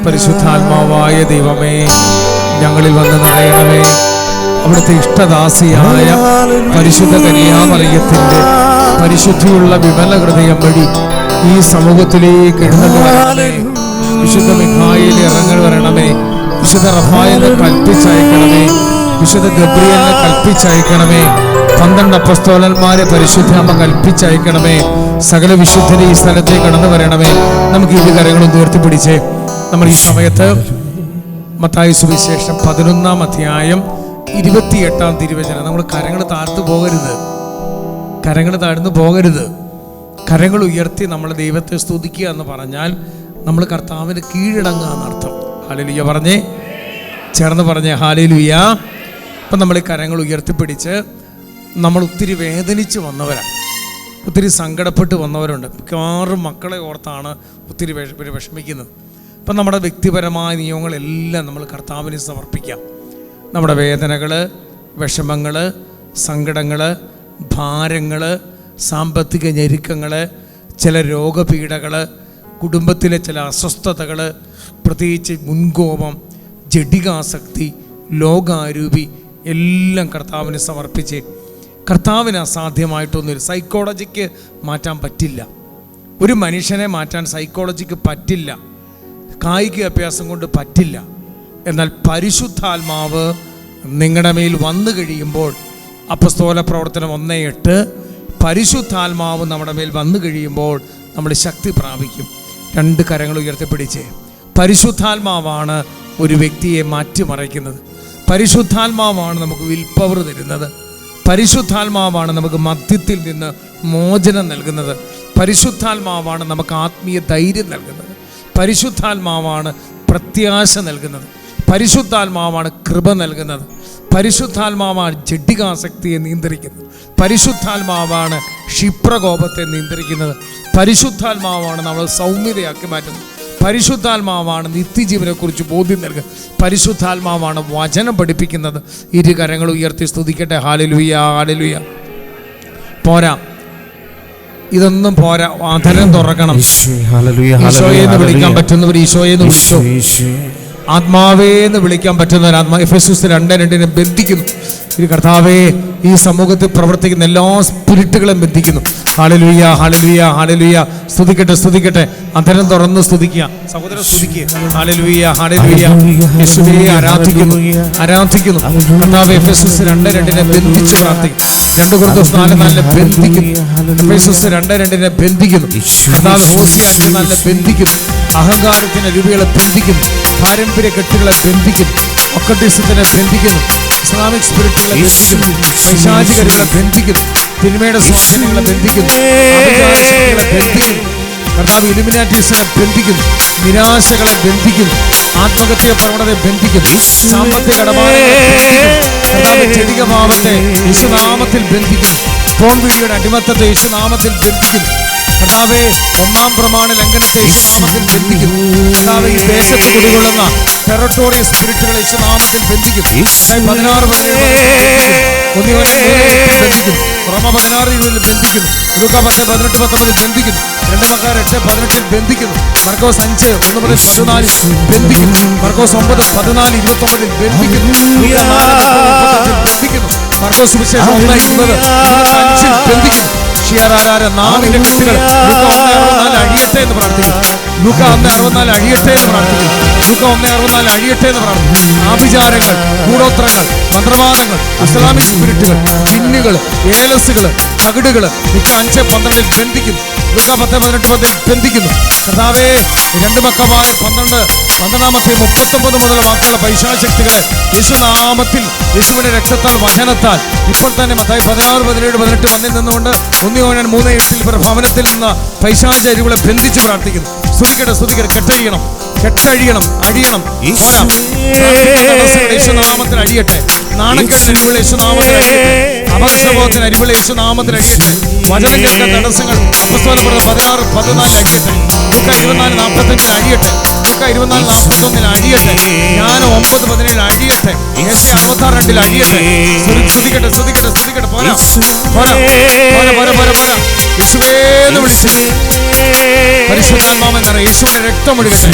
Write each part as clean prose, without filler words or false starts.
പരിശുദ്ധാത്മാവായ ദൈവമേ, ഞങ്ങളിൽ വന്ന് നിറയണമേ. അവിടുത്തെ ഇഷ്ടദാസിയായ പരിശുദ്ധ കന്യാമറിയത്തിന്റെ പരിശുദ്ധിയുള്ള വിമല ഹൃദയം വഴി ഈ സമൂഹത്തിലേക്ക് എഴുന്നള്ളി വരണമേ. വിശുദ്ധ മിഖായേൽ ഇറങ്ങി വരണമേ. വിശുദ്ധ റഫായേലിനെ കൽപ്പിച്ചയക്കണമേ. വിശുദ്ധ ഗബ്രിയേലിനെ കൽപ്പിച്ചയക്കണമേ. 12 അപ്പസ്തോലന്മാരെ പരിശുദ്ധാമ്മ കൽപ്പിച്ചയക്കണമേ. സകല വിശുദ്ധരെ ഈ സ്ഥലത്തേക്ക് കടന്നു വരണമേ. നമുക്ക് ഇരു കരങ്ങളും ഉയർത്തിപ്പിടിച്ചേ നമ്മൾ ഈ സമയത്ത് മത്തായി സുവിശേഷം 11-ാം അധ്യായം 28-ാം തിരുവചനം. നമ്മൾ കരങ്ങൾ താഴ്ന്നു പോകരുത്, കരങ്ങൾ താഴ്ന്നു പോകരുത്. കരങ്ങൾ ഉയർത്തി നമ്മൾ ദൈവത്തെ സ്തുതിക്കുക എന്ന് പറഞ്ഞാൽ നമ്മൾ കർത്താവിന് കീഴടങ്ങുക എന്നർത്ഥം. ഹല്ലേലൂയ പറഞ്ഞേ, ചേർന്ന് പറഞ്ഞേ ഹല്ലേലൂയ. അപ്പം നമ്മൾ ഈ കരങ്ങൾ ഉയർത്തിപ്പിടിച്ച് നമ്മൾ ഒത്തിരി വേദനിച്ച് വന്നവരാണ്, ഒത്തിരി സങ്കടപ്പെട്ട് വന്നവരുണ്ട്. മിക്കവാറും മക്കളെ ഓർത്താണ് ഒത്തിരി വിഷമിക്കുന്നത്. അപ്പം നമ്മുടെ വ്യക്തിപരമായ നിയമങ്ങളെല്ലാം നമ്മൾ കർത്താവിന് സമർപ്പിക്കാം. നമ്മുടെ വേദനകൾ, വിഷമങ്ങൾ, സങ്കടങ്ങൾ, ഭാരങ്ങൾ, സാമ്പത്തിക ഞെരുക്കങ്ങൾ, ചില രോഗപീഠകൾ, കുടുംബത്തിലെ ചില അസ്വസ്ഥതകൾ, പ്രത്യേകിച്ച് മുൻകോപം, ജഡികാസക്തി, ലോകാരൂപി എല്ലാം കർത്താവിന് സമർപ്പിച്ച്. കർത്താവിന് അസാധ്യമായിട്ടൊന്നുമില്ല. സൈക്കോളജിക്ക് മാറ്റാൻ പറ്റില്ല, ഒരു മനുഷ്യനെ മാറ്റാൻ സൈക്കോളജിക്ക് പറ്റില്ല, കായിക അഭ്യാസം കൊണ്ട് പറ്റില്ല. എന്നാൽ പരിശുദ്ധാത്മാവ് നിങ്ങളുടെ മേൽ വന്നു കഴിയുമ്പോൾ, അപ്പസ്തോല പ്രവർത്തനം 1:8, പരിശുദ്ധാത്മാവ് നമ്മുടെ മേൽ വന്നു കഴിയുമ്പോൾ നമ്മൾ ശക്തി പ്രാപിക്കും. 2 കരങ്ങൾ ഉയർത്തിപ്പിടിച്ച്. പരിശുദ്ധാത്മാവാണ് ഒരു വ്യക്തിയെ മാറ്റിമറിക്കുന്നത്. പരിശുദ്ധാത്മാവാണ് നമുക്ക് വിൽ പവർ തരുന്നത്. പരിശുദ്ധാത്മാവാണ് നമുക്ക് മദ്യത്തിൽ നിന്ന് മോചനം നൽകുന്നത്. പരിശുദ്ധാത്മാവാണ് നമുക്ക് ആത്മീയ ധൈര്യം നൽകുന്നത്. പരിശുദ്ധാത്മാവാണ് പ്രത്യാശ നൽകുന്നത്. പരിശുദ്ധാത്മാവാണ് കൃപ നൽകുന്നത്. പരിശുദ്ധാത്മാവാണ് ജഡികാസക്തിയെ നിയന്ത്രിക്കുന്നത്. പരിശുദ്ധാത്മാവാണ് ക്ഷിപ്രകോപത്തെ നിയന്ത്രിക്കുന്നത്. പരിശുദ്ധാത്മാവാണ് നമ്മൾ സൗമ്യതയാക്കി മാറ്റുന്നത്. പരിശുദ്ധാത്മാവാണ് നിത്യജീവനെക്കുറിച്ച് ബോധ്യം നൽകുന്നത്. പരിശുദ്ധാത്മാവാണ് വചനം പഠിപ്പിക്കുന്നത്. ഇരു കരങ്ങൾ ഉയർത്തി സ്തുതിക്കട്ടെ. Hallelujah, hallelujah. പോരാ, ഇതൊന്നും പോരാ. അധരം തുറക്കണം. ഈശോയെ എന്ന് വിളിക്കാൻ പറ്റുന്നവർ ഈശോയെ എന്ന് വിളിച്ചോ. ആത്മാവേ എന്ന് വിളിക്കാൻ പറ്റുന്നവർ ആത്മാ. എഫെസൂസ് 2:2 ബന്ധിക്കുന്നു. ഇത് കർത്താവേ, ഈ സമൂഹത്തിൽ പ്രവർത്തിക്കുന്ന എല്ലാ സ്പിരിറ്റുകളെയും ബന്ധിക്കുന്നു. Hallelujah, hallelujah, hallelujah. സ്തുതിക്കട്ടെ, സ്തുതിക്കട്ടെ. അധരം തുറന്ന് സ്തുതിക്കുക. സഹോദരൻ സ്തുതിക്കുക. Hallelujah, hallelujah. യേശുവേ ആരാധിക്കുന്നു, ആരാധിക്കുന്നു. കർത്താവേ, എഫെസൂസ് 2:2 ബന്ധിച്ച് പ്രാർത്ഥിക്കും. 2 കൊരിന്ത്യർ 4:4 ബന്ധിക്കുന്നു. എഫെസൂസ് 2:2 ബന്ധിക്കുന്നു. കർത്താവ് ഹോസിയ 5:4 ബന്ധിക്കുന്നു. അഹങ്കാരത്തിന്റെ രൂപകളെ ബന്ധിക്കുന്നു. പാരമ്പര്യ കെട്ടുകളെ ബന്ധിക്കുന്നു. ഒക്കട്ടിസത്തിനെ ബന്ധിക്കുന്നു. ഇസ്ലാമിക് സ്പിരിറ്റുകളെ ബന്ധിക്കുന്നു. പൈശാചികരുകളെ ബന്ധിക്കുന്നു. തിന്മയുടെ സ്വാധീനങ്ങളെ ബന്ധിക്കുന്നു. അഹങ്കാരശക്തികളെ ബന്ധിക്കുന്നു. കർത്താവ് ഇലുമിനാറ്റീസിനെ ബന്ധിക്കുന്നു. നിരാശകളെ ബന്ധിക്കുന്നു. ആത്മഹത്യ പ്രവണതയെ ബന്ധിക്കുന്നു. സാമ്പത്തിക ഇടപാടുകളെ ബന്ധിക്കുന്നു. കർത്താവ് ജഡിക പാപത്തെ യേശുനാമത്തിൽ ബന്ധിക്കുന്നു. ഫോൺ വീഡിയോയുടെ അടിമത്തത്തെ യേശുനാമത്തിൽ ബന്ധിക്കുന്നു. കർത്താവേ, 1-ാം പ്രമാണ ലംഘനത്തെ യേശുനാമത്തിൽ ബന്ധിക്കുന്നു. കർത്താവേ, ഈ ദേശത്ത് കുടികൊള്ളുന്ന ടെറട്ടോറിയൽ സ്പിരിറ്റുകളെ യേശുനാമത്തിൽ ബന്ധിക്കുന്നു. 16:17 ബന്ധിക്കുന്നു. റോമ 16:20 ബന്ധിക്കുന്നു. ലൂക്കാ 10:18-19 ബന്ധിക്കുന്നു. 2 മക്കാർ 8:18 ബന്ധിക്കുന്നു. മർക്കോസ് 5:1-14 ബന്ധിക്കുന്നു. മർക്കോസ് 9:14-29 ബന്ധിക്കുന്നു. ബന്ധിക്കുന്നു. മർക്കോസ് സുവിശേഷം 1:20 ബന്ധിക്കുന്നു. നാവിന്റെ കെട്ടുകൾ ലൂക്കാ 1:64 അഴിയട്ടെ എന്ന് പ്രാർത്ഥിക്കുന്നു. ലൂക്കാ 1:64 അഴിയട്ടെ എന്ന് പ്രാർത്ഥിക്കുന്നു. ലൂക്കാ 1:64 അഴിയട്ടെ എന്ന് പ്രാർത്ഥിക്കുന്നു. ആഭിചാരങ്ങൾ, കൂടോത്രങ്ങൾ, മന്ത്രവാദങ്ങൾ, ഇസ്ലാമിക് സ്പിരിറ്റുകൾ, ജിന്നുകൾ, ഏലസുകൾ, തകിടുകൾ ലൂക്കാ 5:12 ബന്ധിക്കുന്നു. ലൂക്കാ 10:18 ബന്ധിക്കുന്നു. കർത്താവേ, 2 മക്കമാര് 12-ാമത്തെ 39 മുതൽ പൈശാചശക്തികളെ യേശുനാമത്തിൽ, യേശുവിന്റെ രക്തത്താൽ, വചനത്താൽ ഇപ്പോൾ തന്നെ മത്തായി 16:17-18 വന്നിൽ നിന്നുകൊണ്ട് 1 യോഹന്നാൻ 3:8 ഭവനത്തിൽ നിന്ന് പൈശാചരികളെ ബന്ധിച്ച് പ്രാർത്ഥിക്കുന്നു. സ്തുതിക്കട്ടെ, സ്തുതിക്കട്ടെ. കെട്ടഴിയണം, കെട്ടഴിയണം, അഴിയണം. യേശുനാമത്തിൽ അഴിയട്ടെ. നാണക്കേടിന് അരിവുള്ള യേശുനാമത്തിൽ അഴിയട്ടെ. അപക്ഷബോധത്തിന് അരിവുള്ള യേശുനാമത്തിൽ അഴിയട്ടെ. വചനം കേൾക്കാൻ തടസ്സങ്ങൾ അപ്പസ്തോല 16:14 അഴിയട്ടെ. ലൂക്കാ 24:45 അഴിയട്ടെ. ലൂക്ക 24:41 അഴിയട്ടെ. ഞാൻ 9:17 അഴിയട്ടെ. 66:2 അഴിയട്ടെ. ശ്രദ്ധിക്കട്ടെ, ശ്രദ്ധിക്കട്ടെ, ശ്രദ്ധിക്കട്ടെ. പോരാ പോരാ പോരാ പോരാ പോരാ പോരാ. യേശുവേന്ന് വിളിച്ച് പരിശുദ്ധാത്മാവൻ നിറയെ യേശുവിന്റെ രക്തം ഒഴുകട്ടെ.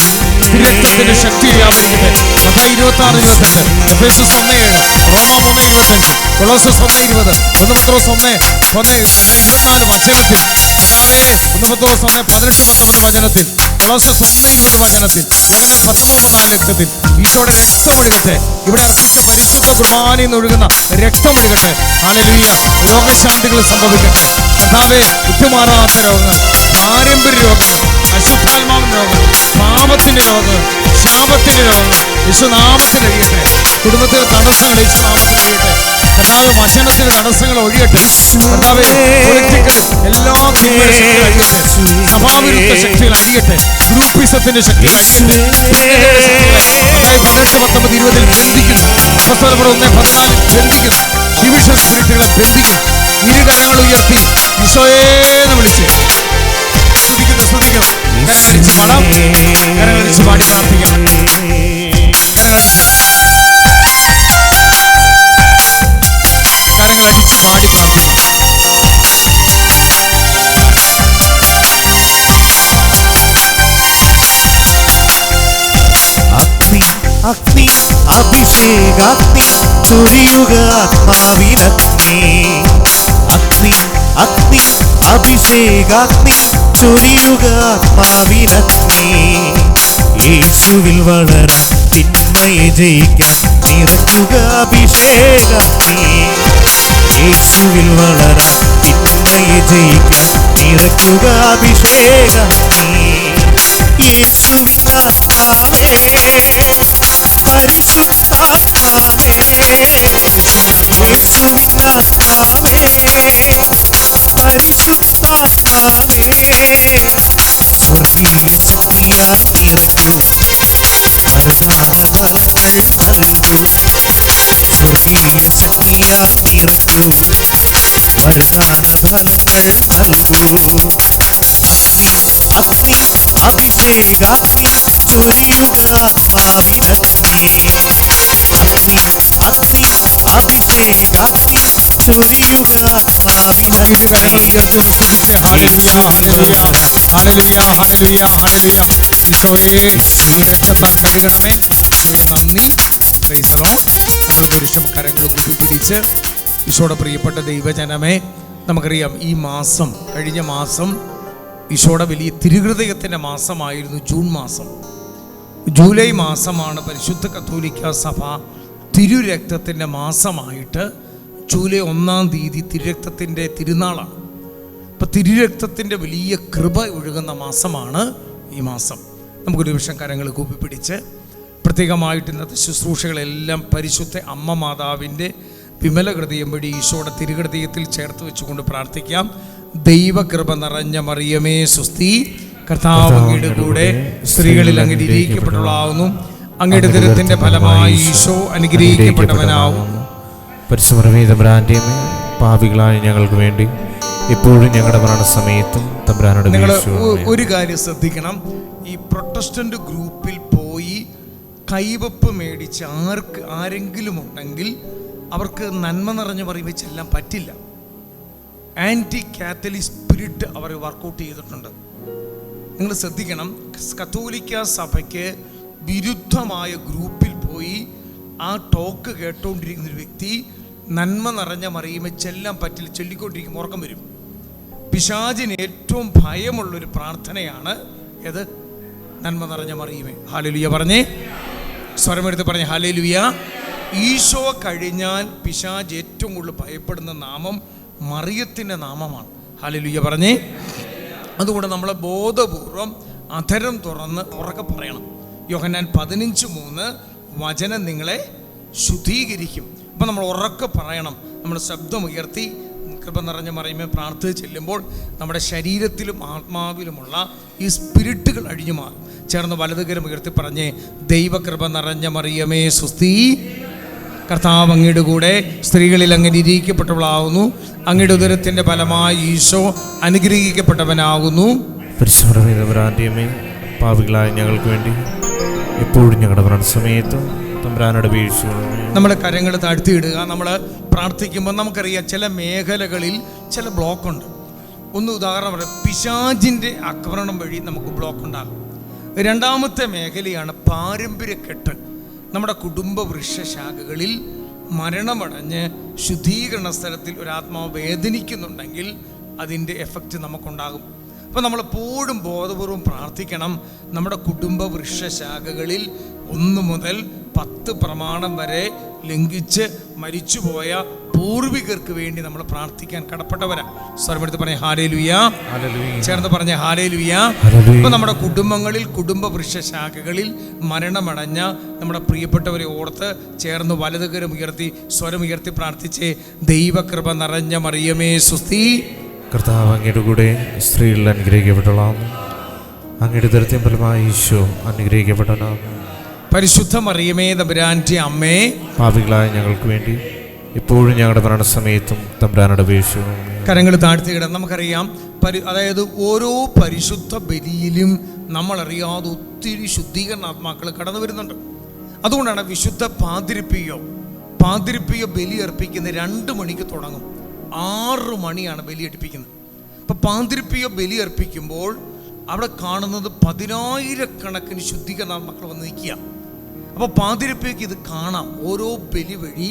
തിരുരക്തത്തിന്റെ ശക്തി വ്യാപരിക്കട്ടെ. മത്തായി 26:22, എഫേസ്യസ് 1:7, റോമ 3:25, കൊളോസ്യസ് 1:20, 1 പത്രോസ് 1:24 വചനത്തിൽ, കർത്താവേ 1 പത്രോസ് 1:18-19 വചനത്തിൽ, കൊളോസ്യസ് 1:20 വചനത്തിൽ, യോഹന്നാൻ 10:34 രക്തത്തിൽ ഈശോയുടെ രക്തം ഒഴുകട്ടെ. ഇവിടെ അർപ്പിച്ച പരിശുദ്ധ കുർബാനയിൽ നിന്ന് ഒഴുകുന്ന രക്തം ഒഴുകട്ടെ. ഹല്ലേലൂയ. രോഗശാന്തികൾ സംഭവിക്കട്ടെ. കർത്താവേ, വിട്ടുമാറാത്ത രോഗങ്ങൾ, പാരമ്പര്യ രോഗങ്ങൾ, അശുദ്ധാത്മാവിന്റെ രോഗങ്ങൾ, പാപത്തിന്റെ രോഗങ്ങൾ, ശാപത്തിന്റെ രോഗങ്ങൾ യേശുനാമത്തിൽ ഒഴിയട്ടെ. കുടുംബത്തിലെ തടസ്സങ്ങൾ യേശുനാമത്തിൽ ഒഴിയട്ടെ. കർത്താവ് വചനത്തിന് തടസ്സങ്ങൾ ഒഴിയട്ടെ. കർത്താവ് പൊളിറ്റിക്കൽ എല്ലാ ശക്തികൾ അഴിയട്ടെ. സഭാവിരുദ്ധ ശക്തികൾ അഴിയട്ടെ. ഗ്രൂപ്പിസത്തിന്റെ ശക്തികൾ അഴിയട്ടെ. 18-19-20 ബന്ധിക്കുന്നു. അപ്പോസ്തലപ്രവൃത്തി 1:14 ബന്ധിക്കുന്നു. ഡിവിഷൻ സ്പിരിറ്റുകളെ ബന്ധിക്കുന്നു. ഇരുകരങ്ങൾ ഉയർത്തി ഈശോയേന്ന് വിളിച്ച് സ്തുതിക്കുന്നു, സ്തുതിക്കുന്നു. കരങ്ങളടിച്ച് പാടാം, കരങ്ങളടിച്ച് പാടി പ്രാർത്ഥിക്കാം. കരങ്ങളടിച്ച് പാടി പ്രാർത്ഥിക്കാം. അഗ്നി അഭിഷേകാഗ്നി ചൊരിയുക ആത്മാവിനഗ്നി. അഗ്നി അഗ്നി അഭിഷേകാഗ്നി ചൊരിയുക ആത്മാവിനഗ്നി. യേശുവിൽ വളരാൻ തിന്മയെ ജയിക്കാൻ നിറയ്ക്കുക അഭിഷേകാഗ്നി. യേശുവിൽ വളരാൻ തിന്മയെ ജയിക്കാൻ നിറയ്ക്കുക അഭിഷേകാഗ്നി. യേശുവിൻ ആത്മാവേ, പരിശുദ്ധാത്മാവേ, യേശുവിൻ ആത്മാവേ, പരിശുദ്ധാത്മാവേ, സ്വർഗീയ ശക്തിയാൽ നിറയ്ക്കൂ, വരദാന ഫലങ്ങൾ നൽകൂ. സ്വർഗീയ ശക്തിയാൽ നിറയ്ക്കൂ, വരദാന ഫലങ്ങൾ നൽകൂ. അഗ്നി അഗ്നി അഭിഷേകാഗ്നി ചൊരിയുക ആത്മാവിനഗ്നി. അഗ്നി അഗ്നി അഭിഷേകാഗ്നി ചൊരിയുക ആത്മാവിനഗ്നി. ഈശോയെ രക്തത്താൽ കഴുകണമേ. നന്ദി. Price the lord. ഒരു നിമിഷം കരങ്ങൾ കൂപ്പിപ്പിടിച്ച് ഈശോയുടെ പ്രിയപ്പെട്ട ദൈവജനമേ, നമുക്കറിയാം ഈ മാസം, കഴിഞ്ഞ മാസം ഈശോയുടെ വലിയ തിരുഹൃദയത്തിൻ്റെ മാസമായിരുന്നു ജൂൺ മാസം. ജൂലൈ മാസമാണ് പരിശുദ്ധ കത്തോലിക്ക സഭ തിരുരക്തത്തിൻ്റെ മാസമായിട്ട് ജൂലൈ 1-ാം തീയതി തിരുരക്തത്തിൻ്റെ തിരുനാളാണ്. അപ്പം തിരുരക്തത്തിൻ്റെ വലിയ കൃപ ഒഴുകുന്ന മാസമാണ് ഈ മാസം. നമുക്കൊരു നിമിഷം കരങ്ങൾ കൂപ്പിപ്പിടിച്ച് പ്രത്യേകമായിട്ട് ഇന്നത്തെ ശുശ്രൂഷകളെല്ലാം പരിശുദ്ധ അമ്മ മാതാവിൻ്റെ വിമല ഹൃദയം വഴി ഈശോയുടെ തിരുഹൃദയത്തിൽ ചേർത്ത് വെച്ചുകൊണ്ട് പ്രാർത്ഥിക്കാം. ദൈവകൃപ നിറഞ്ഞ മറിയമേ സ്വസ്തി, കർത്താവ് അങ്ങയുടെ കൂടെ സ്ത്രീകളിൽ അങ്ങ് അനുഗ്രഹിക്കപ്പെട്ടവളാവുന്നു. അങ്ങയുടെ ഉദരത്തിന്റെ ഫലമായി ഈശോ അനുഗ്രഹിക്കപ്പെട്ടവനാവുന്നു. പരിശുദ്ധമേ തമ്പുരാന്റെമേ, പാപികളായ ഞങ്ങൾക്ക് വേണ്ടി എപ്പോഴും ഞങ്ങളുടെ മരണസമയത്തും തമ്പുരാനോട് നിങ്ങൾ ഒരു കാര്യം ശ്രദ്ധിക്കണം. ഈ പ്രൊട്ടസ്റ്റന്റ് ഗ്രൂപ്പിൽ പോയി കൈവപ്പ് മേടിച്ച് ആരെങ്കിലും ഉണ്ടെങ്കിൽ അവർക്ക് നന്മ നിറഞ്ഞു പറയുമ്പോൾ ചെല്ലാൻ പറ്റില്ല. ആൻറ്റി കാത്തലിക് സ്പിരിറ്റ് അവർ വർക്കൗട്ട് ചെയ്തിട്ടുണ്ട്. നിങ്ങൾ ശ്രദ്ധിക്കണം. കത്തോലിക്ക സഭയ്ക്ക് വിരുദ്ധമായ ഗ്രൂപ്പിൽ പോയി ആ ടോക്ക് കേട്ടുകൊണ്ടിരിക്കുന്നൊരു വ്യക്തി നന്മ നിറഞ്ഞ മറിയുമ്പോൾ ചെല്ലാൻ പറ്റില്ല. ചൊല്ലിക്കൊണ്ടിരിക്കും ഉറക്കം വരും. പിശാചിന് ഏറ്റവും ഭയമുള്ളൊരു പ്രാർത്ഥനയാണ് ഏത്? നന്മ നിറഞ്ഞ മറിയുമേ. ഹല്ലേലൂയ പറഞ്ഞേ, സ്വരമെടുത്ത് പറഞ്ഞേ ഹല്ലേലൂയ. ഈശോ കഴിഞ്ഞാൽ പിശാച് ഏറ്റവും കൂടുതൽ ഭയപ്പെടുന്ന നാമം മറിയത്തിൻ്റെ നാമമാണ്. ഹല്ലേലൂയ പറഞ്ഞേ. അതുകൊണ്ട് നമ്മൾ ബോധപൂർവം അധരം തുറന്ന് ഉറക്കെ പറയണം. യോഹന്നാൻ 15:3 വചനം നിങ്ങളെ ശുദ്ധീകരിക്കും. അപ്പം നമ്മൾ ഉറക്കെ പറയണം. നമ്മൾ ശബ്ദമുയർത്തി കൃപ നിറഞ്ഞ മറിയുമേ പ്രാർത്ഥിച്ച് ചെല്ലുമ്പോൾ നമ്മുടെ ശരീരത്തിലും ആത്മാവിലുമുള്ള ഈ സ്പിരിറ്റുകൾ അഴിഞ്ഞു മാറും. ചേർന്ന് വലതുകരം ഉയർത്തി പറഞ്ഞേ, ദൈവകൃപ നിറഞ്ഞ മറിയമേ സ്വസ്തി, കർത്താവ് അങ്ങയുടെ കൂടെ സ്ത്രീകളിൽ അങ്ങ് അനുഗ്രഹിക്കപ്പെട്ടവളാകുന്നു. അങ്ങയുടെ ഉദരത്തിൻ്റെ ഫലമായി ഈശോ അനുഗ്രഹിക്കപ്പെട്ടവനാകുന്നു. പരിശുദ്ധമേ തമ്പുരാന്റെമേ, പാപികളായ ഞങ്ങൾക്ക് വേണ്ടി എപ്പോഴും ഞങ്ങളുടെ മരണസമയത്തും തമ്പുരാനോട് അപേക്ഷിച്ചുകൊള്ളണമേ. നമ്മുടെ കരങ്ങൾ താഴ്ത്തിയിടുക. നമ്മൾ പ്രാർത്ഥിക്കുമ്പോൾ നമുക്കറിയാം ചില മേഖലകളിൽ ചില ബ്ലോക്കുണ്ട്. ഒന്ന് ഉദാഹരണം പറയാം, പിശാചിൻ്റെ ആക്രമണം വഴി നമുക്ക് ബ്ലോക്ക് ഉണ്ടാകും. രണ്ടാമത്തെ മേഖലയാണ് പാരമ്പര്യക്കെട്ട്. നമ്മുടെ കുടുംബ വൃക്ഷശാഖകളിൽ മരണമടഞ്ഞ് ശുദ്ധീകരണ സ്ഥലത്തിൽ ഒരാത്മാവ് വേദനിക്കുന്നുണ്ടെങ്കിൽ അതിൻ്റെ എഫക്റ്റ് നമുക്കുണ്ടാകും. അപ്പോൾ നമ്മളെപ്പോഴും ബോധപൂർവം പ്രാർത്ഥിക്കണം. നമ്മുടെ കുടുംബ വൃക്ഷശാഖകളിൽ 1 മുതൽ 10 പ്രമാണം വരെ ലംഘിച്ച് മരിച്ചുപോയ പൂർവികർക്ക് വേണ്ടി നമ്മൾ പ്രാർത്ഥിക്കാൻ കടപ്പെട്ടവരാ. സ്വരമെടുത്ത് പറഞ്ഞ ഹല്ലേലൂയ, ചേർന്ന് പറഞ്ഞ ഹല്ലേലൂയ. ഇപ്പൊ നമ്മുടെ കുടുംബങ്ങളിൽ കുടുംബ വൃക്ഷശാഖകളിൽ മരണമടഞ്ഞ നമ്മുടെ പ്രിയപ്പെട്ടവരെ ഓർത്ത് ചേർന്ന് വലതുകരം ഉയർത്തി സ്വരമുയർത്തി പ്രാർത്ഥിച്ച് ദൈവകൃപ നിറഞ്ഞ മറിയമേ സുസ്തി. കർത്താവ് അങ്ങയുടെ കൂടെ സ്ത്രീകളിൽ അനുഗ്രഹിക്കപ്പെട്ടവളാകുന്നു, അങ്ങയുടെ ഉദരത്തിൻ ഫലമായി ഈശോ അനുഗ്രഹിക്കപ്പെട്ടവനാകുന്നു. പരിശുദ്ധ മറിയമേ തമ്പുരാന്റെ അമ്മേ, പാപികളായ ഞങ്ങൾക്ക് വേണ്ടി എപ്പോഴും ഞങ്ങളുടെ മരണസമയത്തും തമ്പുരാനോട് അപേക്ഷിച്ചുകൊള്ളണമേ. കരങ്ങൾ താഴ്ത്തിയിടാം. നമുക്കറിയാം അതായത് ഓരോ പരിശുദ്ധ ബലിയിലും നമ്മളറിയാതെ ഒത്തിരി ശുദ്ധീകരണാത്മാക്കൾ കടന്നു വരുന്നുണ്ട്. അതുകൊണ്ടാണ് വിശുദ്ധ പാതിരിപ്പിയോ ബലി അർപ്പിക്കുന്ന 2 മണിക്ക് തുടങ്ങും, 6 മണിയാണ് ബലി അർപ്പിക്കുന്നത്. അപ്പം പാതിരിപ്പിയോ ബലി അർപ്പിക്കുമ്പോൾ അവിടെ കാണുന്നത് 10,000 ശുദ്ധീകരണാത്മാക്കൾ വന്ന് നിൽക്കുക. അപ്പോൾ പാതിരിപ്പിക്ക് ഇത് കാണാം. ഓരോ ബലി വഴി,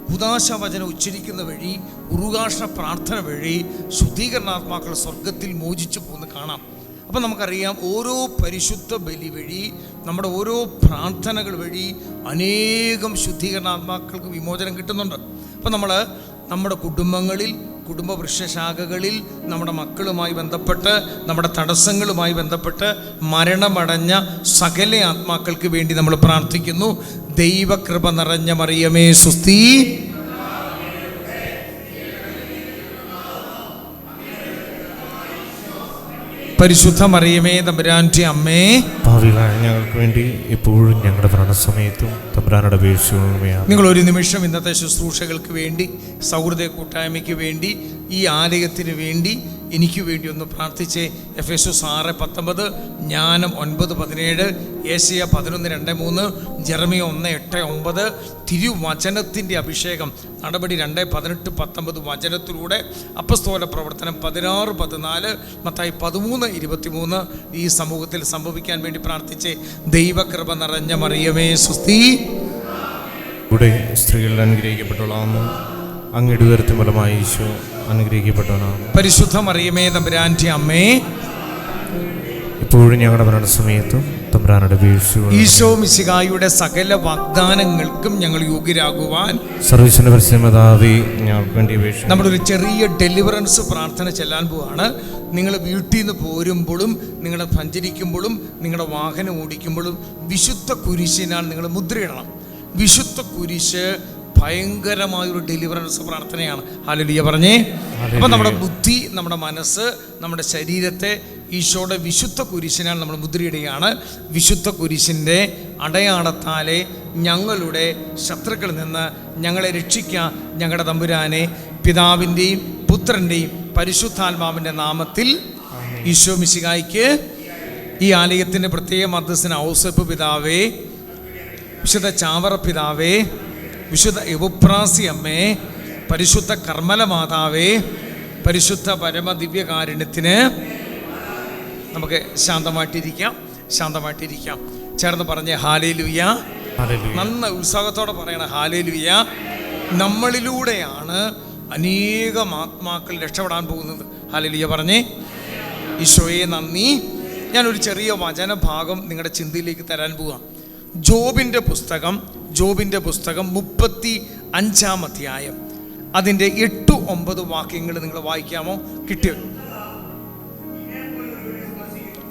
കുദാശവചനം ഉച്ചരിക്കുന്ന വഴി, ഉറുകാഷ പ്രാർത്ഥന വഴി ശുദ്ധീകരണാത്മാക്കൾ സ്വർഗത്തിൽ മോചിച്ചു പോകുന്നത് കാണാം. അപ്പം നമുക്കറിയാം ഓരോ പരിശുദ്ധ ബലി വഴി, നമ്മുടെ ഓരോ പ്രാർത്ഥനകൾ വഴി അനേകം ശുദ്ധീകരണാത്മാക്കൾക്ക് വിമോചനം കിട്ടുന്നുണ്ട്. അപ്പം നമ്മൾ നമ്മുടെ കുടുംബങ്ങളിൽ, കുടുംബ വൃക്ഷശാഖകളിൽ നമ്മുടെ മക്കളുമായി ബന്ധപ്പെട്ട്, നമ്മുടെ തടസ്സങ്ങളുമായി ബന്ധപ്പെട്ട് മരണമടഞ്ഞ സകല ആത്മാക്കൾക്ക് വേണ്ടി നമ്മൾ പ്രാർത്ഥിക്കുന്നു. ദൈവകൃപ നിറഞ്ഞ മറിയമേ സുസ്തി. പരിശുദ്ധ മറിയമേ തമ്പുരാന്റെ അമ്മേ, പാപികളായ ഞങ്ങൾക്ക് വേണ്ടി എപ്പോഴും ഞങ്ങളുടെ മരണസമയത്തും തമ്പുരാനോട് അപേക്ഷിച്ചുകൊള്ളണമേ. നിങ്ങൾ ഒരു നിമിഷം ഇന്നത്തെ ശുശ്രൂഷകൾക്ക് വേണ്ടി, സൗഹൃദ കൂട്ടായ്മയ്ക്ക് വേണ്ടി, ഈ ആലയത്തിന് വേണ്ടി, എനിക്ക് വേണ്ടി ഒന്ന് പ്രാർത്ഥിച്ച്. എഫെസോസ് 6:19, ജ്ഞാനം 9:17, ഏശയ്യ 11:2-3, ജെറമിയ 1:8-9, തിരുവചനത്തിൻ്റെ അഭിഷേകം നടപടി 2:18-19 വചനത്തിലൂടെ, അപ്പസ്തോല പ്രവർത്തനം 16:14, മത്തായി 13:23 ഈ സമൂഹത്തിൽ സംഭവിക്കാൻ വേണ്ടി പ്രാർത്ഥിച്ച്. ദൈവകൃപ നിറഞ്ഞ മറിയമേ സുസ്തി. ഇവിടെ സ്ത്രീകളിൽ അനുഗ്രഹിക്കപ്പെട്ടവളാകുന്നു, അങ്ങയുടെ ഉദരത്തിൻ ഫലമായി ഈശോ അനുഗ്രഹിക്കപ്പെട്ടവനാകുന്നു. പരിശുദ്ധ മറിയമേ തമ്പുരാന്റെ അമ്മേ, ഇപ്പോഴും ഞങ്ങളുടെ മരണസമയത്തും തമ്പുരാനോട് അപേക്ഷിച്ചുകൊള്ളണമേ. ഈശോ മിശിഹായുടെ സകല വാഗ്ദാനങ്ങൾക്കും ഞങ്ങൾ യോഗ്യരാകുവാൻ സർവ്വീസിന്റെ പരിശുദ്ധമാതാവേ, ഞങ്ങൾക്ക് വേണ്ടി അപേക്ഷിക്കുന്നു. നമ്മളൊരു ചെറിയ ഡെലിവറൻസ് പ്രാർത്ഥന ചെല്ലാൻ പോവാണ്. നിങ്ങൾ വീട്ടിൽ നിന്ന് പോരുമ്പോഴും, നിങ്ങൾ സഞ്ചരിക്കുമ്പോഴും, നിങ്ങളുടെ വാഹനം ഓടിക്കുമ്പോഴും വിശുദ്ധ കുരിശിനാൽ നിങ്ങൾ മുദ്രയിടണം. വിശുദ്ധ കുരിശ് ഭയങ്കരമായൊരു ഡെലിവറൻസ് പ്രാർത്ഥനയാണ്. ഹല്ലേലൂയ പറഞ്ഞേ. അപ്പം നമ്മുടെ ബുദ്ധി, നമ്മുടെ മനസ്സ്, നമ്മുടെ ശരീരത്തെ ഈശോയുടെ വിശുദ്ധ കുരിശിനാൽ നമ്മൾ മുദ്രയിടുകയാണ്. വിശുദ്ധ കുരിശിൻ്റെ അടയാളത്താലെ ഞങ്ങളുടെ ശത്രുക്കളിൽ നിന്ന് ഞങ്ങളെ രക്ഷിക്കാൻ ഞങ്ങളുടെ തമ്പുരാനെ, പിതാവിൻ്റെയും പുത്രൻ്റെയും പരിശുദ്ധാത്മാവിൻ്റെ നാമത്തിൽ ഈശോ മിശിഹായ്ക്ക്, ഈ ആലയത്തിൻ്റെ പ്രത്യേക മധ്യസ്ഥന ഔസേപ്പ് പിതാവേ, വിശുദ്ധ ചാവറ പിതാവേ, വിശുദ്ധ എവുപ്രാസി അമ്മേ, പരിശുദ്ധ കർമ്മല മാതാവേ, പരിശുദ്ധ പരമദിവ്യകാരുണ്യത്തിന് നമുക്ക് ശാന്തമായിട്ടിരിക്കാം. ചേർന്ന് പറഞ്ഞ ഹല്ലേലൂയ. നന്ന ഉത്സാഹത്തോടെ പറയണം ഹല്ലേലൂയ. നമ്മളിലൂടെയാണ് അനേകം ആത്മാക്കൾ രക്ഷപ്പെടാൻ പോകുന്നത്. ഹല്ലേലൂയ പറഞ്ഞേ. ഈശോയെ നന്ദി. ഞാനൊരു ചെറിയ വചനഭാഗം നിങ്ങളുടെ ചിന്തയിലേക്ക് തരാൻ പോവാം. ജോബിൻ്റെ പുസ്തകം 35-ാം അധ്യായം, അതിൻ്റെ 8-9 വാക്യങ്ങൾ നിങ്ങൾ വായിക്കാമോ? കിട്ടിയോ?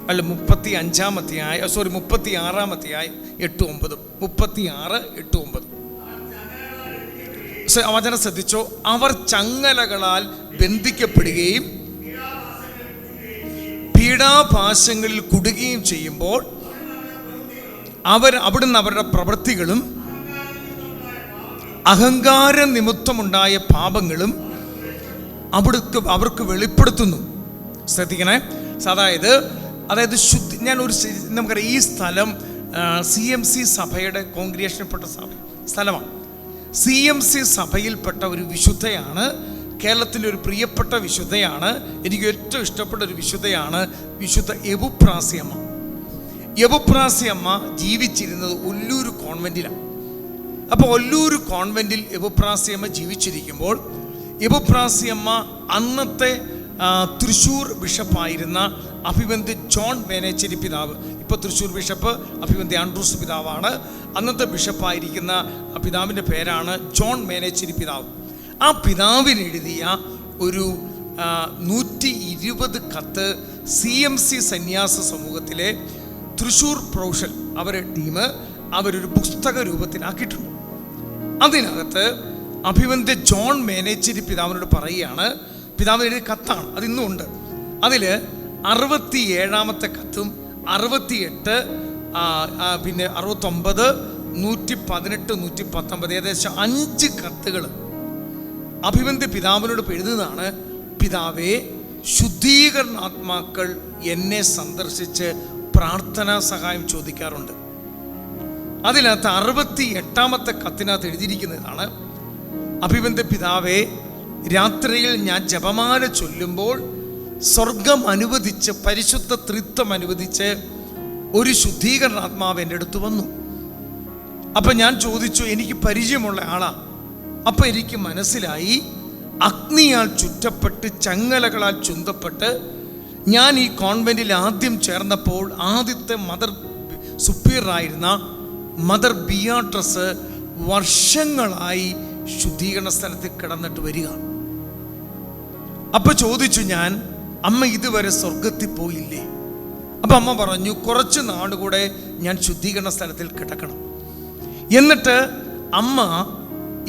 അല്ല, 35-ാം അധ്യായം, 36-ാം അധ്യായം 8-9. 36-8-9 വചനം ശ്രദ്ധിച്ചോ. അവർ ചങ്ങലകളാൽ ബന്ധിക്കപ്പെടുകയും പീഡാപാശങ്ങളിൽ കുടുകയും ചെയ്യുമ്പോൾ അവിടുന്ന് അവരുടെ പ്രവൃത്തികളും അഹങ്കാര നിമിത്തമുണ്ടായ പാപങ്ങളും അവർക്ക് വെളിപ്പെടുത്തുന്നു. ശ്രദ്ധിക്കണേ. അതായത് നമുക്കറിയാം, ഈ സ്ഥലം CMC സഭയുടെ കോൺഗ്രിഗേഷനിൽപ്പെട്ട സ്ഥലമാണ്. CMC സഭയിൽപ്പെട്ട ഒരു വിശുദ്ധയാണ്, കേരളത്തിൻ്റെ ഒരു പ്രിയപ്പെട്ട വിശുദ്ധയാണ്, എനിക്ക് ഏറ്റവും ഇഷ്ടപ്പെട്ട ഒരു വിശുദ്ധയാണ് വിശുദ്ധ എവുപ്രാസിയമ്മ. എവുപ്രാസിയമ്മ ജീവിച്ചിരുന്നത് ഒല്ലൂർ കോൺവെൻറ്റിലാണ്. അപ്പോൾ ഒല്ലൂർ കോൺവെൻറ്റിൽ എവുപ്രാസിയമ്മ ജീവിച്ചിരിക്കുമ്പോൾ എവുപ്രാസിയമ്മ അന്നത്തെ തൃശ്ശൂർ ബിഷപ്പായിരുന്ന അഭിവന്ദ്യ ജോൺ മേനേച്ചേരി പിതാവ്, ഇപ്പോൾ തൃശ്ശൂർ ബിഷപ്പ് അഭിവന്ദ്യ ആൻഡ്രൂസ് പിതാവാണ്, അന്നത്തെ ബിഷപ്പായിരിക്കുന്ന പിതാവിൻ്റെ പേരാണ് ജോൺ മേനേച്ചേരി പിതാവ്. ആ പിതാവിനെഴുതിയ ഒരു 120 കത്ത് CMC സന്യാസ സമൂഹത്തിലെ തൃശ്ശൂർ പ്രൊഫഷൽ അവരുടെ ടീം അവരൊരു പുസ്തക രൂപത്തിലാക്കിയിട്ടുണ്ട്. അതിനകത്ത് അഭിവന്ദ്യ ജോൺ മേനേച്ചേരി പിതാവിനോട് പറയുകയാണ്, പിതാവിൻ്റെ കത്താണ്, അതിന്നും ഉണ്ട്. അതിൽ 67-ാമത്തെ കത്തും 68, പിന്നെ 69, 118, 119 ഏകദേശം 5 കത്തുകൾ അഭിവന്ദ്യ പിതാവിനോട് എഴുതുന്നതാണ്. പിതാവേ, ശുദ്ധീകരണാത്മാക്കൾ എന്നെ സന്ദർശിച്ച് പ്രാർത്ഥനാ സഹായം ചോദിക്കാറുണ്ട്. അതിനകത്ത് 68-ാമത്തെ കത്തിനകത്ത് എഴുതിയിരിക്കുന്നതാണ്, അഭിവന്ദ്യ പിതാവേ, രാത്രിയിൽ ഞാൻ ജപമാല ചൊല്ലുമ്പോൾ സ്വർഗം അനുവദിച്ച്, പരിശുദ്ധ ത്രിത്വം അനുവദിച്ച് ഒരു ശുദ്ധീകരണാത്മാവ് എൻ്റെ അടുത്ത് വന്നു. അപ്പം ഞാൻ ചോദിച്ചു, എനിക്ക് പരിചയമുള്ള ആളാ. അപ്പം എനിക്ക് മനസ്സിലായി, അഗ്നിയാൽ ചുറ്റപ്പെട്ട് ചങ്ങലകളാൽ ചുന്തപ്പെട്ട് ഞാൻ ഈ കോൺവെൻറ്റിൽ ആദ്യം ചേർന്നപ്പോൾ ആദ്യത്തെ മദർ സുപ്പീരിയറായിരുന്ന മദർ ബിയാട്രസ് വർഷങ്ങളായി ശുദ്ധീകരണ സ്ഥലത്ത് കിടന്നിട്ട് വരിക. അപ്പൊ ചോദിച്ചു ഞാൻ, അമ്മ ഇതുവരെ സ്വർഗത്തിൽ പോയില്ലേ? അപ്പൊ അമ്മ പറഞ്ഞു, കുറച്ച് നാളുകൂടെ ഞാൻ ശുദ്ധീകരണ സ്ഥലത്തിൽ കിടക്കണം. എന്നിട്ട് അമ്മ,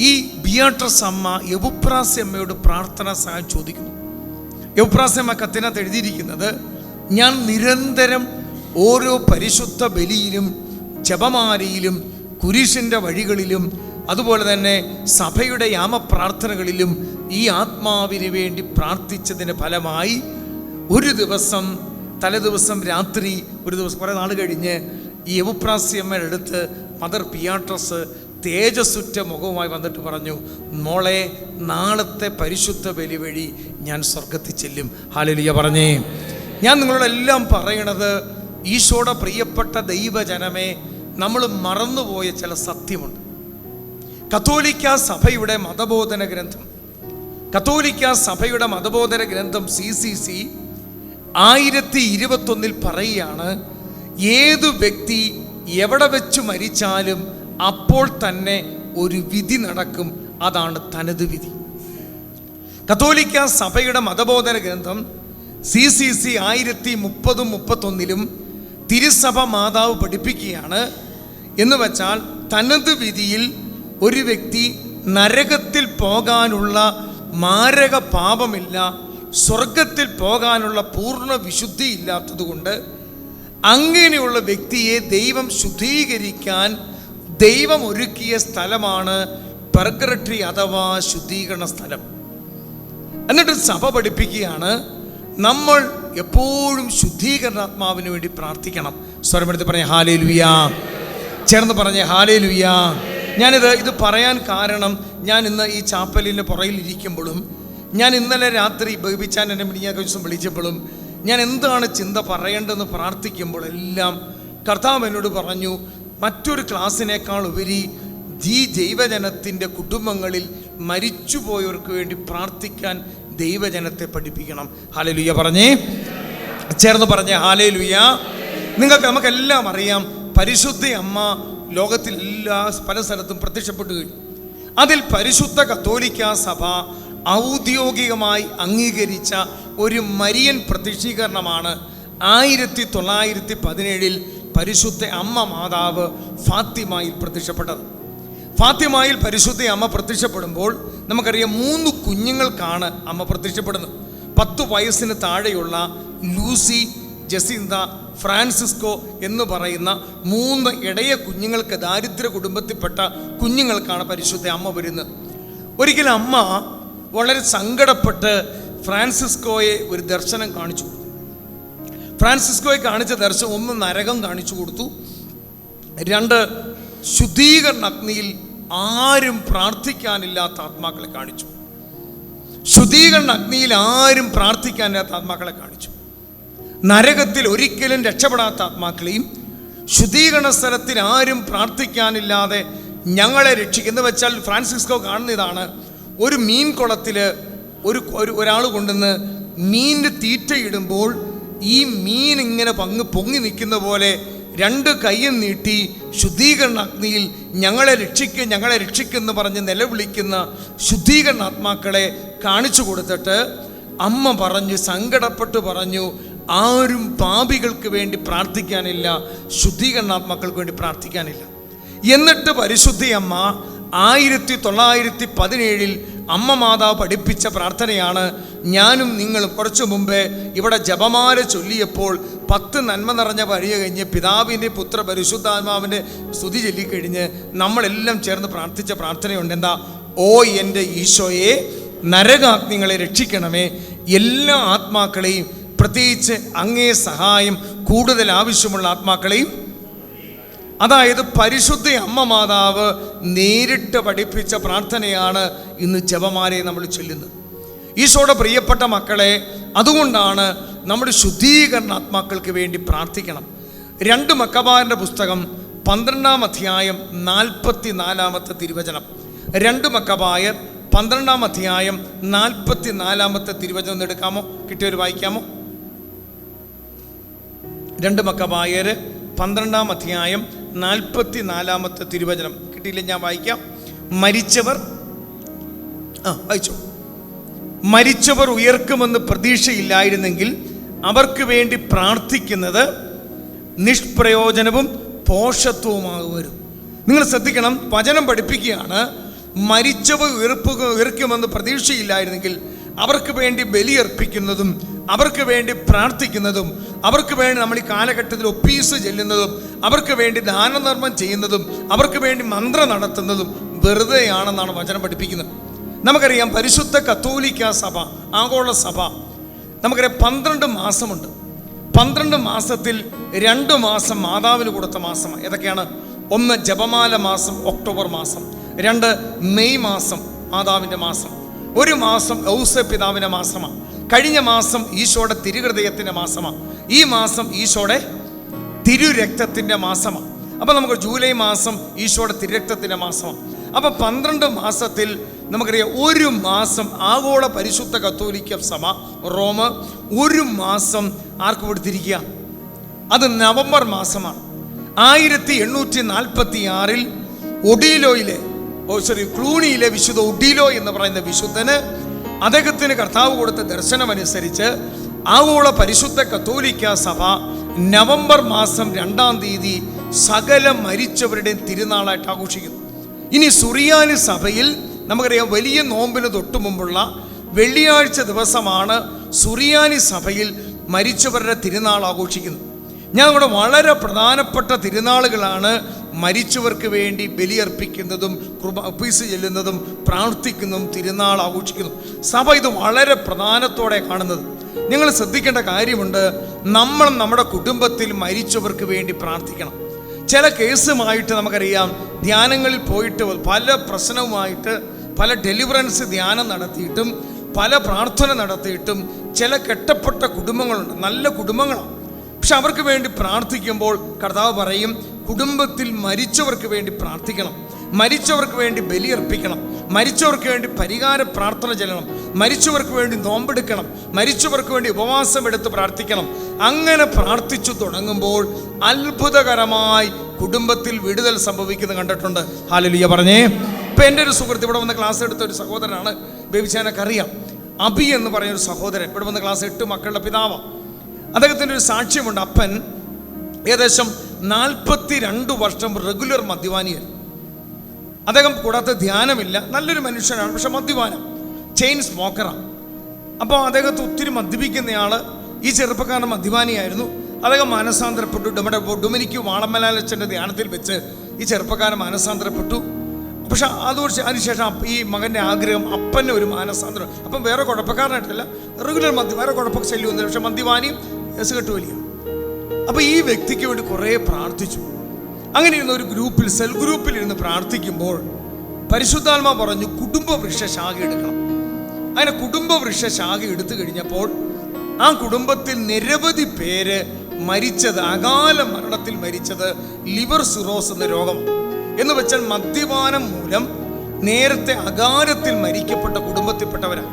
ഈ ബിയാട്രസ് അമ്മ എവുപ്രാസിയമ്മയോട് പ്രാർത്ഥനാ സഹായം ചോദിക്കുന്നു. എവുപ്രാസിയമ്മ കത്തിനകത്ത് എഴുതിയിരിക്കുന്നത്, ഞാൻ നിരന്തരം ഓരോ പരിശുദ്ധ ബലിയിലും ജപമാലയിലും കുരിശിൻ്റെ വഴികളിലും അതുപോലെ തന്നെ സഭയുടെ യാമപ്രാർത്ഥനകളിലും ഈ ആത്മാവിന് വേണ്ടി പ്രാർത്ഥിച്ചതിന് ഫലമായി ഒരു ദിവസം, തലേദിവസം രാത്രി, ഒരു ദിവസം കുറേ നാൾ കഴിഞ്ഞ് ഈ എവുപ്രാസിയമ്മയുടെ അടുത്ത് മദർ ബിയാട്രസ് തേജസ്സുറ്റ മുഖവുമായി വന്നിട്ട് പറഞ്ഞു, മോളെ, നാളത്തെ പരിശുദ്ധ ബലി വഴി ഞാൻ സ്വർഗത്തിൽ ചെല്ലും. ഹല്ലേലൂയ പറഞ്ഞേ. ഞാൻ നിങ്ങളോടെല്ലാം പറയണത്, ഈശോയുടെ പ്രിയപ്പെട്ട ദൈവജനമേ, നമ്മൾ മറന്നുപോയ ചില സത്യമുണ്ട്. കത്തോലിക്ക സഭയുടെ മതബോധന ഗ്രന്ഥം, CCC 1021 പറയുകയാണ്, ഏതു വ്യക്തി എവിടെ വെച്ച് മരിച്ചാലും അപ്പോൾ തന്നെ ഒരു വിധി നടക്കും, അതാണ് തനത് വിധി. കത്തോലിക്ക സഭയുടെ മതബോധന ഗ്രന്ഥം CCC 1030-31 തിരുസഭ മാതാവ് പഠിപ്പിക്കുകയാണ്. എന്ന് വച്ചാൽ, തനത് വിധിയിൽ ഒരു വ്യക്തി നരകത്തിൽ പോകാനുള്ള മാരക പാപമില്ല, സ്വർഗത്തിൽ പോകാനുള്ള പൂർണ്ണ വിശുദ്ധി ഇല്ലാത്തതുകൊണ്ട് അങ്ങനെയുള്ള വ്യക്തിയെ ദൈവം ശുദ്ധീകരിക്കാൻ ദൈവം ഒരുക്കിയ സ്ഥലമാണ് പെർഗറട്ടറി അഥവാ ശുദ്ധീകരണ സ്ഥലം. എന്നിട്ട് സഭ പഠിപ്പിക്കുകയാണ്, നമ്മൾ എപ്പോഴും ശുദ്ധീകരണാത്മാവിന് വേണ്ടി പ്രാർത്ഥിക്കണം. സ്വരമെടുത്ത് പറഞ്ഞ ഹാലേലുയ, ചേർന്ന് പറഞ്ഞ ഹാലേലുയ. ഇത് പറയാൻ കാരണം, ഞാൻ ഇന്ന് ഈ ചാപ്പലിൻ്റെ പുറയിലിരിക്കുമ്പോഴും, ഞാൻ ഇന്നലെ രാത്രി ബേബിച്ചാൻ എന്നെ മിനിഞ്ഞാഴ്ച ദിവസം വിളിച്ചപ്പോഴും, ഞാൻ എന്താണ് ചിന്ത പറയേണ്ടതെന്ന് പ്രാർത്ഥിക്കുമ്പോഴെല്ലാം കർത്താവ് എന്നോട് പറഞ്ഞു, മറ്റൊരു ക്ലാസ്സിനേക്കാൾ ഉപരി ഈ ദൈവജനത്തിൻ്റെ കുടുംബങ്ങളിൽ മരിച്ചുപോയവർക്ക് വേണ്ടി പ്രാർത്ഥിക്കാൻ ദൈവജനത്തെ പഠിപ്പിക്കണം. ഹല്ലേലൂയ പറഞ്ഞേ, ചേർന്ന് പറഞ്ഞേ ഹാലേലൂയ. നമുക്കെല്ലാം അറിയാം, പരിശുദ്ധ അമ്മ ലോകത്തിൽ പല സ്ഥലത്തും പ്രത്യക്ഷപ്പെട്ടു കഴിഞ്ഞു. അതിൽ പരിശുദ്ധ കത്തോലിക്ക സഭ ഔദ്യോഗികമായി അംഗീകരിച്ച ഒരു മരിയൻ പ്രത്യക്ഷീകരണമാണ് 1917 പരിശുദ്ധ അമ്മ മാതാവ് ഫാത്തിമയിൽ പ്രത്യക്ഷപ്പെട്ടത്. ഫാത്തിമയിൽ പരിശുദ്ധ അമ്മ പ്രത്യക്ഷപ്പെടുമ്പോൾ നമുക്കറിയാം, 3 കുഞ്ഞുങ്ങൾക്കാണ് അമ്മ പ്രത്യക്ഷപ്പെടുന്നത്. 10 വയസ്സിന് താഴെയുള്ള ലൂസി, ജസിന്ത, ഫ്രാൻസിസ്കോ എന്ന് പറയുന്ന 3 ഇടയ കുഞ്ഞുങ്ങൾക്ക്, ദാരിദ്ര്യ കുടുംബത്തിൽപ്പെട്ട കുഞ്ഞുങ്ങൾക്കാണ് പരിശുദ്ധ അമ്മ വരുന്നത്. ഒരിക്കലും അമ്മ വളരെ സങ്കടപ്പെട്ട് ഫ്രാൻസിസ്കോയെ ഒരു ദർശനം കാണിച്ചു കൊടുത്തു. ഫ്രാൻസിസ്കോയെ കാണിച്ച ദർശനം ഒന്ന് നരകം കാണിച്ചു കൊടുത്തു, 2, ശുദ്ധീകരണ അഗ്നിയിൽ ആരും പ്രാർത്ഥിക്കാനില്ലാത്ത ആത്മാക്കളെ കാണിച്ചു. ശുദ്ധീകരണ അഗ്നിയിൽ ആരും പ്രാർത്ഥിക്കാനില്ലാത്ത ആത്മാക്കളെ കാണിച്ചു. നരകത്തിൽ ഒരിക്കലും രക്ഷപ്പെടാത്ത ആത്മാക്കളെയും ശുദ്ധീകരണ സ്ഥലത്തിൽ ആരും പ്രാർത്ഥിക്കാനില്ലാതെ ഞങ്ങളെ രക്ഷിക്കുന്ന വെച്ചാൽ ഫ്രാൻസിസ്കോ കാണുന്ന ഇതാണ്. ഒരു മീൻ കുളത്തിൽ ഒരാൾ കൊണ്ടുവന്ന് മീനിന് തീറ്റയിടുമ്പോൾ ഈ മീൻ ഇങ്ങനെ പൊങ്ങി നിൽക്കുന്ന പോലെ 2 കൈയും നീട്ടി ശുദ്ധീകരണ അഗ്നിയിൽ ഞങ്ങളെ രക്ഷിക്കുമെന്ന് പറഞ്ഞ് നിലവിളിക്കുന്ന ശുദ്ധീകരണ ആത്മാക്കളെ കാണിച്ചു കൊടുത്തിട്ട് അമ്മ പറഞ്ഞു, സങ്കടപ്പെട്ട് പറഞ്ഞു, ആരും പാപികൾക്ക് വേണ്ടി പ്രാർത്ഥിക്കാനില്ല, ശുദ്ധീകരണാത്മാക്കൾക്ക് വേണ്ടി പ്രാർത്ഥിക്കാനില്ല. എന്നിട്ട് പരിശുദ്ധ അമ്മ 1917 അമ്മ മാതാവ് പഠിപ്പിച്ച പ്രാർത്ഥനയാണ്. ഞാനും നിങ്ങളും കുറച്ചു മുമ്പേ ഇവിടെ ജപമാല ചൊല്ലിയപ്പോൾ 10 നന്മ നിറഞ്ഞ വഴിയ കഴിഞ്ഞ് പിതാവിൻ്റെ പുത്ര പരിശുദ്ധാത്മാവിൻ്റെ സ്തുതി ചൊല്ലിക്കഴിഞ്ഞ് നമ്മളെല്ലാം ചേർന്ന് പ്രാർത്ഥിച്ച പ്രാർത്ഥനയുണ്ട്. എന്താ? ഓ എൻ്റെ ഈശോയെ, നരകാഗ്നികളെ രക്ഷിക്കണമേ, എല്ലാ ആത്മാക്കളെയും, പ്രത്യേകിച്ച് അങ്ങേ സഹായം കൂടുതൽ ആവശ്യമുള്ള ആത്മാക്കളെയും. അതായത് പരിശുദ്ധ അമ്മ മാതാവ് നേരിട്ട് പഠിപ്പിച്ച പ്രാർത്ഥനയാണ് ഇന്ന് ജപമാലയെ നമ്മൾ ചൊല്ലുന്നത്. ഈശോയുടെ പ്രിയപ്പെട്ട മക്കളെ, അതുകൊണ്ടാണ് നമ്മുടെ ശുദ്ധീകരണ ആത്മാക്കൾക്ക് വേണ്ടി പ്രാർത്ഥിക്കണം. 2 മക്കബായരുടെ പുസ്തകം 12-ാം അധ്യായം 44-ാമത്തെ തിരുവചനം. 2 മക്കബായർ 12-ാം അധ്യായം 44-ാമത്തെ തിരുവചനം എടുക്കാമോ? കിട്ടിയവർ വായിക്കാമോ? 2 മക്കബായർ 12-ാം അധ്യായം 44-ാമത്തെ തിരുവചനം. കിട്ടിയില്ല, ഞാൻ വായിക്കാം. മരിച്ചവർ ഉയർക്കുമെന്ന് പ്രതീക്ഷയില്ലായിരുന്നെങ്കിൽ അവർക്ക് വേണ്ടി പ്രാർത്ഥിക്കുന്നത് നിഷ്പ്രയോജനവും പോഷത്വവുമാകും. നിങ്ങൾ ശ്രദ്ധിക്കണം, വചനം പഠിപ്പിക്കുകയാണ്, മരിച്ചവർ ഉയർക്കുമെന്ന് പ്രതീക്ഷയില്ലായിരുന്നെങ്കിൽ അവർക്ക് വേണ്ടി ബലിയർപ്പിക്കുന്നതും അവർക്ക് വേണ്ടി പ്രാർത്ഥിക്കുന്നതും അവർക്ക് വേണ്ടി നമ്മൾ ഈ കാലഘട്ടത്തിൽ ഒപ്പീസ് ചെല്ലുന്നതും അവർക്ക് വേണ്ടി ദാനധർമ്മം ചെയ്യുന്നതും അവർക്ക് വേണ്ടി മന്ത്രം നടത്തുന്നതും വെറുതെയാണെന്നാണ് വചനം പഠിപ്പിക്കുന്നത്. നമുക്കറിയാം, പരിശുദ്ധ കത്തോലിക്ക സഭ, ആഗോള സഭ, നമുക്കറിയാം 12 മാസമുണ്ട്. 12 മാസത്തിൽ 2 മാസം മാതാവിന് കൊടുത്ത മാസമാണ്. ഏതൊക്കെയാണ്? 1 ജപമാല മാസം, ഒക്ടോബർ മാസം. 2 മെയ് മാസം, മാതാവിൻ്റെ മാസം. 1 മാസം ഔസേപ്പിതാവിൻ്റെ മാസമാണ്. കഴിഞ്ഞ മാസം ഈശോയുടെ തിരുഹൃദയത്തിൻ്റെ മാസമാണ്. ഈ മാസം ഈശോയുടെ തിരുരക്തത്തിൻ്റെ മാസമാണ്. അപ്പം നമുക്ക് ജൂലൈ മാസം ഈശോയുടെ തിരുരക്തത്തിൻ്റെ മാസമാണ്. അപ്പം 12 മാസത്തിൽ നമുക്കറിയാം 1 മാസം ആഗോള പരിശുദ്ധ കത്തോലിക്ക സഭ റോം 1 മാസം ആർക്ക് കൊടുത്തിരിക്കുക? അത് നവംബർ മാസമാണ്. 1846 ക്ലൂണിയിലെ വിശുദ്ധ ഒഡീലോ എന്ന് പറയുന്ന വിശുദ്ധന് അദ്ദേഹത്തിന് കർത്താവ് കൊടുത്ത ദർശനമനുസരിച്ച് ആഗോള പരിശുദ്ധ കത്തോലിക്ക സഭ നവംബർ മാസം 2-ാം തീയതി സകല മരിച്ചവരുടെയും തിരുനാളായിട്ട് ആഘോഷിക്കുന്നു. ഇനി സുറിയാനി സഭയിൽ നമുക്കറിയാം, വലിയ നോമ്പിന് തൊട്ടു മുമ്പുള്ള വെള്ളിയാഴ്ച ദിവസമാണ് സുറിയാനി സഭയിൽ മരിച്ചവരുടെ തിരുനാൾ ആഘോഷിക്കുന്നത്. ഞങ്ങളുടെ വളരെ പ്രധാനപ്പെട്ട തിരുനാളുകളാണ് മരിച്ചവർക്ക് വേണ്ടി ബലിയർപ്പിക്കുന്നതും ഒപ്പീസ് ചെല്ലുന്നതും പ്രാർത്ഥിക്കുന്നതും തിരുനാൾ ആഘോഷിക്കുന്നു. സഭ ഇത് വളരെ പ്രധാനത്തോടെ കാണുന്നത്. നിങ്ങൾ ശ്രദ്ധിക്കേണ്ട കാര്യമുണ്ട്, നമ്മൾ നമ്മുടെ കുടുംബത്തിൽ മരിച്ചവർക്ക് വേണ്ടി പ്രാർത്ഥിക്കണം. ചില കേസുമായിട്ട് നമുക്കറിയാം, ധ്യാനങ്ങളിൽ പോയിട്ട് പല പ്രശ്നവുമായിട്ട് പല ഡെലിവറൻസ് ധ്യാനം നടത്തിയിട്ടും പല പ്രാർത്ഥന നടത്തിയിട്ടും ചില കെട്ടപ്പെട്ട കുടുംബങ്ങളുണ്ട്, നല്ല കുടുംബങ്ങളാണ്. പക്ഷെ അവർക്ക് വേണ്ടി പ്രാർത്ഥിക്കുമ്പോൾ കർത്താവ് പറയും, കുടുംബത്തിൽ മരിച്ചവർക്ക് വേണ്ടി പ്രാർത്ഥിക്കണം, മരിച്ചവർക്ക് വേണ്ടി ബലിയർപ്പിക്കണം, മരിച്ചവർക്ക് വേണ്ടി പരിഹാര പ്രാർത്ഥന ചെല്ലണം, മരിച്ചവർക്ക് വേണ്ടി നോമ്പെടുക്കണം, മരിച്ചവർക്ക് വേണ്ടി ഉപവാസം എടുത്ത് പ്രാർത്ഥിക്കണം. അങ്ങനെ പ്രാർത്ഥിച്ചു തുടങ്ങുമ്പോൾ അത്ഭുതകരമായി കുടുംബത്തിൽ വിടുതൽ സംഭവിക്കുന്നത് കണ്ടിട്ടുണ്ട്. ഹല്ലേലൂയ പറഞ്ഞേ. ഇപ്പം എൻ്റെ ഒരു സുഹൃത്ത് ഇവിടെ വന്ന് ക്ലാസ് എടുത്ത ഒരു സഹോദരനാണ്, ബേബിച്ചാനൊക്കെ അറിയാം. അബി എന്ന് പറയുന്നൊരു സഹോദരൻ ഇവിടെ വന്ന് ക്ലാസ് 8 മക്കളുടെ പിതാവാണ്. അദ്ദേഹത്തിൻ്റെ ഒരു സാക്ഷ്യമുണ്ട്. അപ്പൻ ഏകദേശം 42 വർഷം റെഗുലർ മദ്യപാനിയായിരുന്നു. അദ്ദേഹം കൂടാത്ത ധ്യാനമില്ല, നല്ലൊരു മനുഷ്യനാണ്, പക്ഷെ മദ്യപാനം, ചെയിൻ സ്മോക്കറാണ്. അപ്പോൾ അദ്ദേഹത്തെ ഒത്തിരി മദ്യപിക്കുന്നയാൾ. ഈ ചെറുപ്പക്കാരൻ മദ്യപാനിയായിരുന്നു. അദ്ദേഹം മാനസാന്തരപ്പെട്ടു. നമ്മുടെ ഡൊമിനിക്ക് വാളമലാലച്ചൻ്റെ ധ്യാനത്തിൽ വെച്ച് ഈ ചെറുപ്പക്കാരൻ മാനസാന്തരപ്പെട്ടു. പക്ഷെ അതിനുശേഷം ഈ മകൻ്റെ ആഗ്രഹം, അപ്പൻ്റെ ഒരു മാനസാന്തരം. അപ്പം വേറെ കുഴപ്പക്കാരനായിട്ടല്ല, റെഗുലർ വേറെ കുഴപ്പമൊക്കെ ശല്യമൊന്നുമില്ല, പക്ഷെ മദ്യപാനിയും എസ് കെട്ടുവലിയാണ്. അപ്പോൾ ഈ വ്യക്തിക്ക് വേണ്ടി കുറേ പ്രാർത്ഥിച്ചു. അങ്ങനെ ഇരുന്ന ഒരു ഗ്രൂപ്പിൽ, സെൽ ഗ്രൂപ്പിൽ ഇരുന്ന് പ്രാർത്ഥിക്കുമ്പോൾ പരിശുദ്ധാത്മാ പറഞ്ഞു കുടുംബ വൃക്ഷ ശാഖ എടുക്കണം. അങ്ങനെ കുടുംബ വൃക്ഷ ശാഖ എടുത്തു കഴിഞ്ഞപ്പോൾ ആ കുടുംബത്തിൽ നിരവധി പേര് മരിച്ചത്, അകാല മരണത്തിൽ മരിച്ചത് ലിവർ സിറോസ് എന്ന രോഗം എന്ന് വെച്ചാൽ മദ്യപാനം മൂലം നേരത്തെ അകാലത്തിൽ മരിക്കപ്പെട്ട കുടുംബത്തിൽപ്പെട്ടവരാണ്.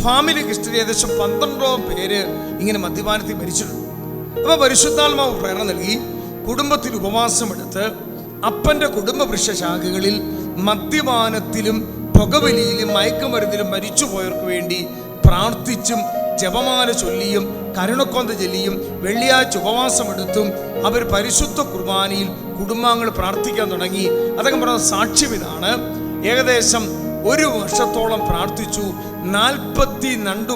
ഫാമിലി ഹിസ്റ്ററി ഏകദേശം 12 പേര് ഇങ്ങനെ മദ്യപാനത്തിൽ മരിച്ചിട്ടുണ്ട്. അപ്പോൾ പരിശുദ്ധാത്മാവ് പ്രേരണ നൽകി കുടുംബത്തിൽ ഉപവാസമെടുത്ത് അപ്പൻ്റെ കുടുംബ വൃക്ഷ ശാഖകളിൽ മദ്യപാനത്തിലും പുകവലിയിലും മയക്കുമരുന്നിലും മരിച്ചുപോയവർക്ക് വേണ്ടി പ്രാർത്ഥിച്ചും ജപമാല ചൊല്ലിയും കരുണക്കൊന്ത ചൊല്ലിയും വെള്ളിയാഴ്ച ഉപവാസമെടുത്തും അവർ പരിശുദ്ധ കുർബാനയിൽ കുടുംബാംഗങ്ങൾ പ്രാർത്ഥിക്കാൻ തുടങ്ങി. അദ്ദേഹം പറഞ്ഞ സാക്ഷ്യം ഇതാണ്. ഏകദേശം 1 വർഷത്തോളം പ്രാർത്ഥിച്ചു. 43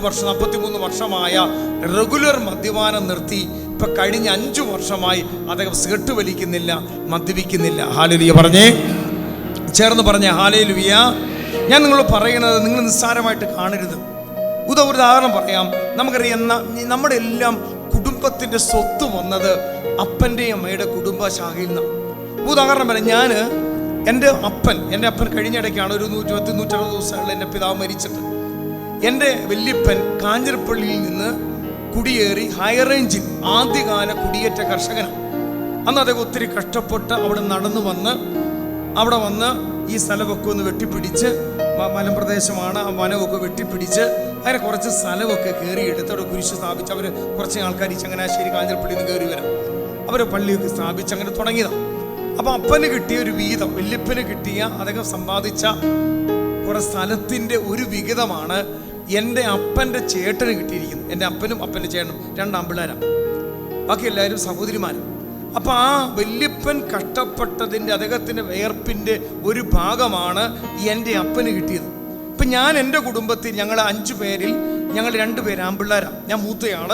വർഷമായ റെഗുലർ മദ്യപാനം നിർത്തി. ഇപ്പൊ കഴിഞ്ഞ 5 വർഷമായി അദ്ദേഹം സിഗരറ്റ് വലിക്കുന്നില്ല, മദ്യപിക്കുന്നില്ല. ഹാലേലുയ പറഞ്ഞേ, ചേർന്ന് പറഞ്ഞേ ഹാലേലുയ. ഞാൻ നിങ്ങൾ പറയുന്നത് നിങ്ങൾ നിസ്സാരമായിട്ട് കാണരുത്. ഒരു ഉദാഹരണം പറയാം. നമുക്കറിയാം, നമ്മുടെ എല്ലാം കുടുംബത്തിൻ്റെ സ്വത്ത് വന്നത് അപ്പൻ്റെയും അമ്മയുടെ കുടുംബശാഖയിൽ നിന്നാണ്. ഉദാഹരണം പറയാം, എൻ്റെ അപ്പൻ കഴിഞ്ഞിടയ്ക്കാണ് ഒരു 120-160 ദിവസങ്ങളിൽ എൻ്റെ പിതാവ് മരിച്ചിട്ട്. എൻ്റെ വല്യപ്പൻ കാഞ്ഞിരപ്പള്ളിയിൽ നിന്ന് കുടിയേറി ഹൈറേഞ്ചിൽ ആദ്യകാല കുടിയേറ്റ കർഷകനാണ്. അന്ന് അദ്ദേഹം ഒത്തിരി കഷ്ടപ്പെട്ട് അവിടെ നടന്നു വന്ന് അവിടെ വന്ന് ഈ സ്ഥലമൊക്കെ ഒന്ന് വെട്ടിപ്പിടിച്ച്, മലമ്പ്രദേശമാണ്, ആ വനമൊക്കെ വെട്ടിപ്പിടിച്ച് അങ്ങനെ കുറച്ച് സ്ഥലമൊക്കെ കയറിയെടുത്ത് അവിടെ കുരിശ് സ്ഥാപിച്ച് അവർ കുറച്ച് ആൾക്കാർ ഈ ചങ്ങനാശ്ശേരി കാഞ്ഞിരപ്പള്ളിയിൽ നിന്ന് കയറി വരാം. അവർ പള്ളിയൊക്കെ സ്ഥാപിച്ച് അങ്ങനെ തുടങ്ങിയതാണ്. അപ്പം അപ്പന് കിട്ടിയ ഒരു വീതം, വല്യപ്പന് കിട്ടിയ അദ്ദേഹം സമ്പാദിച്ച കുറെ സ്ഥലത്തിൻ്റെ ഒരു വിഹിതമാണ് എൻ്റെ അപ്പൻ്റെ ചേട്ടന് കിട്ടിയിരിക്കുന്നത്. എൻ്റെ അപ്പനും അപ്പൻ്റെ ചേട്ടനും 2 ആൺപിള്ളേരാണ്, ബാക്കി എല്ലാവരും സഹോദരിമാരും. അപ്പം ആ വല്യപ്പൻ കഷ്ടപ്പെട്ടതിൻ്റെ അദ്ദേഹത്തിൻ്റെ വിയർപ്പിൻ്റെ ഒരു ഭാഗമാണ് എൻ്റെ അപ്പന് കിട്ടിയത്. ഇപ്പം ഞാൻ എൻ്റെ കുടുംബത്തിൽ ഞങ്ങൾ 5 പേരിൽ ഞങ്ങൾ 2 പേര് ആൺപിള്ളേരാണ്. ഞാൻ മൂത്തയാൾ,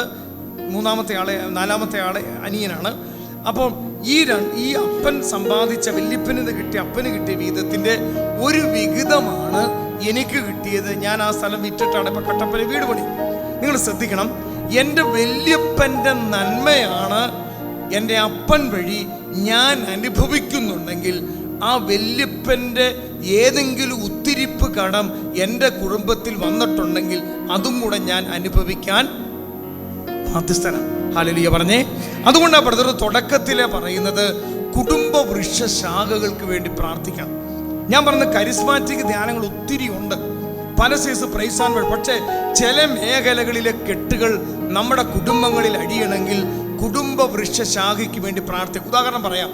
4-ാമത്തെ ആൾ അനിയനാണ്. അപ്പോൾ ഈ അപ്പൻ സമ്പാദിച്ച വല്യപ്പന് കിട്ടിയ വീതത്തിൻ്റെ ഒരു വിഹിതമാണ് എനിക്ക് കിട്ടിയത്. ഞാൻ ആ സ്ഥലം വിറ്റിട്ടാണ് ഇപ്പം കട്ടപ്പന വീട് പണി. നിങ്ങൾ ശ്രദ്ധിക്കണം, എൻ്റെ വല്യപ്പൻ്റെ നന്മയാണ് എൻ്റെ അപ്പൻ വഴി ഞാൻ അനുഭവിക്കുന്നുണ്ടെങ്കിൽ ആ വല്യപ്പൻ്റെ ഏതെങ്കിലും ഉത്തിരിപ്പ് കടം എൻ്റെ കുടുംബത്തിൽ വന്നിട്ടുണ്ടെങ്കിൽ അതും കൂടെ ഞാൻ അനുഭവിക്കാൻ ബാധ്യസ്ഥനാണ്. ഹല്ലേലൂയ പറഞ്ഞേ. അതുകൊണ്ടാണ് ബ്രദർ തുടക്കത്തിലെ പറയുന്നത് കുടുംബ വൃക്ഷ ശാഖകൾക്ക് വേണ്ടി പ്രാർത്ഥിക്കണം. ഞാൻ പറഞ്ഞ കരിസ്മാറ്റിക് ധ്യാനങ്ങൾ ഒത്തിരി ഉണ്ട്, പല സൈസ് പ്രൈസാൻ. പക്ഷേ ചില മേഖലകളിലെ കെട്ടുകൾ നമ്മുടെ കുടുംബങ്ങളിൽ അടിയണമെങ്കിൽ കുടുംബ വൃക്ഷ ശാഖയ്ക്ക് വേണ്ടി പ്രാർത്ഥിക്കും. ഉദാഹരണം പറയാം,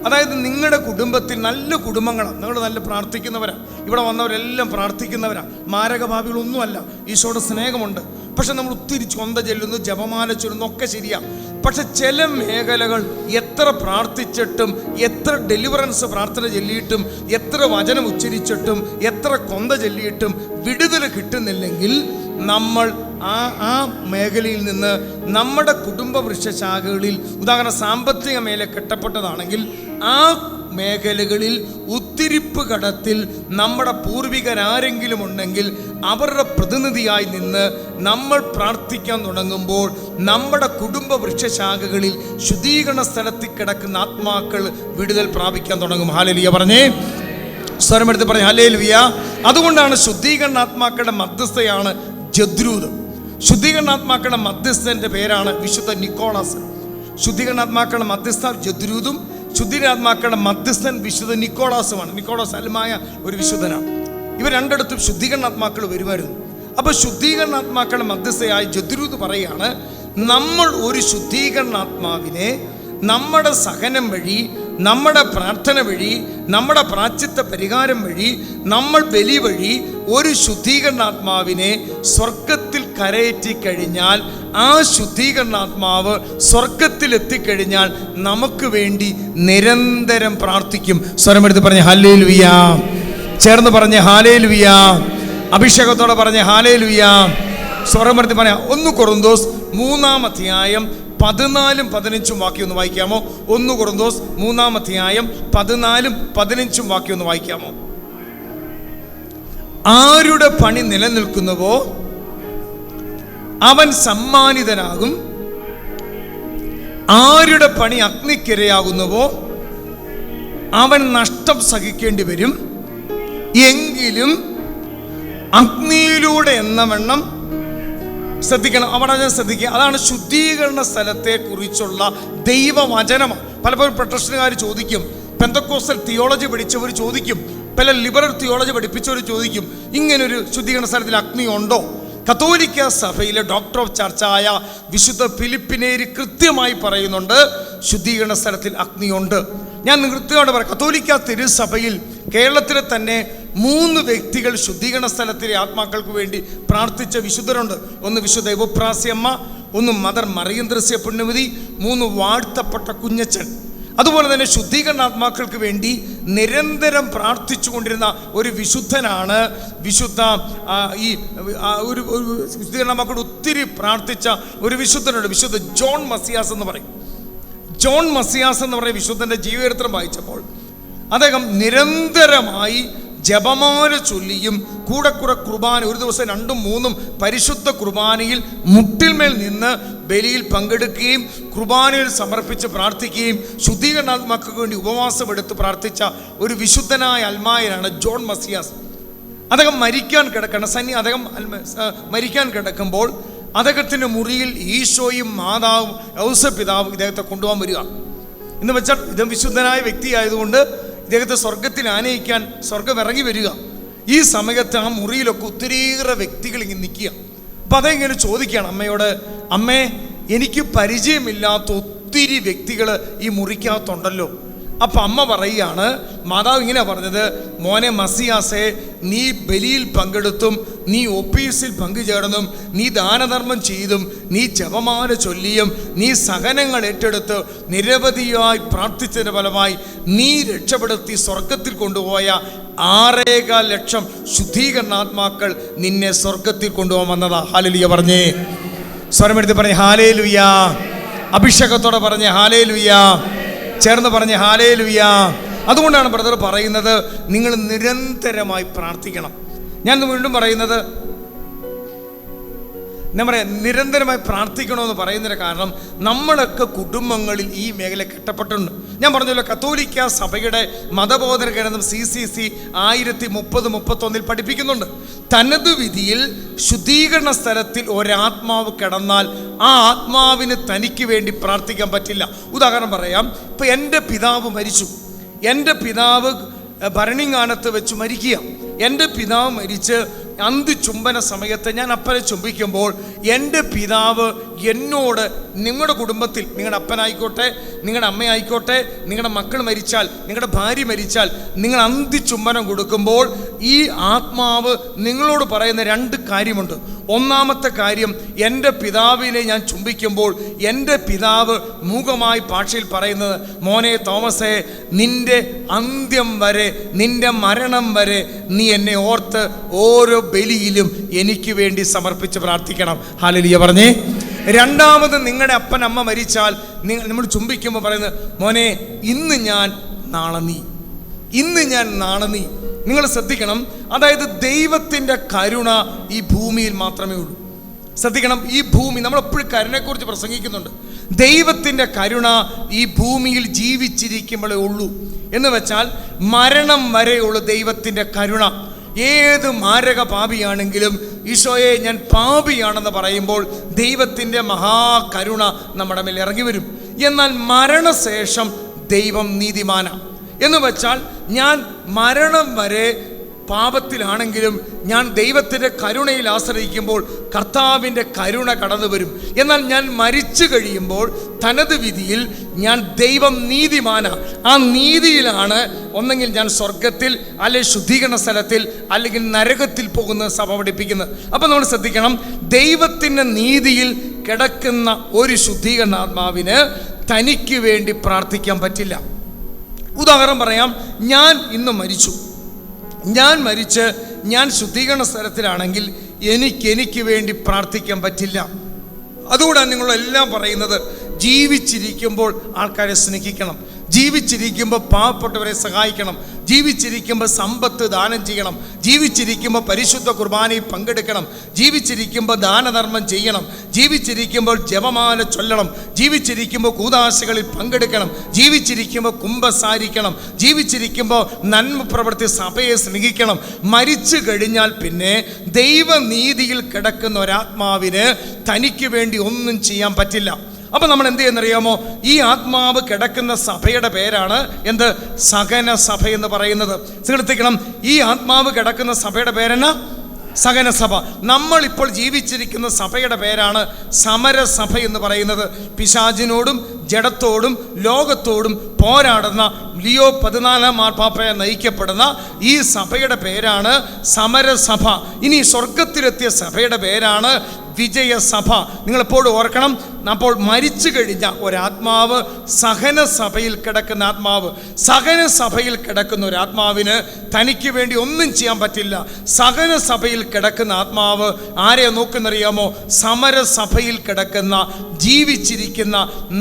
അതായത് നിങ്ങളുടെ കുടുംബത്തിൽ നല്ല കുടുംബങ്ങളാണ്, നിങ്ങൾ നല്ല പ്രാർത്ഥിക്കുന്നവരാണ്, ഇവിടെ വന്നവരെല്ലാം പ്രാർത്ഥിക്കുന്നവരാണ്, മാരകഭാവികളൊന്നുമല്ല, ഈശോയുടെ സ്നേഹമുണ്ട്. പക്ഷെ നമ്മൾ ഒത്തിരി ചൊന്ത ചെല്ലുന്നു, ജപമാല ചൊല്ലുന്നു, ഒക്കെ ശരിയാണ്. പക്ഷെ ചില മേഖലകൾ എത്ര പ്രാർത്ഥിച്ചിട്ടും, എത്ര ഡെലിവറൻസ് പ്രാർത്ഥന ചൊല്ലിയിട്ടും, എത്ര വചനം ഉച്ചരിച്ചിട്ടും, എത്ര കൊന്ത ചൊല്ലിയിട്ടും വിടുതൽ കിട്ടുന്നില്ലെങ്കിൽ നമ്മൾ ആ മേഖലയിൽ നിന്ന് നമ്മുടെ കുടുംബ വൃക്ഷശാഖകളിൽ, ഉദാഹരണം സാമ്പത്തിക മേഖല കെട്ടപ്പെട്ടതാണെങ്കിൽ ആ മേഖലകളിൽ ഉത്തിരിപ്പ് ഘടത്തിൽ നമ്മുടെ പൂർവികരാരെങ്കിലും ഉണ്ടെങ്കിൽ അവരുടെ പ്രതിനിധിയായി നിന്ന് നമ്മൾ പ്രാർത്ഥിക്കാൻ തുടങ്ങുമ്പോൾ നമ്മുടെ കുടുംബ വൃക്ഷശാഖകളിൽ ശുദ്ധീകരണ സ്ഥലത്തിൽ കിടക്കുന്ന ആത്മാക്കൾ വിടുതൽ പ്രാപിക്കാൻ തുടങ്ങും. ഹല്ലേലൂയ പറഞ്ഞേ, സ്വരമെടുത്ത് പറഞ്ഞേ ഹല്ലേലൂയ. അതുകൊണ്ടാണ് ശുദ്ധീകരണാത്മാക്കളുടെ മധ്യസ്ഥയാണ് ജദ്രൂത്. ശുദ്ധീകരണാത്മാക്കളുടെ മധ്യസ്ഥന്റെ പേരാണ് വിശുദ്ധ നിക്കോളാസ്. ശുദ്ധീകരണാത്മാക്കളുടെ മധ്യസ്ഥ ജദ്രൂതും ശുദ്ധീകരണാത്മാക്കളുടെ മധ്യസ്ഥൻ വിശുദ്ധ നിക്കോളാസുമാണ്. നിക്കോളാസ് അൽമായ ഒരു വിശുദ്ധനാണ്. ഇവർ രണ്ടിടത്തും ശുദ്ധീകരണാത്മാക്കൾ വരുമായിരുന്നു. അപ്പോൾ ശുദ്ധീകരണാത്മാക്കളുടെ മധ്യസ്ഥയായ ജദ്രൂത് പറയുകയാണ്, നമ്മൾ ഒരു ശുദ്ധീകരണാത്മാവിനെ നമ്മുടെ സഹനം വഴി, നമ്മുടെ പ്രാർത്ഥന വഴി, നമ്മുടെ പ്രാശ്ചിത്ത പരിഹാരം വഴി, നമ്മൾ ബലി വഴി ഒരു ശുദ്ധീകരണാത്മാവിനെ സ്വർഗത്തിൽ കരയേറ്റി കഴിഞ്ഞാൽ ആ ശുദ്ധീകരണാത്മാവ് സ്വർഗത്തിൽ എത്തിക്കഴിഞ്ഞാൽ നമുക്ക് വേണ്ടി നിരന്തരം പ്രാർത്ഥിക്കും. സ്വരമെടുത്ത് പറഞ്ഞ ഹല്ലേലൂയ, ചേർന്ന് പറഞ്ഞ ഹാലേലൂയ, അഭിഷേകത്തോടെ പറഞ്ഞ ഹാലേലൂയ. സ്വരമെടുത്ത് പറയാം. 1 കൊറിന്തോസ് 3-ാം അധ്യായം 14-15 വാക്യം ഒന്ന് വായിക്കാമോ? 1 കൊറിന്തോസ് 3-ാം അധ്യായം 14-15 വാക്യം ഒന്ന് വായിക്കാമോ? ആരുടെ പണി നിലനിൽക്കുന്നുവോ അവൻ സമ്മാനിതനാകും, ആരുടെ പണി അഗ്നിക്കിരയാകുന്നുവോ അവൻ നഷ്ടം സഹിക്കേണ്ടി വരും. എങ്കിലും അഗ്നിയിലൂടെ എന്ന വണ്ണം ശ്രദ്ധിക്കണം. അവിടെ ഞാൻ ശ്രദ്ധിക്കുക, അതാണ് ശുദ്ധീകരണ സ്ഥലത്തെ കുറിച്ചുള്ള ദൈവവചനമാണ്. പലപ്പോഴും പ്രൊട്ടക്ഷനുകാർ ചോദിക്കും, പെന്തക്കോസ്റ്റൽ തിയോളജി പഠിച്ചവർ ചോദിക്കും, പല ലിബറൽ തിയോളജി പഠിപ്പിച്ചവർ ചോദിക്കും, ഇങ്ങനൊരു ശുദ്ധീകരണ സ്ഥലത്തിൽ അഗ്നി ഉണ്ടോ? കത്തോലിക്ക സഭയിലെ ഡോക്ടർ ഓഫ് ചർച്ചായ വിശുദ്ധ ഫിലിപ്പിനേരി കൃത്യമായി പറയുന്നുണ്ട്, ശുദ്ധീകരണ സ്ഥലത്തിൽ അഗ്നിയുണ്ട്. ഞാൻ കൃത്യമായിട്ട് പറയാം, കത്തോലിക്ക തിരുസഭയിൽ കേരളത്തിലെ തന്നെ 3 വ്യക്തികൾ ശുദ്ധീകരണ സ്ഥലത്തിലെ ആത്മാക്കൾക്ക് വേണ്ടി പ്രാർത്ഥിച്ച വിശുദ്ധരുണ്ട്. ഒന്ന് വിശുദ്ധ എവുപ്രാസ്യമ്മ, ഒന്ന് മദർ മറിയന്ത്രസ്യ പുണ്യവതി, 3 വാഴ്ത്തപ്പെട്ട കുഞ്ഞച്ചൻ. അതുപോലെ തന്നെ ശുദ്ധീകരണാത്മാക്കൾക്ക് വേണ്ടി നിരന്തരം പ്രാർത്ഥിച്ചു കൊണ്ടിരുന്ന ഒരു വിശുദ്ധനാണ് വിശുദ്ധ ഒരു ശുദ്ധീകരണാത്മാക്കളോട് ഒത്തിരി പ്രാർത്ഥിച്ച ഒരു വിശുദ്ധനുണ്ട്, വിശുദ്ധ ജോൺ മസിയാസ് എന്ന് പറയും. ജോൺ മസിയാസ് എന്ന് പറയുന്ന വിശുദ്ധൻ്റെ ജീവചരിത്രം വായിച്ചപ്പോൾ അദ്ദേഹം നിരന്തരമായി ജപമാല ചൊല്ലിയും കൂടെ കുർബാന, ഒരു ദിവസം 2ഉം 3ഉം പരിശുദ്ധ കുർബാനയിൽ മുട്ടിന്മേൽ നിന്ന് ബലിയിൽ പങ്കെടുക്കുകയും കുർബാനയിൽ സമർപ്പിച്ച് പ്രാർത്ഥിക്കുകയും ശുദ്ധീകരണാത്മാക്കൾക്ക് വേണ്ടി ഉപവാസം എടുത്ത് പ്രാർത്ഥിച്ച ഒരു വിശുദ്ധനായ അൽമായനാണ് ജോൺ മസിയാസ്. അദ്ദേഹം മരിക്കാൻ കിടക്കുമ്പോൾ അദ്ദേഹത്തിൻ്റെ മുറിയിൽ ഈശോയും മാതാവും ഔസപിതാവും ഇദ്ദേഹത്തെ കൊണ്ടുപോകാൻ വരിക. എന്ന് വെച്ചാൽ ഇദ്ദേഹം വിശുദ്ധനായ വ്യക്തിയായതുകൊണ്ട് ഇദ്ദേഹത്തെ സ്വർഗത്തിൽ ആനയിക്കാൻ സ്വർഗം ഇറങ്ങി വരിക. ഈ സമയത്ത് ആ മുറിയിലൊക്കെ ഒത്തിരിയേറെ വ്യക്തികൾ ഇങ്ങനെ നിൽക്കുക. അപ്പം അതെങ്ങനെ ചോദിക്കുകയാണ് അമ്മയോട്, അമ്മേ, എനിക്ക് പരിചയമില്ലാത്ത ഒത്തിരി വ്യക്തികൾ ഈ മുറിക്കകത്തുണ്ടല്ലോ. അപ്പം അമ്മ പറയുകയാണ്, മാതാവ് ഇങ്ങനെ പറഞ്ഞത്, മോനെ മസിയാസെ, നീ ബലിയിൽ പങ്കെടുത്തും നീ ഒപ്പീസിൽ പങ്കുചേർന്നും നീ ദാനധർമ്മം ചെയ്തും നീ ജപമാല ചൊല്ലിയും നീ സഹനങ്ങൾ ഏറ്റെടുത്ത് നിരവധിയായി പ്രാർത്ഥിച്ചതിൻ്റെ ഫലമായി നീ രക്ഷപ്പെടുത്തി സ്വർഗത്തിൽ കൊണ്ടുപോയ 6.25 ലക്ഷം ശുദ്ധീകരണാത്മാക്കൾ നിന്നെ സ്വർഗത്തിൽ കൊണ്ടുപോകാൻ വന്നതാ. ഹല്ലേലൂയ പറഞ്ഞേ, സ്വരമെടുത്ത് പറഞ്ഞേ ഹല്ലേലൂയ. അഭിഷേകത്തോടെ പറഞ്ഞേ ഹല്ലേലൂയ. ചേർന്ന് പറഞ്ഞ് ഹല്ലേലൂയ. അതുകൊണ്ടാണ് ബ്രദർ പറയുന്നത്, നിങ്ങൾ നിരന്തരമായി പ്രാർത്ഥിക്കണം. ഞാൻ വീണ്ടും പറയുന്നത്, ഞാൻ പറയാം, നിരന്തരമായി പ്രാർത്ഥിക്കണമെന്ന് പറയുന്നതിന് കാരണം നമ്മളൊക്കെ കുടുംബങ്ങളിൽ ഈ മേഖല കെട്ടപ്പെട്ടിട്ടുണ്ട്. ഞാൻ പറഞ്ഞല്ലോ, കത്തോലിക്ക സഭയുടെ മതബോധന ഗ്രന്ഥം CCC 1030-31 പഠിപ്പിക്കുന്നുണ്ട്, തനത് വിധിയിൽ ശുദ്ധീകരണ സ്ഥലത്തിൽ ഒരാത്മാവ് കിടന്നാൽ ആ ആത്മാവിന് തനിക്ക് വേണ്ടി പ്രാർത്ഥിക്കാൻ പറ്റില്ല. ഉദാഹരണം പറയാം, ഇപ്പം എൻ്റെ പിതാവ് മരിച്ചു, എൻ്റെ പിതാവ് ഭരണിങ്ങാനത്ത് വെച്ച് മരിക്കുക. എൻ്റെ പിതാവ് മരിച്ച് അന്ത്യചുംബന സമയത്ത് ഞാൻ അപ്പനെ ചുംബിക്കുമ്പോൾ എൻ്റെ പിതാവ് എന്നോട്, നിങ്ങളുടെ കുടുംബത്തിൽ നിങ്ങളുടെ അപ്പനായിക്കോട്ടെ, നിങ്ങളുടെ അമ്മയായിക്കോട്ടെ, നിങ്ങളുടെ മക്കൾ മരിച്ചാൽ, നിങ്ങളുടെ ഭാര്യ മരിച്ചാൽ, നിങ്ങൾ അന്ത്യചുംബനം കൊടുക്കുമ്പോൾ ഈ ആത്മാവ് നിങ്ങളോട് പറയുന്ന 2 കാര്യമുണ്ട്. ഒന്നാമത്തെ കാര്യം, എൻ്റെ പിതാവിനെ ഞാൻ ചുംബിക്കുമ്പോൾ എൻ്റെ പിതാവ് മൂകമായി ഭാഷയിൽ പറയുന്നത്, മോനെ തോമസേ, നിൻ്റെ അന്ത്യം വരെ, നിൻ്റെ മരണം വരെ നീ എന്നെ ഓർത്ത് ഓരോ ബലിയിലും എനിക്ക് വേണ്ടി സമർപ്പിച്ച് പ്രാർത്ഥിക്കണം. ഹല്ലേലൂയ പറഞ്ഞേ. രണ്ടാമത്, നിങ്ങളുടെ അപ്പൻ അമ്മ മരിച്ചാൽ നമ്മൾ ചുംബിക്കുമ്പോൾ പറയുന്നത്, മോനെ, ഇന്ന് ഞാൻ നാളെ നീ, ഇന്ന് ഞാൻ നാളെ നീ. നിങ്ങൾ ശ്രദ്ധിക്കണം, അതായത് ദൈവത്തിൻ്റെ കരുണ ഈ ഭൂമിയിൽ മാത്രമേ ഉള്ളൂ. ശ്രദ്ധിക്കണം, ഈ ഭൂമി, നമ്മളെപ്പോഴും കരുണയെക്കുറിച്ച് പ്രസംഗിക്കുന്നുണ്ട്. ദൈവത്തിൻ്റെ കരുണ ഈ ഭൂമിയിൽ ജീവിച്ചിരിക്കുമ്പോഴേ ഉള്ളൂ. എന്ന് വെച്ചാൽ മരണം വരെയുള്ള ദൈവത്തിൻ്റെ കരുണ. ഏത് മാരക പാപിയാണെങ്കിലും ഈശോയെ ഞാൻ പാപിയാണെന്ന് പറയുമ്പോൾ ദൈവത്തിൻ്റെ മഹാകരുണ നമ്മുടെ മേൽ ഇറങ്ങി വരും. എന്നാൽ മരണശേഷം ദൈവം നീതിമാനാണ്. എന്ന് വെച്ചാൽ ഞാൻ മരണം വരെ പാപത്തിലാണെങ്കിലും ഞാൻ ദൈവത്തിൻ്റെ കരുണയിൽ ആശ്രയിക്കുമ്പോൾ കർത്താവിൻ്റെ കരുണ കടന്നു വരും. എന്നാൽ ഞാൻ മരിച്ചു കഴിയുമ്പോൾ തനത് വിധിയിൽ ഞാൻ ദൈവം നീതിമാനാണ്. ആ നീതിയിലാണ് ഒന്നെങ്കിൽ ഞാൻ സ്വർഗത്തിൽ, അല്ലെങ്കിൽ ശുദ്ധീകരണ സ്ഥലത്തിൽ, അല്ലെങ്കിൽ നരകത്തിൽ പോകുന്ന സഭ പഠിപ്പിക്കുന്നത്. അപ്പം നമ്മൾ ശ്രദ്ധിക്കണം, ദൈവത്തിൻ്റെ നീതിയിൽ കിടക്കുന്ന ഒരു ശുദ്ധീകരണാത്മാവിന് തനിക്ക് വേണ്ടി പ്രാർത്ഥിക്കാൻ പറ്റില്ല. ഉദാഹരണം പറയാം, ഞാൻ ഇന്ന് മരിച്ചു, ഞാൻ മരിച്ച് ഞാൻ ശുദ്ധീകരണ സ്ഥലത്തിലാണെങ്കിൽ എനിക്ക് വേണ്ടി പ്രാർത്ഥിക്കാൻ പറ്റില്ല. അതുകൊണ്ടാണ് നിങ്ങളെല്ലാം പറയുന്നത്, ജീവിച്ചിരിക്കുമ്പോൾ ആൾക്കാരെ സ്നേഹിക്കണം. ജീവിച്ചിരിക്കുമ്പോൾ പാവപ്പെട്ടവരെ സഹായിക്കണം, ജീവിച്ചിരിക്കുമ്പോൾ സമ്പത്ത് ദാനം ചെയ്യണം, ജീവിച്ചിരിക്കുമ്പോൾ പരിശുദ്ധ കുർബാനയിൽ പങ്കെടുക്കണം, ജീവിച്ചിരിക്കുമ്പോൾ ദാനധർമ്മം ചെയ്യണം, ജീവിച്ചിരിക്കുമ്പോൾ ജപമാല ചൊല്ലണം, ജീവിച്ചിരിക്കുമ്പോൾ കൂദാശകളിൽ പങ്കെടുക്കണം, ജീവിച്ചിരിക്കുമ്പോൾ കുമ്പസാരിക്കണം, ജീവിച്ചിരിക്കുമ്പോൾ നന്മ പ്രവൃത്തി സഭയെ സ്നേഹിക്കണം. മരിച്ചു കഴിഞ്ഞാൽ പിന്നെ ദൈവനീതിയിൽ കിടക്കുന്ന ഒരാത്മാവിന് തനിക്ക് വേണ്ടി ഒന്നും ചെയ്യാൻ പറ്റില്ല. അപ്പം നമ്മൾ എന്ത് ചെയ്യുന്നറിയാമോ? ഈ ആത്മാവ് കിടക്കുന്ന സഭയുടെ പേരാണ് എന്ത്? സഹന സഭ എന്ന് പറയുന്നത്. ശ്രദ്ധിക്കണം, ഈ ആത്മാവ് കിടക്കുന്ന സഭയുടെ പേരെന്നാ? സഹന സഭ. നമ്മളിപ്പോൾ ജീവിച്ചിരിക്കുന്ന സഭയുടെ പേരാണ് സമരസഭ എന്ന് പറയുന്നത്. പിശാചിനോടും ജഡത്തോടും ലോകത്തോടും പോരാടുന്ന ലിയോ 14 മാർപ്പാപ്പയെ നയിക്കപ്പെടുന്ന ഈ സഭയുടെ പേരാണ് സമരസഭ. ഇനി സ്വർഗത്തിലെത്തിയ സഭയുടെ പേരാണ് വിജയസഭ. നിങ്ങളെപ്പോഴും ഓർക്കണം, അപ്പോൾ മരിച്ചു കഴിഞ്ഞ ഒരാത്മാവ് സഹന സഭയിൽ കിടക്കുന്ന ആത്മാവ്, സഹന സഭയിൽ കിടക്കുന്ന ഒരാത്മാവിന് തനിക്ക് വേണ്ടി ഒന്നും ചെയ്യാൻ പറ്റില്ല. സഹന സഭയിൽ കിടക്കുന്ന ആത്മാവ് ആരെ നോക്കുന്നറിയാമോ? സമരസഭയിൽ കിടക്കുന്ന ജീവിച്ചിരിക്കുന്ന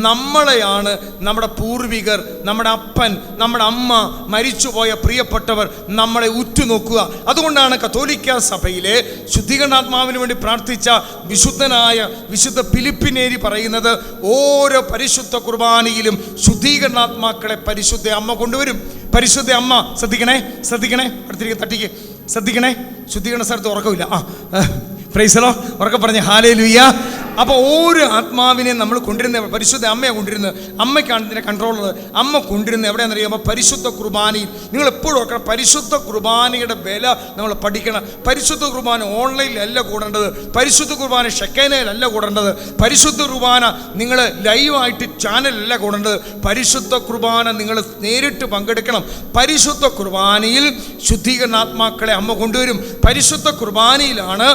നമ്മളെയാണ്. നമ്മുടെ പൂർവികർ, നമ്മുടെ അപ്പൻ, നമ്മുടെ അമ്മ, മരിച്ചുപോയ പ്രിയപ്പെട്ടവർ നമ്മളെ ഉറ്റുനോക്കുക. അതുകൊണ്ടാണ് കത്തോലിക്ക സഭയിലെ ശുദ്ധീകരണാത്മാവിന് വേണ്ടി പ്രാർത്ഥിച്ച വിശുദ്ധനായ വിശുദ്ധ ഫിലിപ്പിനേരി പറയുന്നത്, ഓരോ പരിശുദ്ധ കുർബാനയിലും ശുദ്ധീകരണാത്മാക്കളെ പരിശുദ്ധ അമ്മ കൊണ്ടുവരും. പരിശുദ്ധ അമ്മ, ശ്രദ്ധിക്കണേ, അടുത്തിരിക്കുക, തട്ടിക്ക്, ശ്രദ്ധിക്കണേ. ശുദ്ധീകരണ സ്ഥലത്ത് ഉറക്കമില്ല. പ്രൈസലോ, ഉറക്കെ പറഞ്ഞ് ഹല്ലേലൂയ. അപ്പോൾ ഓരോ ആത്മാവിനെ നമ്മൾ കൊണ്ടിരുന്ന പരിശുദ്ധ അമ്മയെ കൊണ്ടിരുന്നത്. അമ്മയ്ക്കാണ് ഇതിൻ്റെ കൺട്രോളർ. അമ്മ കൊണ്ടിരുന്നത് എവിടെയാണെന്നറിയാമോ? പരിശുദ്ധ കുർബാനയിൽ. നിങ്ങൾ എപ്പോഴും ഓർക്കണം, പരിശുദ്ധ കുർബാനയുടെ വില നമ്മൾ പഠിക്കണം. പരിശുദ്ധ കുർബാന ഓൺലൈനിലല്ല കൂടേണ്ടത്, പരിശുദ്ധ കുർബാന ഷെക്കേനയിലല്ല കൂടേണ്ടത്, പരിശുദ്ധ കുർബാന നിങ്ങൾ ലൈവായിട്ട് ചാനലല്ല കൂടേണ്ടത്. പരിശുദ്ധ കുർബാന നിങ്ങൾ നേരിട്ട് പങ്കെടുക്കണം. പരിശുദ്ധ കുർബാനയിൽ ശുദ്ധീകരണാത്മാക്കളെ അമ്മ കൊണ്ടുവരും. പരിശുദ്ധ കുർബാനയിലാണ്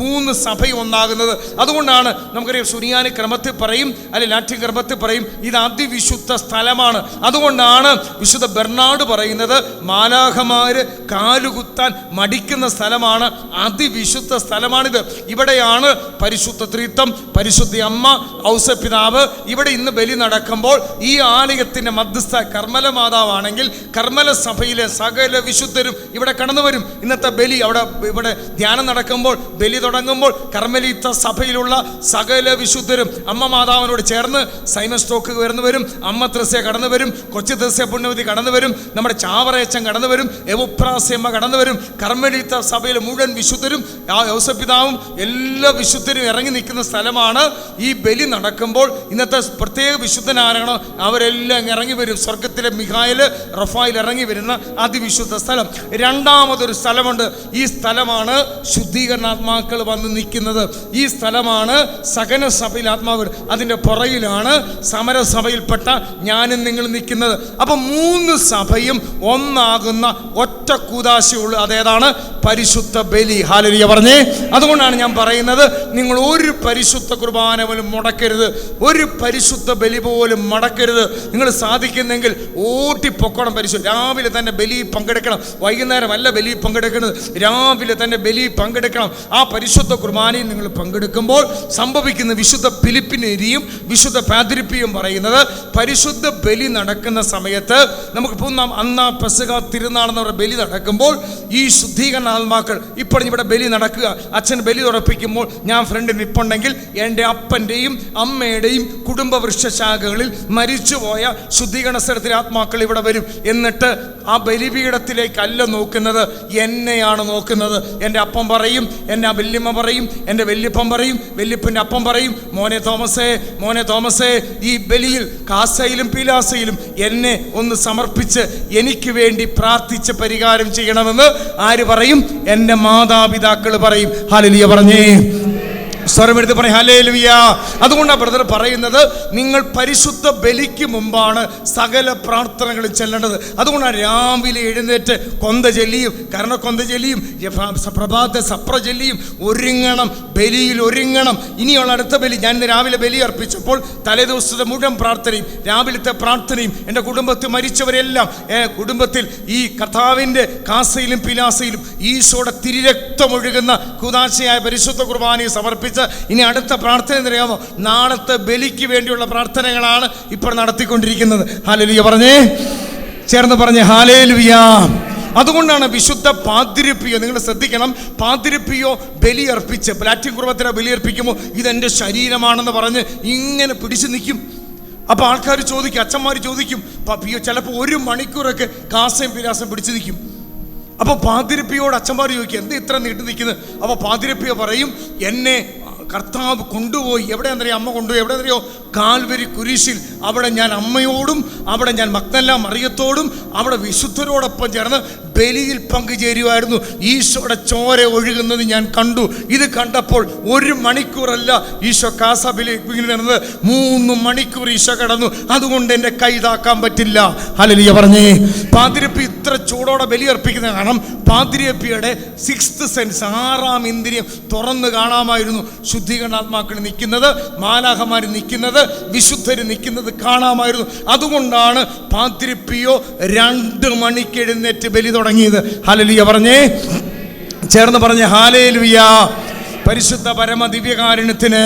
മൂന്ന് സഭയും ഒന്നാകുന്നത്. അതുകൊണ്ടാണ് നമുക്കറിയാം, സുറിയാനി ക്രമത്തിൽ പറയും, അല്ലെ ലാറ്റിൻ ക്രമത്തിൽ പറയും, ഇത് അതിവിശുദ്ധ സ്ഥലമാണ്. അതുകൊണ്ടാണ് വിശുദ്ധ ബെർണാഡ് പറയുന്നത്, മാലാഖമാര് കാലുകുത്താൻ മടിക്കുന്ന സ്ഥലമാണ്, അതിവിശുദ്ധ സ്ഥലമാണിത്. ഇവിടെയാണ് പരിശുദ്ധ ത്രിത്വം, പരിശുദ്ധ അമ്മ, ഔസപിതാവ്. ഇവിടെ ഇന്ന് ബലി നടക്കുമ്പോൾ ഈ ആലയത്തിന്റെ മധ്യസ്ഥ കർമ്മല മാതാവാണെങ്കിൽ കർമ്മല സഭയിലെ സകല വിശുദ്ധരും ഇവിടെ കടന്നു വരും. ഇന്നത്തെ ബലി ഇവിടെ ധ്യാനം നടക്കുമ്പോൾ, ബലി തുടങ്ങുമ്പോൾ കർമ്മലീത്ത സഭയിലുള്ള സകല വിശുദ്ധരും അമ്മ മാതാവിനോട് ചേർന്ന് സൈമൺ സ്റ്റോക്ക് കടന്നു വരും, അമ്മ ത്രസ്യ കടന്നു വരും, കൊച്ചു ത്രസ്യ പുണ്യവതി കടന്നു വരും, നമ്മുടെ ചാവറയച്ചൻ കടന്നു വരും, എവുപ്രാസ്യമ്മ കടന്നു വരും. കർമ്മലീത്ത സഭയിലെ മുഴുവൻ വിശുദ്ധരും ഔസപിതാവും എല്ലാ വിശുദ്ധരും ഇറങ്ങി നിൽക്കുന്ന സ്ഥലമാണ്. ഈ ബലി നടക്കുമ്പോൾ ഇന്നത്തെ പ്രത്യേക വിശുദ്ധനാരാണോ അവരെല്ലാം ഇറങ്ങി വരും. സ്വർഗത്തിലെ മിഖായേൽ, റഫായിൽ ഇറങ്ങി വരുന്ന അതിവിശുദ്ധ സ്ഥലം. രണ്ടാമതൊരു സ്ഥലമുണ്ട്. ഈ സ്ഥലമാണ് ശുദ്ധീകരണാത്മാക്കൾ വന്ന് നിൽക്കുന്നത്. ഈ സ്ഥലമാണ് സഹന സഭയിൽ ആത്മാവ്. അതിൻ്റെ പുറകിലാണ് സമരസഭയിൽപ്പെട്ട ഞാനും നിങ്ങൾ നിൽക്കുന്നത്. അപ്പം 3 സഭയും ഒന്നാകുന്ന ഒറ്റ കൂദാശയുള്ളൂ. അതേതാണ്? പരിശുദ്ധ ബലി. ഹല്ലേലൂയ പറഞ്ഞേ. അതുകൊണ്ടാണ് ഞാൻ പറയുന്നത്, നിങ്ങൾ ഒരു പരിശുദ്ധ കുർബാന പോലും മുടക്കരുത്, ഒരു പരിശുദ്ധ ബലി പോലും മുടക്കരുത്. നിങ്ങൾ സാധിക്കുന്നെങ്കിൽ ഓട്ടിപ്പൊക്കണം. രാവിലെ തന്നെ ബലി പങ്കെടുക്കണം. വൈകുന്നേരം അല്ല ബലി പങ്കെടുക്കുന്നത്, രാവിലെ തന്നെ ബലി പങ്കെടുക്കണം. ആ പരിശുദ്ധ കുർബാനയിൽ നിങ്ങൾ പങ്കെടുക്കുമ്പോൾ സംഭവിക്കുന്ന വിശുദ്ധ ഫിലിപ്പിനേരിയും വിശുദ്ധ പാതിരിപ്പിയും പറയുന്നത്, പരിശുദ്ധ ബലി നടക്കുന്ന സമയത്ത് നമുക്കിപ്പോൾ അന്ന് പെസഹ തിരുനാളെന്ന് പറഞ്ഞ ബലി നടക്കുമ്പോൾ ഈ ശുദ്ധീകരണ ആത്മാക്കൾ ഇപ്പോൾ ഇവിടെ ബലി നടക്കുക. അച്ഛൻ ബലി തുറപ്പിക്കുമ്പോൾ ഞാൻ ഫ്രണ്ടിൽ നിൽപ്പുണ്ടെങ്കിൽ എൻ്റെ അപ്പൻ്റെയും അമ്മയുടെയും കുടുംബ വൃക്ഷശാഖകളിൽ മരിച്ചുപോയ ശുദ്ധീകരണ സ്ഥലത്തിലെ ആത്മാക്കൾ ഇവിടെ വരും. എന്നിട്ട് ആ ബലിപീഠത്തിലേക്കല്ല നോക്കുന്നത്, എന്നെയാണ് നോക്കുന്നത്. എൻ്റെ അപ്പം പറയും, എൻ്റെ വല്യമ്മ പറയും, എൻ്റെ വല്യപ്പൻ പറയും, വല്യപ്പൻ്റെ അപ്പം പറയും, മോനെ തോമസേ ഈ ബലിയിൽ കാസയിലും പീലാസയിലും എന്നെ ഒന്ന് സമർപ്പിച്ച് എനിക്ക് വേണ്ടി പ്രാർത്ഥിച്ച് പരിഹാരം ചെയ്യണമെന്ന് ആര് പറയും? എൻ്റെ മാതാപിതാക്കൾ പറയും. ഹല്ലേലൂയ പറഞ്ഞേ. സ്വരമെടുത്ത് പറയും ഹല്ലേലൂയ. അതുകൊണ്ടാണ് ബ്രദർ പറയുന്നത്, നിങ്ങൾ പരിശുദ്ധ ബലിക്ക് മുമ്പാണ് സകല പ്രാർത്ഥനകളും ചെല്ലേണ്ടത്. അതുകൊണ്ടാണ് രാവിലെ എഴുന്നേറ്റ് കൊന്ത ചൊല്ലിയും കർണക്കൊന്ത ചൊല്ലിയും പ്രഭാത സപ്ര ചൊല്ലിയും ഒരുങ്ങണം, ബലിയിൽ ഒരുങ്ങണം. ഇനിയുള്ള അടുത്ത ബലി, ഞാൻ ഇന്ന് രാവിലെ ബലി അർപ്പിച്ചപ്പോൾ തലേദിവസത്തെ മുഴുവൻ പ്രാർത്ഥനയും രാവിലത്തെ പ്രാർത്ഥനയും എൻ്റെ കുടുംബത്തിൽ മരിച്ചവരെല്ലാം കുടുംബത്തിൽ ഈ കർത്താവിൻ്റെ കാസയിലും പിലാസയിലും ഈശോയുടെ തിരുരക്തമൊഴുകുന്ന കുദാശയായ പരിശുദ്ധ കുർബാനയെ സമർപ്പിച്ച പ്രാർത്ഥിച്ച് ഇനി അടുത്ത പ്രാർത്ഥന എന്നറിയാമോ? നാളത്തെ ബലിക്ക് വേണ്ടിയുള്ള പ്രാർത്ഥനകളാണ് ഇപ്പോൾ നടത്തിക്കൊണ്ടിരിക്കുന്നത്. ഹല്ലേലൂയ പറഞ്ഞേ, ചേർന്ന് പറഞ്ഞേ ഹല്ലേലൂയ. അതുകൊണ്ടാണ് വിശുദ്ധ പാതിരിപ്പിയോ, നിങ്ങൾ ശ്രദ്ധിക്കണം, പാതിരിപ്പിയോ ബലിയർപ്പിച്ച് ലാറ്റിൻ കുർബത്തിനെ ബലിയർപ്പിക്കുമ്പോൾ ഇതെൻ്റെ ശരീരമാണെന്ന് പറഞ്ഞ് ഇങ്ങനെ പിടിച്ചു നിൽക്കും. അപ്പോൾ ആൾക്കാർ ചോദിക്കും, അച്ഛന്മാർ ചോദിക്കും, ചിലപ്പോൾ 1 മണിക്കൂറൊക്കെ കാസയും പിരാസം പിടിച്ചു നിൽക്കും. അപ്പോൾ പാതിരിപ്പിയോട് അച്ഛന്മാർ ചോദിക്കും, എന്ത് ഇത്ര നീട്ടി നിൽക്കുന്നത്? അപ്പോൾ പാതിരിപ്പിയോ പറയും, എന്നെ കർത്താവ് കൊണ്ടുപോയി. എവിടെയാണെന്നറിയോ? അമ്മ കൊണ്ടുപോയി. എവിടെയാണെന്നറിയോ? കാൽവരി കുരിശിൽ. അവിടെ ഞാൻ അമ്മയോടും അവിടെ ഞാൻ മഗ്ദല മറിയത്തോടും അവിടെ വിശുദ്ധരോടൊപ്പം ചേർന്ന് ബലിയിൽ പങ്കുചേരുമായിരുന്നു. ഈശോയുടെ ചോര ഒഴുകുന്നത് ഞാൻ കണ്ടു. ഇത് കണ്ടപ്പോൾ 1 മണിക്കൂറല്ല ഈശോ കാസ ബലി നടന്നത്, 3 മണിക്കൂർ ഈശോ കിടന്നു. അതുകൊണ്ട് എൻ്റെ കൈ ഇതാക്കാൻ പറ്റില്ല. ഹല്ലേലൂയ പറഞ്ഞേ. പാതിരിപ്പി ഇത്ര ചൂടോടെ ബലി അർപ്പിക്കുന്ന കാരണം പാതിരിപ്പിയുടെ 6th സെൻസ്, 6ാം ഇന്ദ്രിയം തുറന്ന് കാണാമായിരുന്നു. ശുദ്ധീകരണാത്മാക്കൾ നിൽക്കുന്നത്, മാലാഖമാർ നിൽക്കുന്നത്, വിശുദ്ധർ നിൽക്കുന്നത് കാണാമായിരുന്നു. അതുകൊണ്ടാണ് പാതിരിപ്പിയോ 2 മണിക്ക് എഴുന്നേറ്റ് ബലി തുടങ്ങിയത്. ഹല്ലേലൂയ പറഞ്ഞേ, ചേർന്ന് പറഞ്ഞേ ഹല്ലേലൂയ. പരിശുദ്ധ പരമ ദിവ്യകാരുണ്യത്തിന്,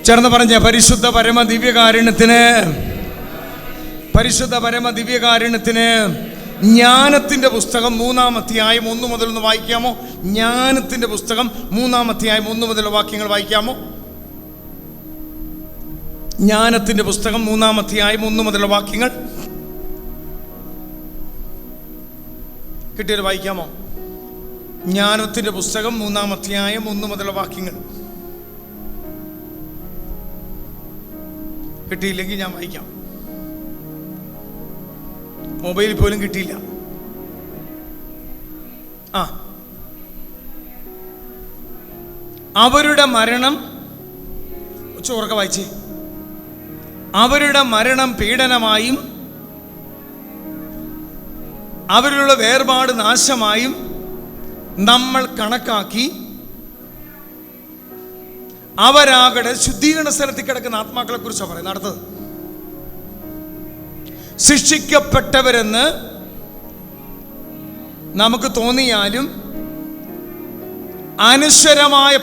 ചേർന്ന് പറഞ്ഞേ പരിശുദ്ധ പരമ ദിവ്യകാരുണ്യത്തിന്, പരിശുദ്ധ പരമ ദിവ്യകാരുണ്യത്തിന്. ജ്ഞാനത്തിൻ്റെ പുസ്തകം 3-ാം അധ്യായം 1 മുതൽ ഒന്ന് വായിക്കാമോ? ജ്ഞാനത്തിൻ്റെ പുസ്തകം 3-ാം അധ്യായം 1 മുതൽ വാക്യങ്ങൾ വായിക്കാമോ? ജ്ഞാനത്തിൻ്റെ പുസ്തകം 3-ാം അധ്യായം 1 മുതലുള്ള വാക്യങ്ങൾ കിട്ടിയത് വായിക്കാമോ? ജ്ഞാനത്തിൻ്റെ പുസ്തകം 3-ാം അധ്യായം 1 മുതലുള്ള വാക്യങ്ങൾ കിട്ടിയില്ലെങ്കിൽ ഞാൻ വായിക്കാം. മൊബൈലിൽ പോലും കിട്ടിയില്ല. അവരുടെ മരണം, ചോർക്ക വായിച്ചേ. അവരുടെ മരണം പീഡനമായും അവരിലുള്ള വേർപാട് നാശമായും നമ്മൾ കണക്കാക്കി അവരാകടെ ശുദ്ധീകരണ സ്ഥലത്തിൽ കിടക്കുന്ന ആത്മാക്കളെ കുറിച്ചാണ് പറയുന്നത്. അടുത്തത്, ശിക്ഷിക്കപ്പെട്ടവരെന്ന് നമുക്ക് തോന്നിയാലും അനശ്വരമായ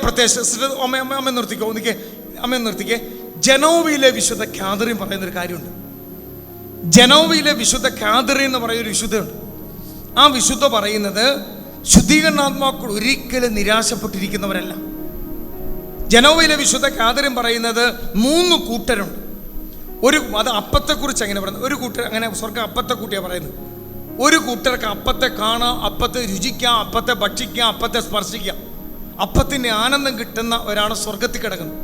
അമ്മ നിർത്തിക്കേ. ജനോവയിലെ വിശുദ്ധ കാതറിൻ പറയുന്നൊരു കാര്യമുണ്ട്. ജനോവയിലെ വിശുദ്ധ കാതറിൻ എന്ന് പറയുന്നൊരു വിശുദ്ധയുണ്ട്. ആ വിശുദ്ധ പറയുന്നത് ശുദ്ധീകരണാത്മാക്കൾ ഒരിക്കലും നിരാശപ്പെട്ടിരിക്കുന്നവരല്ല. ജനോവയിലെ വിശുദ്ധ കാതറിൻ പറയുന്നത് 3 കൂട്ടരുണ്ട്. അത് അപ്പത്തെക്കുറിച്ച് എങ്ങനെ പറയുന്നത്? ഒരു കൂട്ടർ, അങ്ങനെ സ്വർഗ്ഗം അപ്പത്തെ കൂട്ടിയാണ് പറയുന്നത്. ഒരു കൂട്ടർക്ക് അപ്പത്തെ കാണാം, അപ്പത്തെ രുചിക്കാം, അപ്പത്തെ ഭക്ഷിക്കാം, അപ്പത്തെ സ്പർശിക്കാം. അപ്പത്തിൻ്റെ ആനന്ദം കിട്ടുന്നവരാണ് സ്വർഗത്തിൽ കിടക്കുന്നത്.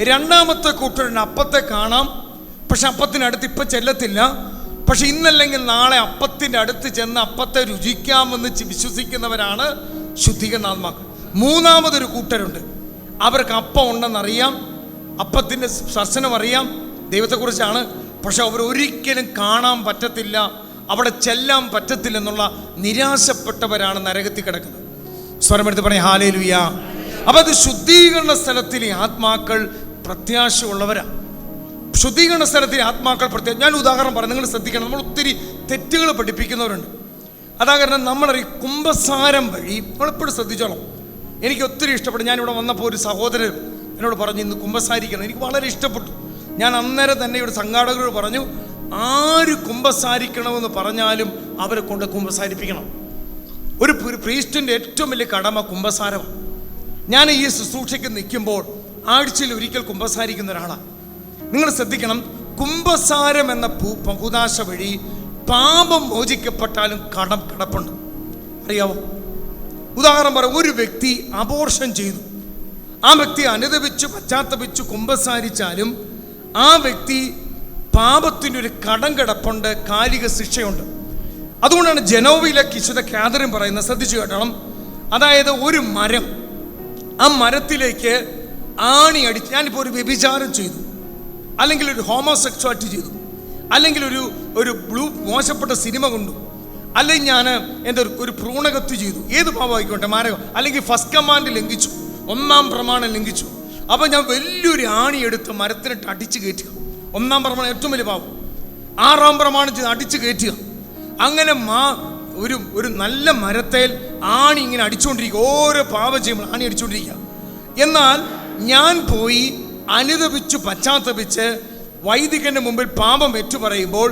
2ാമത്തെ കൂട്ടരിന് അപ്പത്തെ കാണാം, പക്ഷെ അപ്പത്തിനടുത്ത് ഇപ്പം ചെല്ലത്തില്ല. പക്ഷെ ഇന്നല്ലെങ്കിൽ നാളെ അപ്പത്തിൻ്റെ അടുത്ത് ചെന്ന് അപ്പത്തെ രുചിക്കാമെന്ന് വിശ്വസിക്കുന്നവരാണ് ശുദ്ധീകരണാത്മാക്കൾ. 3ാമതൊരു കൂട്ടരുണ്ട്. അവർക്ക് അപ്പം ഉണ്ടെന്നറിയാം, അപ്പത്തിൻ്റെ സ്പർശനം അറിയാം, ദൈവത്തെക്കുറിച്ചാണ്. പക്ഷെ അവരൊരിക്കലും കാണാൻ പറ്റത്തില്ല, അവിടെ ചെല്ലാൻ പറ്റത്തില്ലെന്നുള്ള നിരാശപ്പെട്ടവരാണ് നരകത്തിൽ കിടക്കുന്നത്. സ്വരമെടുത്ത് പറഞ്ഞ ഹല്ലേലൂയ. അപ്പം അത് ശുദ്ധീകരണ സ്ഥലത്തിലെ ആത്മാക്കൾ പ്രത്യാശയുള്ളവരാണ്. ശുദ്ധീകരണ സ്ഥലത്തിലെ ആത്മാക്കൾ ഞാൻ ഉദാഹരണം പറയാം, നിങ്ങൾ ശ്രദ്ധിക്കണം. നമ്മൾ ഒത്തിരി തെറ്റുകൾ പഠിപ്പിക്കുന്നവരുണ്ട്. അതാ കാരണം നമ്മളീ കുംഭസാരം വഴി നമ്മളെപ്പോഴും ശ്രദ്ധിച്ചോളാം. എനിക്ക് ഒത്തിരി ഇഷ്ടപ്പെട്ടു. ഞാനിവിടെ വന്നപ്പോൾ ഒരു സഹോദരൻ എന്നോട് പറഞ്ഞു, ഇന്ന് കുംഭസാരിക്കണം. എനിക്ക് വളരെ ഇഷ്ടപ്പെട്ടു. ഞാൻ അന്നേരം തന്നെ ഇവിടെ സംഘാടകരോട് പറഞ്ഞു, ആര് കുംഭസാരിക്കണമെന്ന് പറഞ്ഞാലും അവരെ കൊണ്ട് കുംഭസാരിപ്പിക്കണം. ഒരു പ്രീസ്റ്റിൻ്റെ ഏറ്റവും വലിയ കടമ കുംഭസാരമാണ്. ഞാൻ ഈ ശുശ്രൂഷയ്ക്ക് നിൽക്കുമ്പോൾ ആഴ്ചയിൽ ഒരിക്കൽ കുംഭസാരിക്കുന്ന ഒരാളാണ്. നിങ്ങൾ ശ്രദ്ധിക്കണം, കുംഭസാരം എന്ന കൂദാശ വഴി പാപം മോചിക്കപ്പെട്ടാലും കിടപ്പുണ്ട്. അറിയാവോ? ഉദാഹരണം പറയാം, ഒരു വ്യക്തി അബോർഷൻ ചെയ്തു. ആ വ്യക്തി അനുദപിച്ച് പശ്ചാത്തപിച്ച് കുംഭസാരിച്ചാലും ആ വ്യക്തി പാപത്തിൻ്റെ ഒരു കടം കിടപ്പുണ്ട്, കാലിക ശിക്ഷയുണ്ട്. അതുകൊണ്ടാണ് ജനോവയിലെ വിശുദ്ധ കാതറിൻ പറയുന്നത്, ശ്രദ്ധിച്ചു കേട്ടണം. അതായത് ഒരു മരം, ആ മരത്തിലേക്ക് ആണി അടിച്ച്, ഞാനിപ്പോൾ ഒരു വ്യഭിചാരം ചെയ്തു, അല്ലെങ്കിൽ ഒരു ഹോമോസെക്സ്വാലിറ്റി ചെയ്തു, അല്ലെങ്കിൽ ഒരു മോശപ്പെട്ട സിനിമ കൊണ്ടു, അല്ലെങ്കിൽ ഞാൻ എൻ്റെ ഒരു ഭ്രൂണകത്ത് ചെയ്തു, ഏത് പാപമായിക്കോട്ടെ, മാരകം, അല്ലെങ്കിൽ ഫസ്റ്റ് കമാൻഡ് ലംഘിച്ചു, 1ാം പ്രമാണം ലംഘിച്ചു. അപ്പോൾ ഞാൻ വലിയൊരു ആണി എടുത്ത് മരത്തിനിട്ട് അടിച്ച് കയറ്റുക. 1ാം പ്രമാണം ഏറ്റവും വലിയ പാപം. 6ാം പ്രമാണം ചെയ്ത് അടിച്ച് കയറ്റുക. അങ്ങനെ ഒരു നല്ല മരത്തേൽ ആണി ഇങ്ങനെ അടിച്ചുകൊണ്ടിരിക്കുക. ഓരോ പാപം ചെയ്യുമ്പോൾ ആണി അടിച്ചുകൊണ്ടിരിക്കുക. എന്നാൽ ഞാൻ പോയി അനുതപിച്ചു പശ്ചാത്തപിച്ച് വൈദികന്റെ മുമ്പിൽ പാപം ഏറ്റുപറയുമ്പോൾ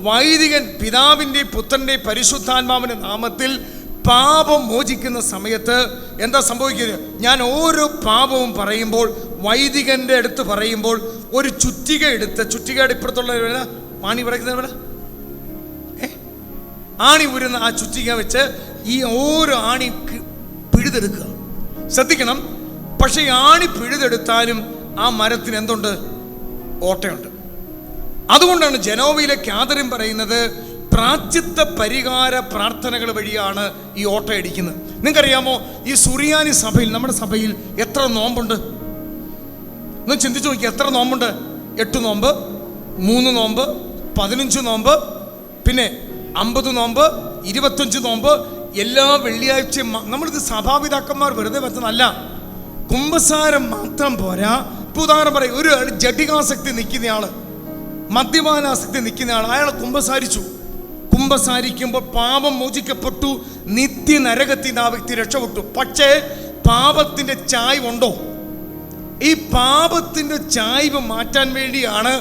വൈദികൻ പിതാവിൻ്റെ പുത്രൻ്റെ പരിശുദ്ധാത്മാവിൻ്റെ നാമത്തിൽ പാപം മോചിക്കുന്ന സമയത്ത് എന്താ സംഭവിക്കുന്നത്? ഞാൻ ഓരോ പാപവും പറയുമ്പോൾ വൈദികന്റെ അടുത്ത് പറയുമ്പോൾ ഒരു ചുറ്റിക എടുത്ത്, ചുറ്റികയുടെ ഇപ്പുറത്തുള്ള ആണി പറയുന്നത് ആണി ഉരുന്ന ആ ചുറ്റിക വെച്ച് ഈ ഓരോ ആണി പിഴുതെടുക്കുക. ശ്രദ്ധിക്കണം. പക്ഷെ ഈ ആണി പിഴുതെടുത്താലും ആ മരത്തിന് എന്തുണ്ട്? ഓട്ടയുണ്ട്. അതുകൊണ്ടാണ് ജനോവയിലെ കാതറിൻ പറയുന്നത് പ്രാശ്ചിത്ത പരിഹാര പ്രാർത്ഥനകൾ വഴിയാണ് ഈ ഓട്ടയടിക്കുന്നത്. നിങ്ങൾക്കറിയാമോ, ഈ സുറിയാനി സഭയിൽ, നമ്മുടെ സഭയിൽ എത്ര നോമ്പുണ്ട്? ഒന്ന് ചിന്തിച്ചു നോക്കി. എത്ര നോമ്പുണ്ട്? 8 നോമ്പ്, 3 നോമ്പ്, 15 നോമ്പ്, പിന്നെ 50 നോമ്പ്, 25 നോമ്പ്. എല്ലാ വെള്ളിയാഴ്ചയും നമ്മളിത് സഭാപിതാക്കന്മാർ വെറുതെ വെച്ചതല്ല. കുമ്പസാരം മാത്രം പോരാ. ഇപ്പൊ ഉദാഹരണം പറയും, ഒരു ജഡികാസക്തി നിൽക്കുന്നയാള്, മദ്യപാനാസക്തി നിൽക്കുന്നയാൾ, അയാൾ കുമ്പസാരിക്കുമ്പോൾ പാപം മോചിക്കപ്പെട്ടു, നിത്യ നരകത്തിൽ ആ വ്യക്തി രക്ഷപ്പെട്ടു. പക്ഷേ പാപത്തിന്റെ ചായ്വുണ്ടോ? ഈ പാപത്തിന്റെ ചായ്വ് മാറ്റാൻ വേണ്ടിയാണ്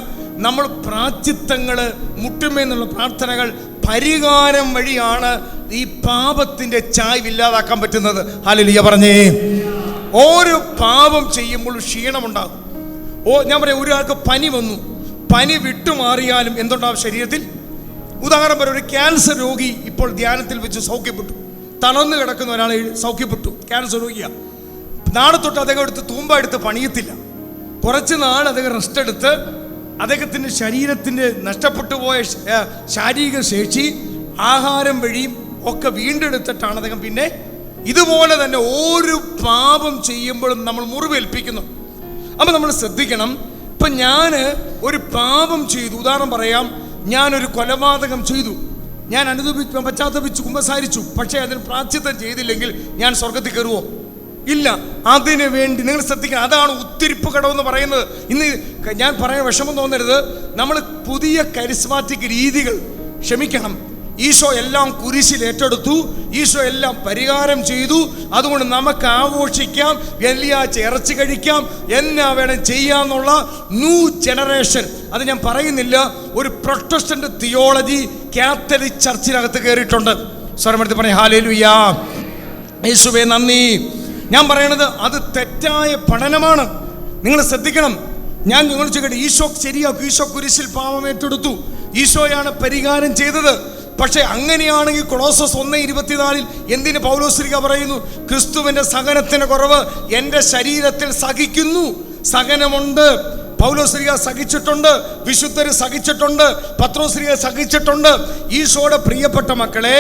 നമ്മൾ പ്രാശ്ചിത്തങ്ങള്, മുട്ടുമേന്നുള്ള പ്രാർത്ഥനകൾ, പരിഹാരം വഴിയാണ് ഈ പാപത്തിന്റെ ചായ്വ് ഇല്ലാതാക്കാൻ പറ്റുന്നത്. ഹല്ലേലൂയ പറഞ്ഞേ. ഓരോ പാപം ചെയ്യുമ്പോൾ ക്ഷീണമുണ്ടാകും. ഞാൻ പറയാം, ഒരാൾക്ക് പനി വന്നു, പനി വിട്ടുമാറിയാലും എന്തുണ്ടാവും ശരീരത്തിൽ? ഉദാഹരണം പറയാം, ഒരു ക്യാൻസർ രോഗി ഇപ്പോൾ ധ്യാനത്തിൽ വെച്ച് സൗഖ്യപ്പെട്ടു. തളർന്നു കിടക്കുന്ന ഒരാളെ സൗഖ്യപ്പെട്ടു, ക്യാൻസർ രോഗിയാണ്. നാളെ തൊട്ട് അദ്ദേഹം എടുത്ത് തൂമ്പ എടുത്ത് പണിയത്തില്ല. കുറച്ച് നാൾ അദ്ദേഹം റെസ്റ്റ് എടുത്ത് അദ്ദേഹത്തിൻ്റെ ശരീരത്തിൻ്റെ നഷ്ടപ്പെട്ടു പോയ ശാരീരിക ശേഷി ആഹാരം വഴിയും ഒക്കെ വീണ്ടെടുത്തിട്ടാണ് അദ്ദേഹം പിന്നെ. ഇതുപോലെ തന്നെ ഓരോ പാപം ചെയ്യുമ്പോഴും നമ്മൾ മുറിവേൽപ്പിക്കുന്നു. അപ്പം നമ്മൾ ശ്രദ്ധിക്കണം. ഇപ്പം ഞാൻ ഒരു പാപം ചെയ്തു, ഉദാഹരണം പറയാം, ഞാനൊരു കൊലപാതകം ചെയ്തു, ഞാൻ പശ്ചാത്തപിച്ചു, കുമ്പസാരിച്ചു, പക്ഷേ അതിന് പ്രാശ്ചിത്തം ചെയ്തില്ലെങ്കിൽ ഞാൻ സ്വർഗത്തിൽ കയറുമോ? ഇല്ല. അതിനു വേണ്ടി നിങ്ങൾ ശ്രദ്ധിക്കണം. അതാണ് ഉത്തിരിപ്പ് കടമെന്ന് പറയുന്നത്. ഇന്ന് ഞാൻ പറയാൻ വിഷമം തോന്നരുത്. നമ്മൾ പുതിയ കരിസ്മാറ്റിക് രീതികൾ, ക്ഷമിക്കണം, ഈശോ എല്ലാം കുരിശിൽ ഏറ്റെടുത്തു, ഈശോ എല്ലാം പരിഹാരം ചെയ്തു. അതുകൊണ്ട് നമുക്ക് ആഘോഷിക്കാം, വെള്ളിയാഴ്ച ഇറച്ചി കഴിക്കാം, എന്നാ വേണം ചെയ്യാന്നുള്ള ന്യൂ ജനറേഷൻ. അത് ഞാൻ പറയുന്നില്ല. ഒരു പ്രൊട്ടസ്റ്റന്റ് തിയോളജി കാത്തലിക് ചർച്ചിനകത്ത് കയറിയിട്ടുണ്ട്. സ്വരമെടുത്ത് പറഞ്ഞ ഹല്ലേലൂയ, യേശുവേ നന്ദി. ഞാൻ പറയണത് അത് തെറ്റായ പഠനമാണ്. നിങ്ങൾ ശ്രദ്ധിക്കണം. ഞാൻ നിങ്ങൾ ചോദിക്കട്ടെ, ഈശോ ശരിയാക്കും, ഈശോ കുരിശിൽ പാപം ഏറ്റെടുത്തു, ഈശോയാണ് പരിഹാരം ചെയ്തത്. പക്ഷെ അങ്ങനെയാണെങ്കിൽ കൊളോസസ് 1:24 എന്തിന് പൗലോസ്ലീഹ പറയുന്നു? ക്രിസ്തുവിന്റെ സഹനത്തിന് കുറവ് എൻ്റെ ശരീരത്തിൽ സഹിക്കുന്നു. സഹനമുണ്ട്. പൗലോസ്ലീഹ സഹിച്ചിട്ടുണ്ട്, വിശുദ്ധര് സഹിച്ചിട്ടുണ്ട്, പത്രോസ്ലീഹ സഹിച്ചിട്ടുണ്ട്. ഈശോയുടെ പ്രിയപ്പെട്ട മക്കളെ,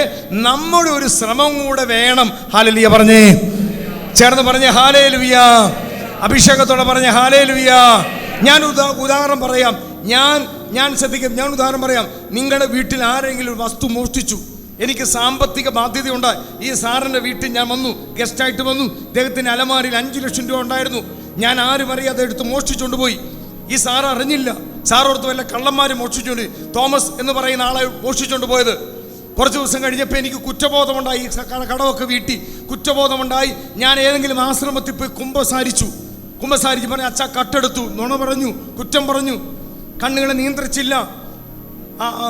നമ്മുടെ ഒരു ശ്രമം കൂടെ വേണം. ഹല്ലേലൂയ പറഞ്ഞേ, ചേർന്ന് പറഞ്ഞേ ഹല്ലേലൂയ. അഭിഷേകത്തോടെ പറഞ്ഞേ ഹല്ലേലൂയ. ഞാൻ ഉദാഹരണം പറയാം. ഞാൻ ശ്രദ്ധിക്കും. ഞാൻ ഉദാഹരണം പറയാം. നിങ്ങളുടെ വീട്ടിൽ ആരെങ്കിലും ഒരു വസ്തു മോഷ്ടിച്ചു, എനിക്ക് സാമ്പത്തിക ബാധ്യതയുണ്ട്. ഈ സാറിൻ്റെ വീട്ടിൽ ഞാൻ വന്നു, ഗസ്റ്റായിട്ട് വന്നു. അദ്ദേഹത്തിൻ്റെ അലമാരിൽ 5 ലക്ഷം രൂപ ഉണ്ടായിരുന്നു. ഞാൻ ആരും അറിയാതെ എടുത്ത് മോഷ്ടിച്ചുകൊണ്ട് പോയി. ഈ സാറ് അറിഞ്ഞില്ല. സാറോർത്ത് വല്ല കള്ളന്മാർ മോഷ്ടിച്ചുകൊണ്ട്, തോമസ് എന്ന് പറയുന്ന ആളെ മോഷ്ടിച്ചുകൊണ്ട് പോയത്. കുറച്ച് ദിവസം കഴിഞ്ഞപ്പോൾ എനിക്ക് കുറ്റബോധമുണ്ടായി. കടമൊക്കെ വീട്ടി കുറ്റബോധമുണ്ടായി. ഞാൻ ഏതെങ്കിലും ആശ്രമത്തിൽ പോയി കുമ്പസാരിച്ച് പറഞ്ഞ അച്ഛ കട്ടെടുത്തു, നുണ പറഞ്ഞു, കുറ്റം പറഞ്ഞു, കണ്ണുകളെ നിയന്ത്രിച്ചില്ല,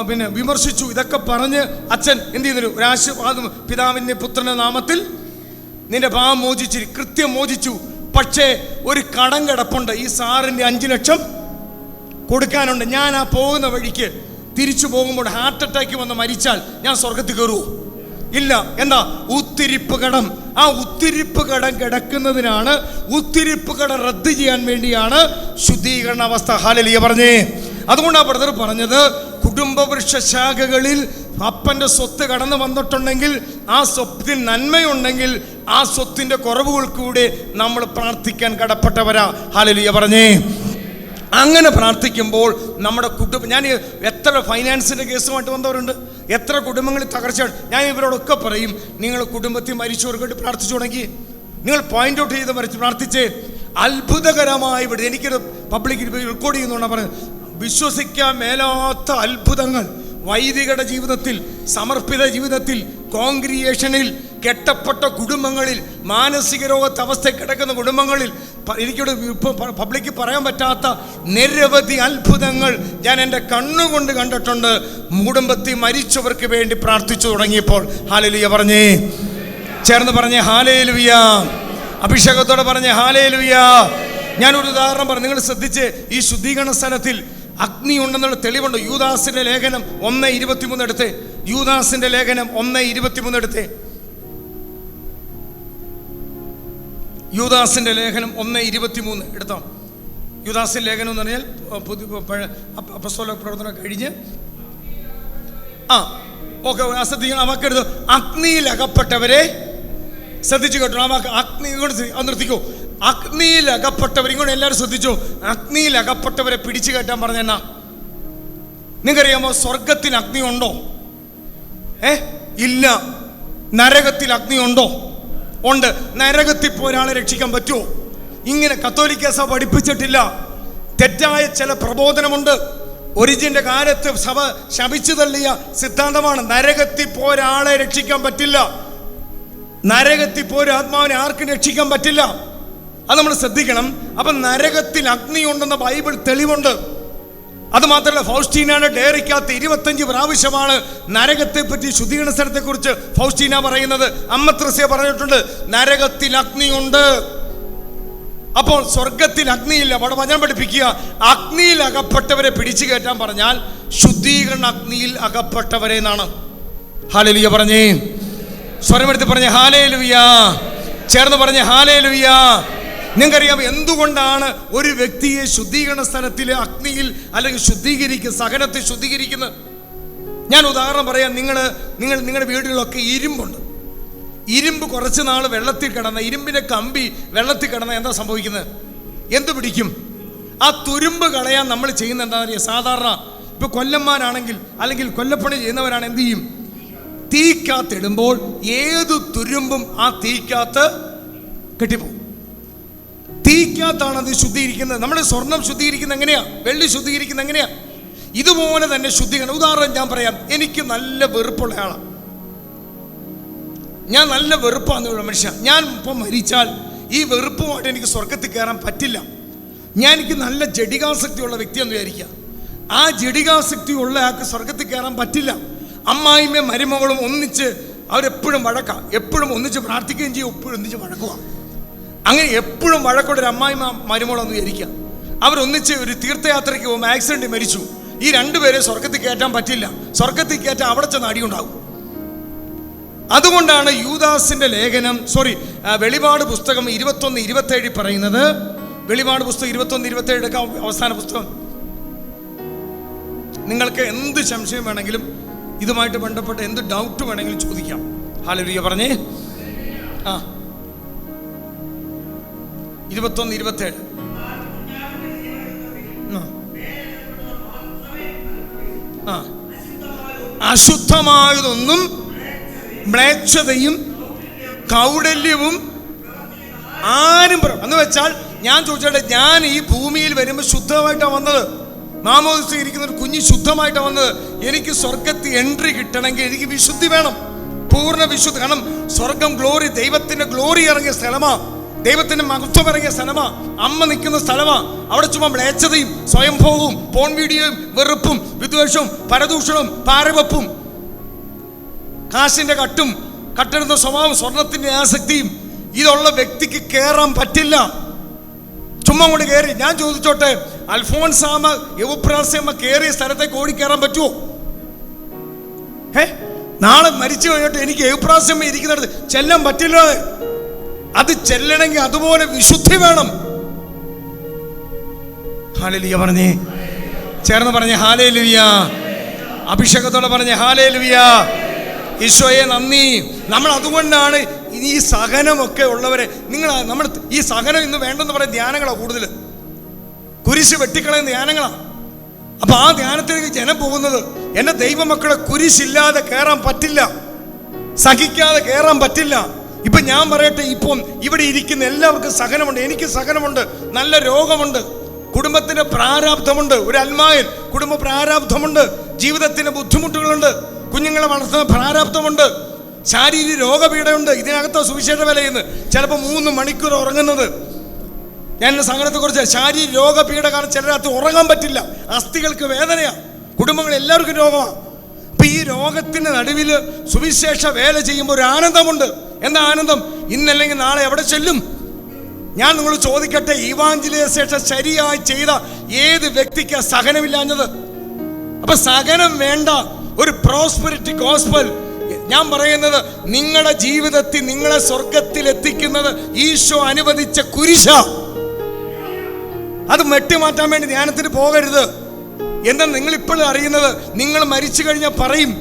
പിന്നെ വിമർശിച്ചു. ഇതൊക്കെ പറഞ്ഞ് അച്ഛൻ എന്ത് ചെയ്തു? ഒരു ആശീർവാദം, പിതാവിൻ്റെ പുത്രൻ്റെ നാമത്തിൽ നിന്റെ പാപം മോചിച്ചു, കൃത്യം മോചിച്ചു. പക്ഷേ ഒരു കടം കിടപ്പുണ്ട്. ഈ സാറിൻ്റെ 5 ലക്ഷം കൊടുക്കാനുണ്ട്. ഞാൻ ആ പോകുന്ന വഴിക്ക് തിരിച്ചു പോകുമ്പോൾ ഹാർട്ട് അറ്റാക്ക് വന്ന് മരിച്ചാൽ ഞാൻ സ്വർഗത്തിൽ കയറുമോ? ഇല്ല. എന്താ? ഉത്തിരിപ്പ് കടം. ആ ഉത്തിരിപ്പ് കടം കിടക്കുന്നതിനാണ്, ഉത്തിരിപ്പ് കടം റദ്ദ് ചെയ്യാൻ വേണ്ടിയാണ് ശുദ്ധീകരണ അവസ്ഥ. ഹല്ലേലൂയ പറഞ്ഞേ. അതുകൊണ്ടാണ് ബ്രദർ പറഞ്ഞത്, കുടുംബവൃക്ഷ ശാഖകളിൽ അപ്പൻ്റെ സ്വത്ത് കടന്നു വന്നിട്ടുണ്ടെങ്കിൽ, ആ സ്വത്തിൽ നന്മയുണ്ടെങ്കിൽ, ആ സ്വത്തിൻ്റെ കുറവുകൾക്കൂടെ നമ്മൾ പ്രാർത്ഥിക്കാൻ കടപ്പെട്ടവരാ. ഹല്ലേലൂയ പറഞ്ഞേ. അങ്ങനെ പ്രാർത്ഥിക്കുമ്പോൾ നമ്മുടെ കുടുംബം, ഞാൻ എത്ര ഫൈനാൻസിൻ്റെ കേസുമായിട്ട് വന്നവരുണ്ട്, എത്ര കുടുംബങ്ങളിൽ തകർച്ച. ഞാൻ ഇവരോടൊക്കെ പറയും, നിങ്ങൾ കുടുംബത്തിൽ മരിച്ചവർക്ക് വേണ്ടി പ്രാർത്ഥിച്ചു തുടങ്ങി, നിങ്ങൾ പോയിന്റ് ഔട്ട് ചെയ്ത് പ്രാർത്ഥിച്ചേ. അത്ഭുതകരമായി ഇവിടെ എനിക്കൊരു പബ്ലിക് റെക്കോർഡ് ചെയ്യുന്നുണ്ടെന്ന് പറഞ്ഞു, വിശ്വസിക്കാൻ മേലാത്ത അത്ഭുതങ്ങൾ വൈദികരുടെ ജീവിതത്തിൽ, സമർപ്പിത ജീവിതത്തിൽ, കോൺഗ്രിഗേഷനിൽ, കെട്ടപ്പെട്ട കുടുംബങ്ങളിൽ, മാനസിക രോഗത്തെ അവസ്ഥ കിടക്കുന്ന കുടുംബങ്ങളിൽ എനിക്കിവിടെ ഇപ്പോൾ പബ്ലിക്ക് പറയാൻ പറ്റാത്ത നിരവധി അത്ഭുതങ്ങൾ ഞാൻ എൻ്റെ കണ്ണുകൊണ്ട് കണ്ടിട്ടുണ്ട്. കുടുംബത്തിൽ മരിച്ചവർക്ക് വേണ്ടി പ്രാർത്ഥിച്ചു തുടങ്ങിയപ്പോൾ. ഹല്ലേലൂയ പറഞ്ഞേ, ചേർന്ന് പറഞ്ഞേ ഹല്ലേലൂയ. അഭിഷേകത്തോടെ പറഞ്ഞേ ഹല്ലേലൂയ. ഞാനൊരു ഉദാഹരണം പറഞ്ഞു, നിങ്ങൾ ശ്രദ്ധിച്ച്. ഈ ശുദ്ധീകരണ സ്ഥലത്തിൽ അഗ്നി ഉണ്ടെന്നുള്ള തെളിവുണ്ട്. യൂദാസിന്റെ ലേഖനം 1:23 എടുത്തേ. യൂദാസിന്റെ ലേഖനം 1:23 എടുത്തേ. യൂദാസിന്റെ ലേഖനം 1:23 എടുത്തോ. യൂദാസിന്റെ ലേഖനം എന്ന് പറഞ്ഞാൽ അപ്പസ്തോല പ്രവർത്തനം കഴിഞ്ഞ് ഓക്കെ ശ്രദ്ധിക്കണം. ആ വാക്കെടുത്തു, അഗ്നിയിൽ അകപ്പെട്ടവരെ. ശ്രദ്ധിച്ചു കേട്ടോ ആ വാക്ക്. അഗ്നി ഇങ്ങോട്ട് നിർത്തിക്കോ. അഗ്നിയിൽ അകപ്പെട്ടവർ, ഇങ്ങോട്ട് എല്ലാവരും ശ്രദ്ധിച്ചോ. അഗ്നിയിൽ അകപ്പെട്ടവരെ പിടിച്ചു കയറ്റാൻ പറഞ്ഞെന്നാ. നിങ്ങൾക്കറിയാമോ സ്വർഗത്തിൽ അഗ്നി ഉണ്ടോ? ഇല്ല. നരകത്തിൽ അഗ്നി ഉണ്ടോ? ഉണ്ട്. നരകത്തിൽ പോയി ഒരാളെ രക്ഷിക്കാൻ പറ്റുമോ? ഇങ്ങനെ കത്തോലിക്ക സഭ പഠിപ്പിച്ചിട്ടില്ല. തെറ്റായ ചില പ്രബോധനമുണ്ട്. ഒരിജിന്റെ കാലത്ത് സഭ ശപിച്ചു തള്ളിയ സിദ്ധാന്തമാണ്. നരകത്തിൽ പോയി ഒരാളെ രക്ഷിക്കാൻ പറ്റില്ല. നരകത്തിൽ പോയി ആത്മാവിനെ ആർക്കും രക്ഷിക്കാൻ പറ്റില്ല. അത് നമ്മൾ ശ്രദ്ധിക്കണം. അപ്പം നരകത്തിൽ അഗ്നി ഉണ്ടെന്ന ബൈബിൾ തെളിവുണ്ട്. അത് മാത്രമല്ല, ഫൗസ്റ്റീനയുടെ ഡയറിക്കകത്ത് 25 പ്രാവശ്യമാണ് നരകത്തെ പറ്റി, ശുദ്ധീകരണ സ്ഥലത്തെ കുറിച്ച് ഫൗസ്റ്റീന പറയുന്നത്. അമ്മത്രസ്യ പറഞ്ഞിട്ടുണ്ട് നരകത്തിൽ അഗ്നിയുണ്ട്. അപ്പോൾ സ്വർഗത്തിൽ അഗ്നിയില്ല. അവിടെ വചനം പഠിപ്പിക്കുക, അഗ്നിയിൽ അകപ്പെട്ടവരെ പിടിച്ചു കയറ്റാൻ പറഞ്ഞാൽ ശുദ്ധീകരണ അഗ്നിയിൽ അകപ്പെട്ടവരെ എന്നാണ്. ഹല്ലേലൂയ പറഞ്ഞേ, സ്വരമെടുത്ത് പറഞ്ഞേ ഹല്ലേലൂയ. ചേർന്ന് പറഞ്ഞേ ഹല്ലേലൂയ. നിങ്ങൾക്കറിയാം എന്തുകൊണ്ടാണ് ഒരു വ്യക്തിയെ ശുദ്ധീകരണ സ്ഥലത്തിലെ അഗ്നിയിൽ അല്ലെങ്കിൽ സഹനത്തിൽ ശുദ്ധീകരിക്കുന്നത്? ഞാൻ ഉദാഹരണം പറയാം. നിങ്ങളുടെ വീടുകളിലൊക്കെ ഇരുമ്പുണ്ട്. ഇരുമ്പ് കുറച്ച് നാൾ വെള്ളത്തിൽ കിടന്ന, ഇരുമ്പിന്റെ കമ്പി വെള്ളത്തിൽ കിടന്ന എന്താ സംഭവിക്കുന്നത്? എന്ത് പിടിക്കും? ആ തുരുമ്പ് കളയാൻ നമ്മൾ ചെയ്യുന്ന എന്താ പറയുക? സാധാരണ ഇപ്പൊ കൊല്ലന്മാരാണെങ്കിൽ അല്ലെങ്കിൽ കൊല്ലപ്പണി ചെയ്യുന്നവരാണ് എന്ത് ചെയ്യും? തീക്കകത്തിടുമ്പോൾ ഏതു തുരുമ്പും ആ തീക്കകത്ത് കെട്ടിപ്പോകും. തീക്കകത്താണ് അത് ശുദ്ധീകരിക്കുന്നത്. നമ്മുടെ സ്വർണം ശുദ്ധീകരിക്കുന്നത് എങ്ങനെയാ? വെള്ളി ശുദ്ധീകരിക്കുന്നത് എങ്ങനെയാ? ഇതുപോലെ തന്നെ ശുദ്ധീകരണം. ഉദാഹരണം ഞാൻ പറയാം. എനിക്ക് നല്ല വെറുപ്പുള്ള ആളാണ്. ഞാൻ നല്ല വെറുപ്പാന്നുള്ള മനുഷ്യൻ. ഞാൻ ഇപ്പം മരിച്ചാൽ ഈ വെറുപ്പുമായിട്ട് എനിക്ക് സ്വർഗത്തിൽ കയറാൻ പറ്റില്ല. എനിക്ക് നല്ല ജഡികാസക്തിയുള്ള വ്യക്തിയെന്ന് വിചാരിക്കുക. ആ ജഡികാസക്തിയുള്ള ആൾക്ക് സ്വർഗത്തിൽ കയറാൻ പറ്റില്ല. അമ്മായിമ്മയും മരുമകളും ഒന്നിച്ച് അവരെപ്പോഴും വഴക്കാം, എപ്പോഴും ഒന്നിച്ച് പ്രാർത്ഥിക്കുകയും ചെയ്യും, എപ്പോഴും ഒന്നിച്ച് വഴക്കുക. അങ്ങനെ എപ്പോഴും വഴക്കുള്ള ഒരു അമ്മായിമ്മ മരുമകളെന്ന് വിചാരിക്കുക. അവരൊന്നിച്ച് ഒരു തീർത്ഥയാത്രയ്ക്ക് പോകുമ്പോൾ ആക്സിഡന്റ് മരിച്ചു. ഈ രണ്ടുപേരെ സ്വർഗത്തിൽ കയറ്റാൻ പറ്റില്ല. സ്വർഗത്തിൽ കയറ്റാൻ അവിടെ ചെന്ന് അടിയുണ്ടാകും. അതുകൊണ്ടാണ് യൂദാസിന്റെ ലേഖനം വെളിപാട് പുസ്തകം 21:27 പറയുന്നത്. വെളിപാട് പുസ്തകം 21:27 എടുക്കാം, അവസാന പുസ്തകം. നിങ്ങൾക്ക് എന്ത് സംശയം വേണമെങ്കിലും ഇതുമായിട്ട് ബന്ധപ്പെട്ട് എന്ത് ഡൗട്ട് വേണമെങ്കിലും ചോദിക്കാം. ഹല്ലേലൂയ പറഞ്ഞേ. 21:27 അശുദ്ധമായതൊന്നും മ്ലേച്ഛതയും കൗടല്യവും ആരും എന്ന് വെച്ചാൽ, ഞാൻ ചോദിച്ചോട്ടെ, ഞാൻ ഈ ഭൂമിയിൽ വരുമ്പോൾ ശുദ്ധമായിട്ടാണ് വന്നത്. മാമോദിസ ഇരിക്കുന്ന ഒരു കുഞ്ഞ് ശുദ്ധമായിട്ടാണ് വന്നത്. എനിക്ക് സ്വർഗത്തിൽ എൻട്രി കിട്ടണമെങ്കിൽ എനിക്ക് വിശുദ്ധി വേണം, പൂർണ്ണ വിശുദ്ധി. കാരണം സ്വർഗം ഗ്ലോറി, ദൈവത്തിന്റെ ഗ്ലോറി ഇറങ്ങിയ സ്ഥലമാ, ദൈവത്തിന്റെ മഹത്വം ഇറങ്ങിയ സ്ഥലമാ, അമ്മ നിൽക്കുന്ന സ്ഥലമാ. അവിടെ ചുമ്മാ മ്ലേച്ഛതയും സ്വയംഭോഗവും പോൺ വീഡിയോയും വെറുപ്പും വിദ്വേഷവും പരദൂഷണവും പാരവപ്പും കാശിന്റെ കട്ടെടുത്ത സ്വഭാവം, സ്വർണത്തിന്റെ ആസക്തിയും ഇതുള്ള വ്യക്തിക്ക് കയറാൻ പറ്റില്ല. ചുമ്മാ കൊണ്ട് കയറി. ഞാൻ ചോദിച്ചോട്ടെ, അൽഫോൻസാമ യൗപ്രാസ്യമ്മ കയറിയ സ്ഥലത്തേക്ക് ഓടിക്കയറാൻ പറ്റുമോ? നാളെ മരിച്ചു കഴിഞ്ഞിട്ട് എനിക്ക് യൗപ്രാസ്യമ്മ ഇരിക്കുന്നിടത്ത് ചെല്ലാൻ പറ്റില്ല. അത് ചെല്ലണമെങ്കിൽ അതുപോലെ വിശുദ്ധി വേണം. ഹല്ലേലൂയ പറഞ്ഞേ, ചേർന്ന് പറഞ്ഞേ ഹല്ലേലൂയ. അഭിഷേകത്തോടെ പറഞ്ഞേ ഹല്ലേലൂയ. ഈശോയെ നന്ദി. നമ്മൾ അതുകൊണ്ടാണ് ഈ സഹനമൊക്കെ ഉള്ളവരെ, നമ്മൾ ഈ സഹനം ഇന്ന് വേണ്ടെന്ന് പറയുന്ന ധ്യാനങ്ങളാണ് കൂടുതൽ. കുരിശ് വെട്ടിക്കളയുന്ന ധ്യാനങ്ങളാണ്. അപ്പൊ ആ ധ്യാനത്തിലേക്ക് ജനം പോകുന്നത്. എന്റെ ദൈവമക്കളെ കുരിശില്ലാതെ കയറാൻ പറ്റില്ല, സഹിക്കാതെ കയറാൻ പറ്റില്ല. ഇപ്പൊ ഞാൻ പറയട്ടെ, ഇപ്പം ഇവിടെ ഇരിക്കുന്ന എല്ലാവർക്കും സഹനമുണ്ട്. എനിക്ക് സഹനമുണ്ട്, നല്ല രോഗമുണ്ട്, കുടുംബത്തിന്റെ പ്രാരാബ്ധമുണ്ട്, ഒരു അൽമായൻ കുടുംബ പ്രാരാബ്ധമുണ്ട്, ജീവിതത്തിന്റെ ബുദ്ധിമുട്ടുകളുണ്ട്, കുഞ്ഞുങ്ങളെ വളർത്തുന്ന പ്രാരാബ്ധമുണ്ട്, ശാരീരിക രോഗപീഠയുണ്ട്. ഇതിനകത്ത് സുവിശേഷ വിലയെന്ന് ചിലപ്പോൾ 3 മണിക്കൂർ ഉറങ്ങുന്നത്. ഞാൻ സങ്കടത്തെക്കുറിച്ച് ശാരീരിക രോഗപീഠ കാരണം ചിലരകത്ത് ഉറങ്ങാൻ പറ്റില്ല, അസ്ഥികൾക്ക് വേദനയാണ്, കുടുംബങ്ങൾ എല്ലാവർക്കും രോഗമാണ്. അപ്പൊ ഈ രോഗത്തിന്റെ നടുവിൽ സുവിശേഷ വേല ചെയ്യുമ്പോൾ ഒരു ആനന്ദമുണ്ട്. എന്താ ആനന്ദം? ഇന്നല്ലെങ്കിൽ നാളെ എവിടെ ചെല്ലും? ഞാൻ നിങ്ങൾ ചോദിക്കട്ടെ, ഇവാഞ്ചലിസേഷൻ ശരിയായി ചെയ്ത ഏത് വ്യക്തിക്ക് സഹനമില്ലാഞ്ഞത്? അപ്പൊ സഹനം വേണ്ട ഒരു പ്രോസ്പെരിറ്റി ഗോസ്പൽ. ഞാൻ പറയുന്നത്, നിങ്ങളുടെ ജീവിതത്തിൽ നിങ്ങളെ സ്വർഗത്തിൽ എത്തിക്കുന്നത് ഈശോ അനുവദിച്ച കുരിശ. അത് വെട്ടിമാറ്റാൻ വേണ്ടി ധ്യാനത്തിന് പോകരുത്. എന്താ നിങ്ങൾ ഇപ്പോഴും അറിയുന്നത്? നിങ്ങൾ മരിച്ചു കഴിഞ്ഞാൽ പറയും,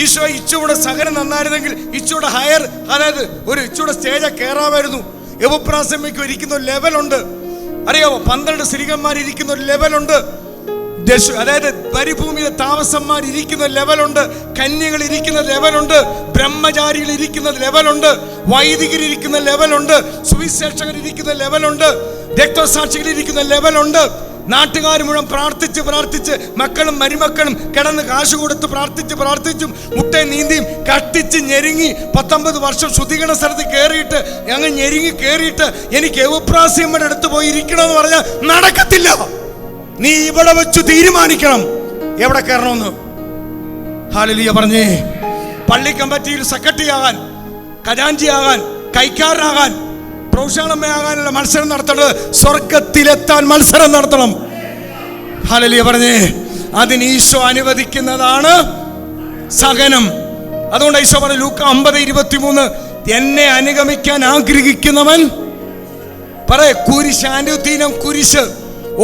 ഈശോ ഇച്ചൂടെ സഹനം നന്നായിരുന്നെങ്കിൽ ഇച്ചൂടെ ഹയർ, അതായത് ഒരു ഇച്ചൂടെ സ്റ്റേജ് കയറാമായിരുന്നു. യവപ്രാസമ്മയ്ക്ക് ഇരിക്കുന്ന ഒരു ലെവലുണ്ട്, അറിയാമോ? 12 സ്ത്രീകന്മാർ ഇരിക്കുന്ന ഒരു ലെവലുണ്ട്, അതായത് മരുഭൂമിയിലെ താമസന്മാർ ഇരിക്കുന്ന ലെവലുണ്ട്, കന്യകൾ ഇരിക്കുന്ന ലെവലുണ്ട്, ബ്രഹ്മചാരികൾ ഇരിക്കുന്ന ലെവലുണ്ട്, വൈദികർ ഇരിക്കുന്ന ലെവലുണ്ട്, സുവിശേഷകർ ഇരിക്കുന്ന ലെവലുണ്ട്, രക്തസാക്ഷികൾ ഇരിക്കുന്ന ലെവലുണ്ട്. നാട്ടുകാർ മുഴുവൻ പ്രാർത്ഥിച്ച് മക്കളും മരുമക്കളും കിടന്ന് കാശ് കൊടുത്ത് പ്രാർത്ഥിച്ചും മുട്ടയും നീന്തിയും കട്ടിച്ച് ഞെരുങ്ങി 19 വർഷം ശുദ്ധീകരണ സ്ഥലത്ത് കയറിയിട്ട് ഞങ്ങൾ ഞെരുങ്ങി കയറിയിട്ട് എനിക്ക് യവപ്രാസ്യമ്മയുടെ അടുത്ത് പോയി ഇരിക്കണമെന്ന് പറഞ്ഞാൽ നടക്കത്തില്ല. നീ ഇവിടെ വെച്ച് തീരുമാനിക്കണം എവിടെ കയറണമെന്ന്. ഹല്ലേലൂയ പറഞ്ഞേ. പള്ളി കമ്മിറ്റിയിൽ സെക്രട്ടറി ആകാൻ, ഖജാൻജി ആകാൻ, കൈക്കാരനാകാൻ, പ്രൊഫഷണലമ്മയാകാനുള്ള മത്സരം നടത്തേണ്ടത് സ്വർഗത്തിലെത്താൻ മത്സരം നടത്തണം. ഹല്ലേലൂയ പറഞ്ഞേ. അതിന് ഈശോ അനുവദിക്കുന്നതാണ് സഹനം. അതുകൊണ്ട് ഈശോ പറഞ്ഞു ലൂക്ക 50:23, എന്നെ അനുഗമിക്കാൻ ആഗ്രഹിക്കുന്നവൻ കുരിശ്, അനുദിനം കുരിശ്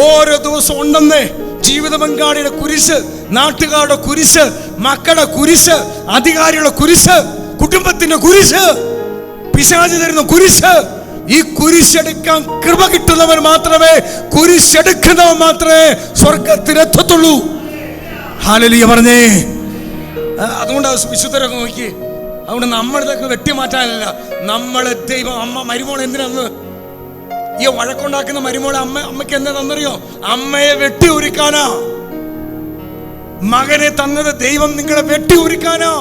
ഓരോ ദിവസം ഉണ്ടെന്ന്. ജീവിത പങ്കാളിയുടെ കുരിശ്, നാട്ടുകാരുടെ കുരിശ്, മക്കളുടെ കുരിശ്, അധികാരികളുടെ കുരിശ്, കുടുംബത്തിന്റെ കുരിശ്, പിശാച് തരുന്ന കുരിശ്. ഈ കുരിശെടുക്കാൻ കൃപ കിട്ടുന്നവൻ മാത്രമേ, കുരിശെടുക്കുന്നവൻ മാത്രമേ സ്വർഗത്തിലെത്തത്തുള്ളൂ. ഹല്ലേലൂയ പറഞ്ഞേ. അതുകൊണ്ട് വിശുദ്ധരൊക്കെ നോക്കി. അതുകൊണ്ട് നമ്മളിതൊക്കെ വെട്ടിമാറ്റാനില്ല. നമ്മളെ ദൈവം അമ്മ മരുമോൾ എന്തിനാന്ന് ഈ വഴക്കുണ്ടാക്കുന്ന മരുമോളെ അമ്മയ്ക്ക് എന്താ തന്നറിയോ? അമ്മയെ വെട്ടി ഉരുക്കാനാ. മകനെ തന്നത് ദൈവം നിങ്ങളെ വെട്ടി ഉരുക്കാനാ.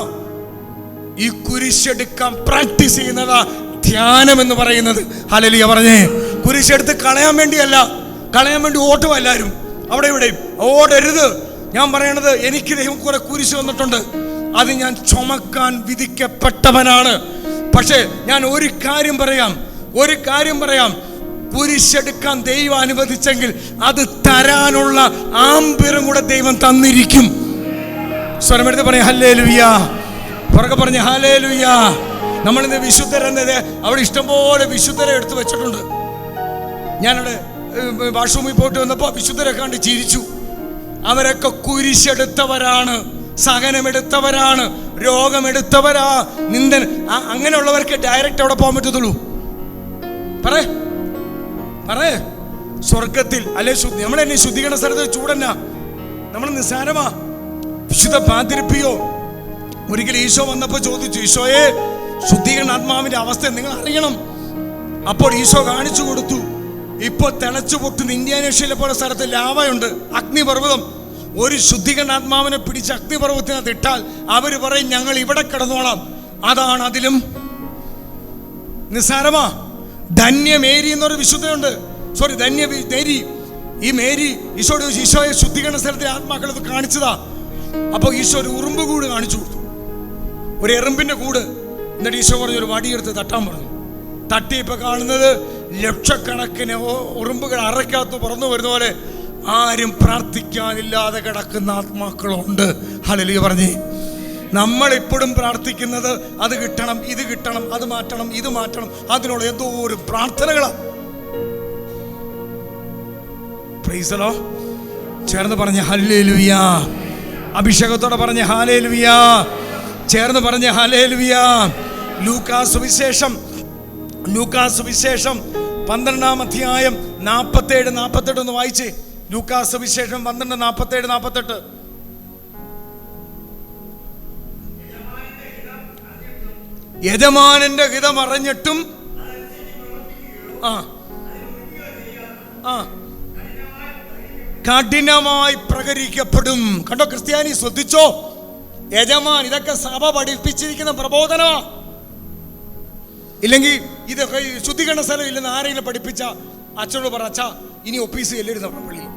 ഈ കുരിശെടുക്കാൻ പ്രാക്ടീസ് ചെയ്യുന്നതാ ധ്യാനം എന്ന് പറയുന്നത്. ഹല്ലേലൂയ പറഞ്ഞേ. കുരിശെടുത്ത് കളയാൻ വേണ്ടിയല്ല, കളയാൻ വേണ്ടി ഓട്ടും എല്ലാവരും അവിടെ ഇവിടെയും. ഓടരുത്. ഞാൻ പറയണത്, എനിക്ക് ദൈവം കുറെ കുരിശ് വന്നിട്ടുണ്ട്, അത് ഞാൻ ചുമക്കാൻ വിധിക്കപ്പെട്ടവനാണ്. പക്ഷേ ഞാൻ ഒരു കാര്യം പറയാം, കുരിശെടുക്കാൻ ദൈവം അനുവദിച്ചെങ്കിൽ അത് തരാനുള്ള ആംബിയം കൂടെ ദൈവം തന്നിരിക്കും. സ്വരമെടുത്ത് പറയാം ഹല്ലേലൂയ. പുറകെ പറഞ്ഞ ഹല്ലേലൂയ. നമ്മളിന്ന് വിശുദ്ധരെന്നത് അവിടെ ഇഷ്ടംപോലെ വിശുദ്ധരെ എടുത്തു വെച്ചിട്ടുണ്ട്. ഞാനവിടെ വാഷ്റൂമിൽ പോയിട്ട് വന്നപ്പോൾ വിശുദ്ധരെ കണ്ട് ചിരിച്ചു. അവരൊക്കെ കുരിശെടുത്തവരാണ്, സഹനമെടുത്തവരാണ്, രോഗമെടുത്തവരാ. നിന്ദൻ അങ്ങനെയുള്ളവർക്ക് ഡയറക്റ്റ് അവിടെ പോകാൻ പറ്റത്തുള്ളൂ. പറയേ സ്വർഗത്തിൽ അല്ലെ? നമ്മളെന്നെ ശുദ്ധീകരണ സ്ഥലത്ത് ചൂടന്നാ, നമ്മൾ നിസ്സാരമാ. വിശുദ്ധ പാതിരിപ്പിയോ ഒരിക്കലും ഈശോ വന്നപ്പോൾ ചോദിച്ചു, ഈശോയെ ശുദ്ധീകരണ ആത്മാവിന്റെ അവസ്ഥ നിങ്ങൾ അറിയണം. അപ്പോൾ ഈശോ കാണിച്ചു കൊടുത്തു. ഇപ്പൊ തിളച്ചു പൊട്ടുന്ന ഇന്ത്യാനേഷ്യയിലെ പോലെ സ്ഥലത്ത് ലാവയുണ്ട്, അഗ്നിപർവ്വതം. ഒരു ശുദ്ധീകരണ ആത്മാവിനെ പിടിച്ച് അഗ്നിപർവ്വതത്തിനകത്ത് ഇട്ടാൽ അവര് പറയും ഞങ്ങൾ ഇവിടെ കിടന്നോളാം. അതാണ് അതിലും നിസ്സാരമാ. ധന്യമേരി എന്നൊരു വിശുദ്ധയുണ്ട്, ധന്യമേരി. ഈ മേരി ഈശോയെ ശുദ്ധീകരണ സ്ഥലത്തിലെ ആത്മാക്കളത് കാണിച്ചതാ. അപ്പൊ ഈശോ ഒരു ഉറുമ്പ് കൂട് കാണിച്ചു കൊടുത്തു, ഒരു എറുമ്പിന്റെ കൂട്. എന്നിട്ട് ഈശോ പറഞ്ഞു ഒരു വടിയെടുത്ത് തട്ടാൻ പറഞ്ഞു. തട്ടിയപ്പോ കാണുന്നത് ലക്ഷക്കണക്കിന് ഉറുമ്പുകൾ അറയ്ക്കകത്ത് പറന്നു വരുന്ന പോലെ ആരും പ്രാർത്ഥിക്കാനില്ലാതെ കിടക്കുന്ന ആത്മാക്കളുണ്ട്. ഹല്ലേലൂയ പറഞ്ഞേ. നമ്മളിപ്പോഴും പ്രാർത്ഥിക്കുന്നത് അത് കിട്ടണം, ഇത് കിട്ടണം, അത് മാറ്റണം, ഇത് മാറ്റണം, അതിനുള്ള എന്തോ ഒരു പ്രാർത്ഥനകളാ. Price the Lord. ചേർന്ന് പറഞ്ഞ ഹല്ലേലൂയ. അഭിഷേകത്തോടെ പറഞ്ഞ ഹല്ലേലൂയ. ചേർന്ന് പറഞ്ഞ ഹല്ലേലൂയ. ലൂക്കാസ് സുവിശേഷം 12-ാം അധ്യായം 47-48 ഒന്ന് വായിച്ചേ. ലൂക്കാസ് സുവിശേഷം 12:47-48. യജമാനന്റെ ഹിതം അറിഞ്ഞിട്ടും കഠിനമായി പ്രകരിക്കപ്പെടും. കണ്ടോ ക്രിസ്ത്യാനി, ശ്രദ്ധിച്ചോ. യജമാൻ, ഇതൊക്കെ സഭ പഠിപ്പിച്ചിരിക്കുന്ന പ്രബോധനമാ. ഇല്ലെങ്കിൽ ഇതൊക്കെ ശുദ്ധീകരണ സ്ഥലം ഇല്ലെന്ന് ആരെങ്കിലും പഠിപ്പിച്ച അച്ഛനോട് പറ, അച്ഛാ ഇനി ഒപ്പീസ് ചെല്ലരുത് നമ്മുടെ പള്ളിയിൽ.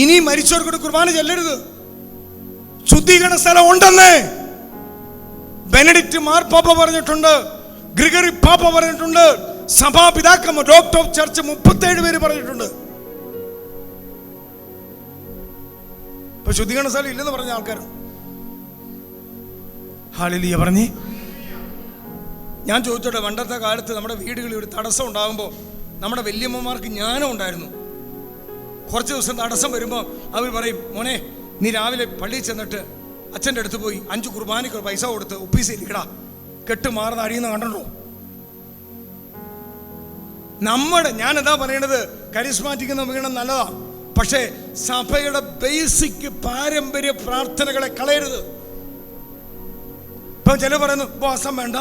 ഇനി മരിച്ചവർക്ക് കുർബാന ചെല്ലരുത്. ശുദ്ധീകരണ സ്ഥലം ഉണ്ടെന്ന് ബെനഡിക്റ്റ് മാർപ്പാപ്പ പറഞ്ഞിട്ടുണ്ട്, ഗ്രിഗറി പാപ്പ പറഞ്ഞിട്ടുണ്ട്, സഭാപിതാക്കന്മാർ ഡോക്ടർ ഓഫ് ചർച്ച് 37 പേര് പറഞ്ഞിട്ടുണ്ട്. ഇപ്പൊ ശുദ്ധീകരണ സ്ഥലം ഇല്ലെന്ന് പറഞ്ഞ ആൾക്കാർ ഹല്ലേലൂയ പറഞ്ഞേ. ഞാൻ ചോദിച്ചോട്ടെ, പണ്ടത്തെ കാലത്ത് നമ്മുടെ വീടുകളിൽ ഒരു തടസ്സം ഉണ്ടാകുമ്പോൾ നമ്മുടെ വല്യമ്മമാർക്ക് ജ്ഞാനം ഉണ്ടായിരുന്നു. കുറച്ച് ദിവസം തടസ്സം വരുമ്പോൾ അവർ പറയും, മോനെ നീ രാവിലെ പള്ളിയിൽ ചെന്നിട്ട് അച്ഛൻ്റെ അടുത്ത് പോയി 5 കുർബാനയ്ക്ക് പൈസ കൊടുത്ത് ഒപ്പീസിലിക്കടാ, കെട്ട് മാറുന്ന അടിയുന്ന കണ്ടോ. ഞാനെന്താ പറയണത്, കരിസ്മാറ്റിക് വീണം നല്ലതാ, പക്ഷേ സഭയുടെ ബേസിക് പാരമ്പര്യ പ്രാർത്ഥനകളെ കളയരുത്. ഇപ്പൊ ചില പറയുന്നു ഉപവാസം വേണ്ട,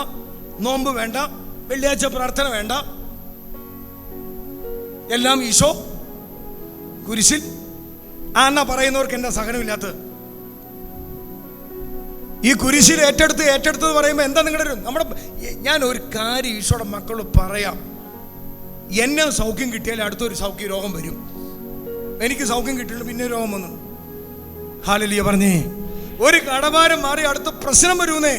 നോമ്പ് വേണ്ട, വെള്ളിയാഴ്ച പ്രാർത്ഥന വേണ്ട, എല്ലാം ഈശോ കുരിശിൽ. എന്നാ പറയുന്നവർക്ക് എന്താ സഹനമില്ലാത്തത്? ഈ കുരിശിൽ ഏറ്റെടുത്ത് പറയുമ്പോൾ എന്താ നിങ്ങളുടെ ഞാൻ ഒരു കാര്യം ഈശോയുടെ മക്കളോട് പറയാം. എന്നെ സൗഖ്യം കിട്ടിയാൽ അടുത്തൊരു സൗഖ്യ രോഗം വരും. എനിക്ക് സൗഖ്യം കിട്ടിയിട്ട് പിന്നെ രോഗം വന്നു. ഹല്ലേലൂയ പറഞ്ഞേ. ഒരു കടഭാരം മാറി അടുത്ത പ്രശ്നം വരുന്നേ.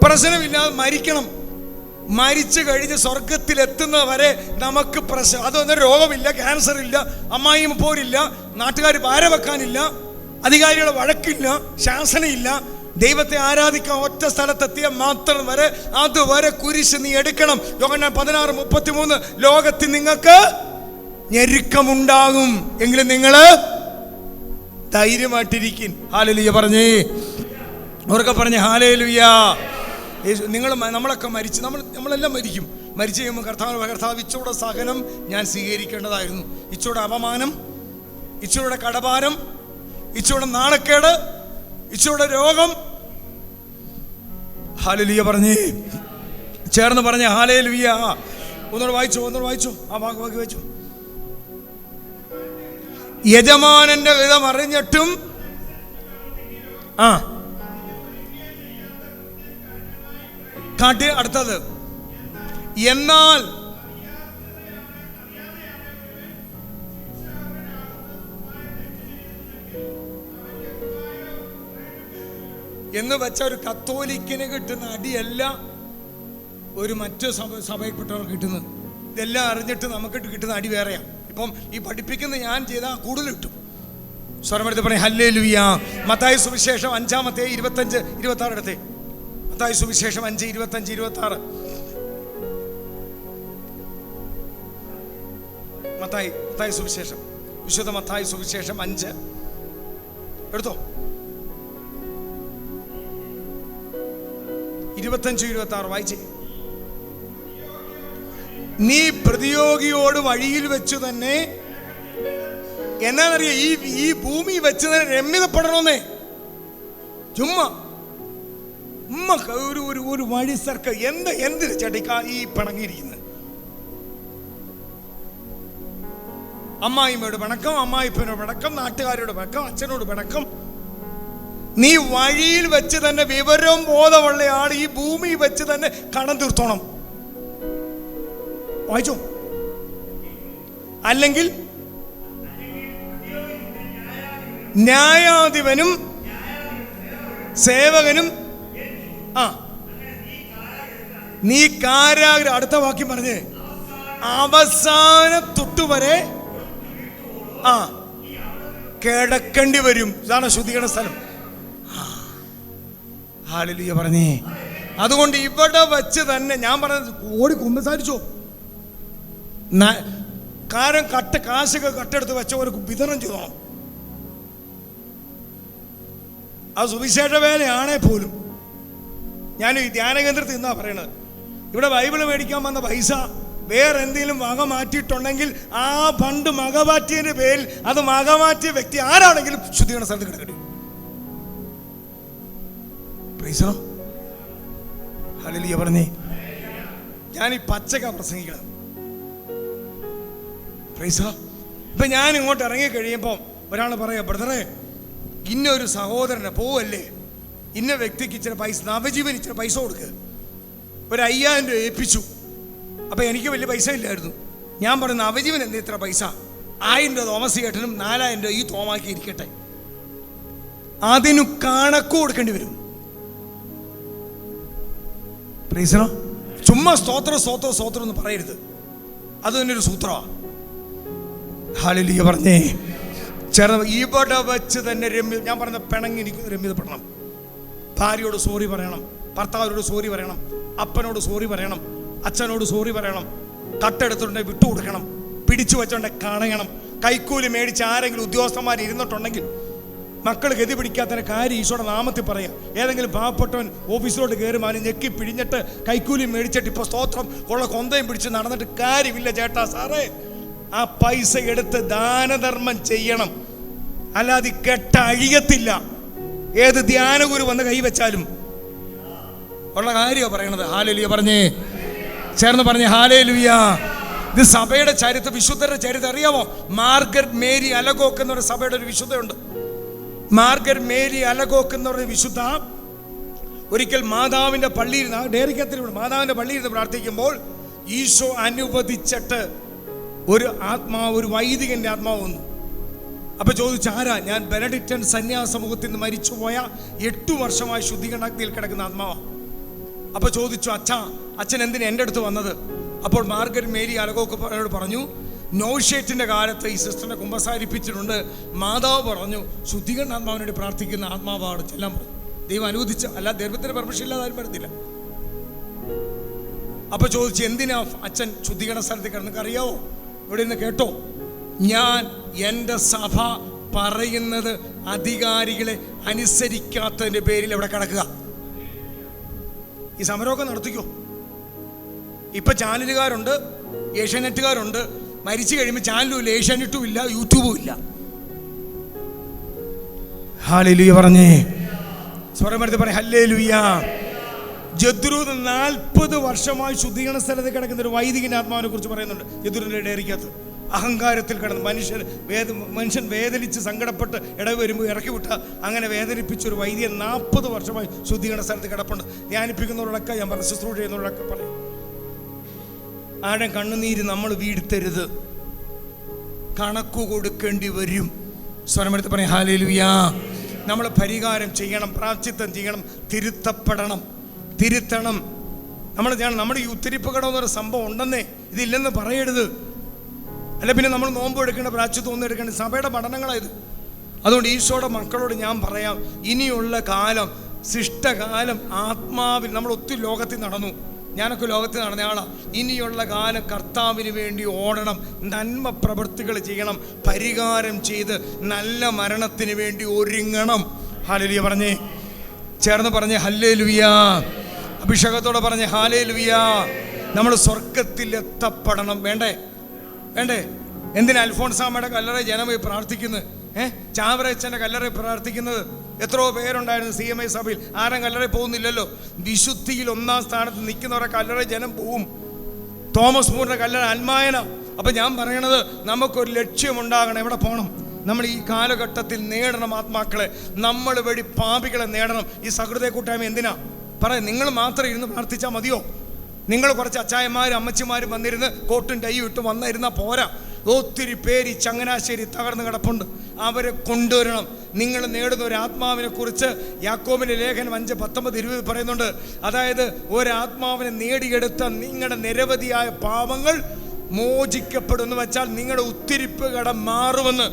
പ്രശ്നമില്ലാതെ മരിക്കണം. മരിച്ചു കഴിഞ്ഞ് സ്വർഗത്തിൽ എത്തുന്നവരെ നമുക്ക് പ്രശ്നം. അതൊന്നും രോഗമില്ല, ക്യാൻസർ ഇല്ല, അമ്മായിയും പോരില്ല, നാട്ടുകാർ ഭാര വെക്കാനില്ല, അധികാരികളെ വഴക്കില്ല, ശാസനയില്ല. ദൈവത്തെ ആരാധിക്കാൻ ഒറ്റ സ്ഥലത്തെത്തിയ മാത്രം വരെ അതുവരെ കുരിശ് നീ എടുക്കണം. യോഹന്നാൻ 16:33 ലോകത്തിൽ നിങ്ങൾക്ക് ഞെരുക്കമുണ്ടാകും, എങ്കിലും നിങ്ങൾ ധൈര്യമായിട്ടിരിക്കും. ഹല്ലേലൂയ പറഞ്ഞേ. അവരൊക്കെ പറഞ്ഞേ ഹല്ലേലൂയ. നമ്മളൊക്കെ മരിച്ച് നമ്മളെല്ലാം മരിക്കും. മരിച്ചു കഴിയുമ്പോൾ കർത്താവ് ഇച്ചോടെ സഹനം ഞാൻ സ്വീകരിക്കേണ്ടതായിരുന്നു. ഇച്ചോടെ അപമാനം, ഇച്ചോടെ കടഭാരം, ഇച്ചോടെ നാണക്കേട്, ഇച്ചോടെ രോഗം. ഹല്ലേലൂയ പറഞ്ഞേ. ചേർന്ന് പറഞ്ഞേ ഹല്ലേലൂയ. ഒന്നുകൂടെ വായിച്ചോ ആ വാക്ക് വായിച്ചോ. യജമാനന്റെ വിധം അറിഞ്ഞിട്ടും കാട്ടി. അടുത്തത്, എന്നാൽ എന്ന് വെച്ച ഒരു കത്തോലിക്കിന് കിട്ടുന്ന അടിയല്ല ഒരു മറ്റു സഭയിൽപ്പെട്ടവർക്ക് കിട്ടുന്നത്. ഇതെല്ലാം അറിഞ്ഞിട്ട് നമുക്ക് കിട്ടുന്ന അടി വേറെയാണ്. ഇപ്പം ഈ പഠിപ്പിക്കുന്ന ഞാൻ ചെയ്താൽ കൂടുതൽ കിട്ടും. സ്വരമെടുത്ത് പറയും ഹല്ലേലൂയ. മത്തായി സുവിശേഷം 5:25-26 എടുത്തേ. മത്തായി സുവിശേഷം 5:25-26. മത്തായി സുവിശേഷം, വിശുദ്ധ മത്തായി സുവിശേഷം 5 എടുത്തോ. 25-26 വായിച്ചേ. നീ പ്രതിയോഗിയോട് വഴിയിൽ വെച്ച് തന്നെ എന്നാന്നറിയ ഈ ഭൂമി വെച്ച് തന്നെ രമ്യതപ്പെടണമെന്നേ. ചുമ്മാ ഒരു വഴി സർക്കാർ എന്തിന് ചേട്ടിക്ക ഈ പിണങ്ങിയിരിക്കുന്നത്? അമ്മായിമ്മയോട് പിണക്കം, അമ്മായിപ്പനോട് പിണക്കം, നാട്ടുകാരോട് പിണക്കം, അച്ഛനോട് പിണക്കം. നീ വഴിയിൽ വെച്ച് തന്നെ വിവരവും ബോധമുള്ള ആൾ ഈ ഭൂമി വെച്ച് തന്നെ കടം തീർത്തോണം. വായിച്ചോ. അല്ലെങ്കിൽ ന്യായാധിപനും സേവകനും നീ കാരാഗ്രഹം. അടുത്ത വാക്യം പറഞ്ഞേ, അവസാന തൊട്ടുവരെ കിടക്കേണ്ടി വരും. ഇതാണ് ശുദ്ധീകരണ സ്ഥലം. ഹല്ലേലൂയ പറഞ്ഞേ. അതുകൊണ്ട് ഇവിടെ വെച്ച് തന്നെ ഞാൻ പറഞ്ഞത് ഓടി കുമ്പസാരിച്ചോ. കാശൊക്കെ കട്ടെടുത്ത് വെച്ച ഒരു വിതരണം ചെയ്തോണം. അത് സുവിശേഷ വേലയാണേ പോലും. ഞാൻ ഈ ധ്യാന കേന്ദ്രത്തിൽ നിന്നാ പറയണത്. ഇവിടെ ബൈബിള് മേടിക്കാൻ വന്ന പൈസ വേറെ എന്തെങ്കിലും വക മാറ്റിയിട്ടുണ്ടെങ്കിൽ ആ ഫണ്ട് മക മാറ്റിയതിന്റെ പേരിൽ അത് മക മാറ്റിയ വ്യക്തി ആരാണെങ്കിലും ശുദ്ധീകരണ സ്ഥലത്ത് കിടക്കട്ടെ. ഹല്ലേലൂയ പറഞ്ഞേ. ഞാൻ ഈ പച്ചക്ക പ്രസംഗിക്കണം. ഇപ്പൊ ഞാൻ ഇങ്ങോട്ട് ഇറങ്ങി കഴിയുമ്പോൾ ഒരാൾ പറയാം, ബ്രദറെ ഇന്നൊരു സഹോദരനെ പോവല്ലേ, ഇന്ന വ്യക്തിക്ക് ഇച്ചിരി പൈസ, നവജീവൻ ഇച്ചിരി പൈസ കൊടുക്കുക. ഒരു 5000 രൂപ ഏൽപ്പിച്ചു. അപ്പം എനിക്ക് വലിയ പൈസ ഇല്ലായിരുന്നു. ഞാൻ പറയുന്ന അവജീവൻ എന്താ ഇത്ര പൈസ? 1000 രൂപ തോമസ് ചേട്ടനും 4000 രൂപ ഈ തോമാക്കി ഇരിക്കട്ടെ. അതിനു കണക്ക് കൊടുക്കേണ്ടി വരും. പ്രൈസലോ. ചുമ്മാ സ്തോത്രം സ്തോത്രം സ്തോത്രം എന്ന് പറയരുത്. അത് തന്നെ ഒരു സൂത്രമാണ്. ഹല്ലേലൂയ പറഞ്ഞേ. ഇവിടെ വെച്ച് തന്നെ ഞാൻ പറഞ്ഞ പിണങ്ങിയിരിക്കുന്ന രമ്യതപ്പെടണം. ഭാര്യയോട് സോറി പറയണം, ഭർത്താവിനോട് സോറി പറയണം, അപ്പനോട് സോറി പറയണം, അച്ഛനോട് സോറി പറയണം, കട്ടെടുത്തിട്ടുണ്ടെങ്കിൽ വിട്ടുകൊടുക്കണം, പിടിച്ചു വെച്ചോണ്ടെങ്കിൽ കാണണം. കൈക്കൂലി മേടിച്ച് ആരെങ്കിലും ഉദ്യോഗസ്ഥന്മാർ ഇരുന്നിട്ടുണ്ടെങ്കിൽ മക്കൾ ഗതി പിടിക്കാത്തതിന് കാര്യം ഈശോയുടെ നാമത്തിൽ പറയാം. ഏതെങ്കിലും പാവപ്പെട്ടവൻ ഓഫീസിലോട്ട് കയറും, ഞെക്കി പിഴിഞ്ഞിട്ട് കൈക്കൂലി മേടിച്ചിട്ട് ഇപ്പോൾ സ്തോത്രം ഉള്ള കൊന്തയും പിടിച്ച് നടന്നിട്ട് കാര്യമില്ല ചേട്ടാ സാറേ. ആ പൈസ എടുത്ത് ദാനധർമ്മം ചെയ്യണം, അല്ലാതെ കെട്ട അഴിയത്തില്ല. ഏത് ധ്യാനഗുരു വന്ന് കൈവച്ചാലും ഉള്ള കാര്യമാണ് പറയണത്. ഹല്ലേലൂയ പറഞ്ഞേ, ചേർന്ന് പറഞ്ഞേ ഹല്ലേലൂയ. ഇത് സഭയുടെ ചരിത്രം, വിശുദ്ധരുടെ ചരിത്രം അറിയാമോ? മാർഗരറ്റ് മേരി അലഗോക്ക് എന്ന് പറയുന്ന സഭയുടെ ഒരു വിശുദ്ധയുണ്ട്. മാർഗരറ്റ് മേരി അലഗോക്ക് എന്ന് പറയുന്ന വിശുദ്ധ ഒരിക്കൽ മാതാവിൻ്റെ പള്ളിയിൽ ഡേറിക്കത്തിലൂടെ മാതാവിൻ്റെ പള്ളിയിൽ നിന്ന് പ്രാർത്ഥിക്കുമ്പോൾ ഈശോ അനുവദിച്ചിട്ട് ഒരു ആത്മാവ്, ഒരു വൈദികന്റെ ആത്മാവ് വന്നു. അപ്പൊ ചോദിച്ചു, ആരാ? ഞാൻ ബെനഡിക്റ്റൻ സന്യാസമൂഹത്തിൽ നിന്ന് മരിച്ചുപോയ 8 വർഷമായി ശുദ്ധീകരണത്തിൽ കിടക്കുന്ന ആത്മാവാ. അപ്പൊ ചോദിച്ചു, അച്ഛൻ എന്തിനാ എൻ്റെ അടുത്ത് വന്നത്? അപ്പോൾ മാർഗരറ്റ് മേരി അലഗോക്ക് പറഞ്ഞു, നോഷേറ്റിന്റെ കാലത്ത് ഈ സിസ്റ്ററിനെ കുമ്പസാരിപ്പിച്ചിട്ടുണ്ട്. മാതാവ് പറഞ്ഞു ശുദ്ധീകരണ ആത്മാവിനോട് പ്രാർത്ഥിക്കുന്ന ആത്മാവാണ് ചെല്ലാൻ പറഞ്ഞു. ദൈവം അനുവദിച്ച, അല്ല ദൈവത്തിന്റെ പെർമിഷൻ ഇല്ലാതെ ആരും വരുന്നില്ല. അപ്പൊ ചോദിച്ചു, എന്തിനാ അച്ഛൻ ശുദ്ധീകരണ സ്ഥലത്ത് കിടന്നൊക്കെ അറിയാവോ? ഇവിടെ നിന്ന് കേട്ടോ, ഞാൻ എൻ്റെ സഭ പറയുന്നത് അധികാരികളെ അനുസരിക്കാത്തതിന്റെ പേരിൽ ഇവിടെ കിടക്കുക. ഈ സമരമൊക്കെ നടത്തിക്കോ. ഇപ്പൊ ചാനലുകാരുണ്ട്, ഏഷ്യാനെറ്റുകാരുണ്ട്. മരിച്ചു കഴിയുമ്പോൾ ചാനലും ഇല്ല, ഏഷ്യാനെറ്റും ഇല്ല, യൂട്യൂബും ഇല്ല. ഹല്ലേലൂയ പറഞ്ഞേ, സ്വരമെടുത്ത് പറ ഹല്ലേലൂയ. ജദ്രൂദ് 40 വർഷമായി ശുദ്ധീകരണ സ്ഥലത്ത് കിടക്കുന്ന ഒരു വൈദികന്റെ ആത്മാവിനെ കുറിച്ച് പറയുന്നുണ്ട് ജദ്രൂദിന്റെ ഡയറിക്കകത്ത്. അഹങ്കാരത്തിൽ കിടന്ന് മനുഷ്യൻ വേദനിച്ച് സങ്കടപ്പെട്ട് ഇടവ് വരുമ്പോൾ ഇറക്കി വിട്ട അങ്ങനെ വേദനിപ്പിച്ചൊരു വൈദികൻ 40 വർഷമായി ശുദ്ധീകരണ സ്ഥലത്ത് കിടപ്പുണ്ട്. ധ്യാനിപ്പിക്കുന്നവരോടൊക്കെ ഞാൻ പറഞ്ഞു, ശുശ്രൂഷ ചെയ്യുന്നവരോടൊക്കെ പറയും, ആടെ കണ്ണുനീര് നമ്മൾ വീഴ്ത്തരുത്, കണക്ക് കൊടുക്കേണ്ടി വരും. സ്വരമെടുത്ത് പറയും ഹല്ലേലൂയ. നമ്മൾ പരിഹാരം ചെയ്യണം, പ്രായശ്ചിത്തം ചെയ്യണം, തിരുത്തണം. നമ്മുടെ ഈ ഉത്തരിപ്പ് കടമെന്നൊരു സംഭവം ഉണ്ടെന്നേ, ഇതില്ലെന്ന് പറയരുത്. അല്ല പിന്നെ നമ്മൾ നോമ്പ് എടുക്കേണ്ട, പ്രായശ്ചിത്തം ഒന്നും എടുക്കേണ്ട, സഭയുടെ പഠനങ്ങളായത്. അതുകൊണ്ട് ഈശോയുടെ മക്കളോട് ഞാൻ പറയാം, ഇനിയുള്ള കാലം ശിഷ്ടകാലം ആത്മാവിൽ. നമ്മൾ ഒത്തിരി ലോകത്തിൽ നടന്നു, ഞാനൊക്കെ ലോകത്തിൽ നടന്നയാളാണ്. ഇനിയുള്ള കാലം കർത്താവിന് വേണ്ടി ഓടണം, നന്മ പ്രവൃത്തികൾ ചെയ്യണം, പരിഹാരം ചെയ്ത് നല്ല മരണത്തിന് വേണ്ടി ഒരുങ്ങണം. ഹല്ലേലൂയ പറഞ്ഞേ, ചേർന്ന് പറഞ്ഞേ ഹല്ലേലൂയ. അഭിഷേകത്തോടെ പറഞ്ഞേ ഹല്ലേലൂയ. നമ്മൾ സ്വർഗത്തിൽ എത്തപ്പെടണം. വേണ്ടേ? എന്തിനാ അൽഫോൺസാമ്മയുടെ കല്ലറ ജനം പ്രാർത്ഥിക്കുന്നത്? ചാവറച്ചൻ്റെ കല്ലറ പ്രാർത്ഥിക്കുന്നത്? എത്രയോ പേരുണ്ടായിരുന്നു CMI സഭയിൽ, ആരും കല്ലറ പോകുന്നില്ലല്ലോ. വിശുദ്ധിയിൽ 1ാം സ്ഥാനത്ത് നിൽക്കുന്നവരെ കല്ലറ ജനം പോവും. തോമസ് മൂറിന്റെ കല്ലറ അൽമായന. അപ്പൊ ഞാൻ പറയണത്, നമുക്കൊരു ലക്ഷ്യമുണ്ടാകണം. എവിടെ പോകണം? നമ്മൾ ഈ കാലഘട്ടത്തിൽ നേടണം ആത്മാക്കളെ, നമ്മൾ വഴി പാപികളെ നേടണം. ഈ സഹൃദയ കൂട്ടായ്മ എന്തിനാ പറയാം? നിങ്ങൾ മാത്രം ഇരുന്ന് പ്രാർത്ഥിച്ചാൽ മതിയോ? നിങ്ങൾ കുറച്ച് അച്ചായന്മാരും അമ്മച്ചിമാരും വന്നിരുന്ന് കോട്ടും ടൈയും ഇട്ട് വന്നിരുന്നാൽ പോരാ. ഒത്തിരി പേര് ഈ ചങ്ങനാശ്ശേരി തകർന്ന് കിടപ്പുണ്ട്, അവരെ കൊണ്ടുവരണം. നിങ്ങൾ നേടുന്ന ഒരു ആത്മാവിനെ കുറിച്ച് യാക്കോബിന്റെ ലേഖനം 5:19-20 പറയുന്നുണ്ട്. അതായത് ഒരാത്മാവിനെ നേടിയെടുത്ത നിങ്ങളുടെ നിരവധിയായ പാപങ്ങൾ മോചിക്കപ്പെടുമെന്ന് വെച്ചാൽ നിങ്ങളുടെ ഉത്തിരിപ്പ് കടം മാറുമെന്ന്.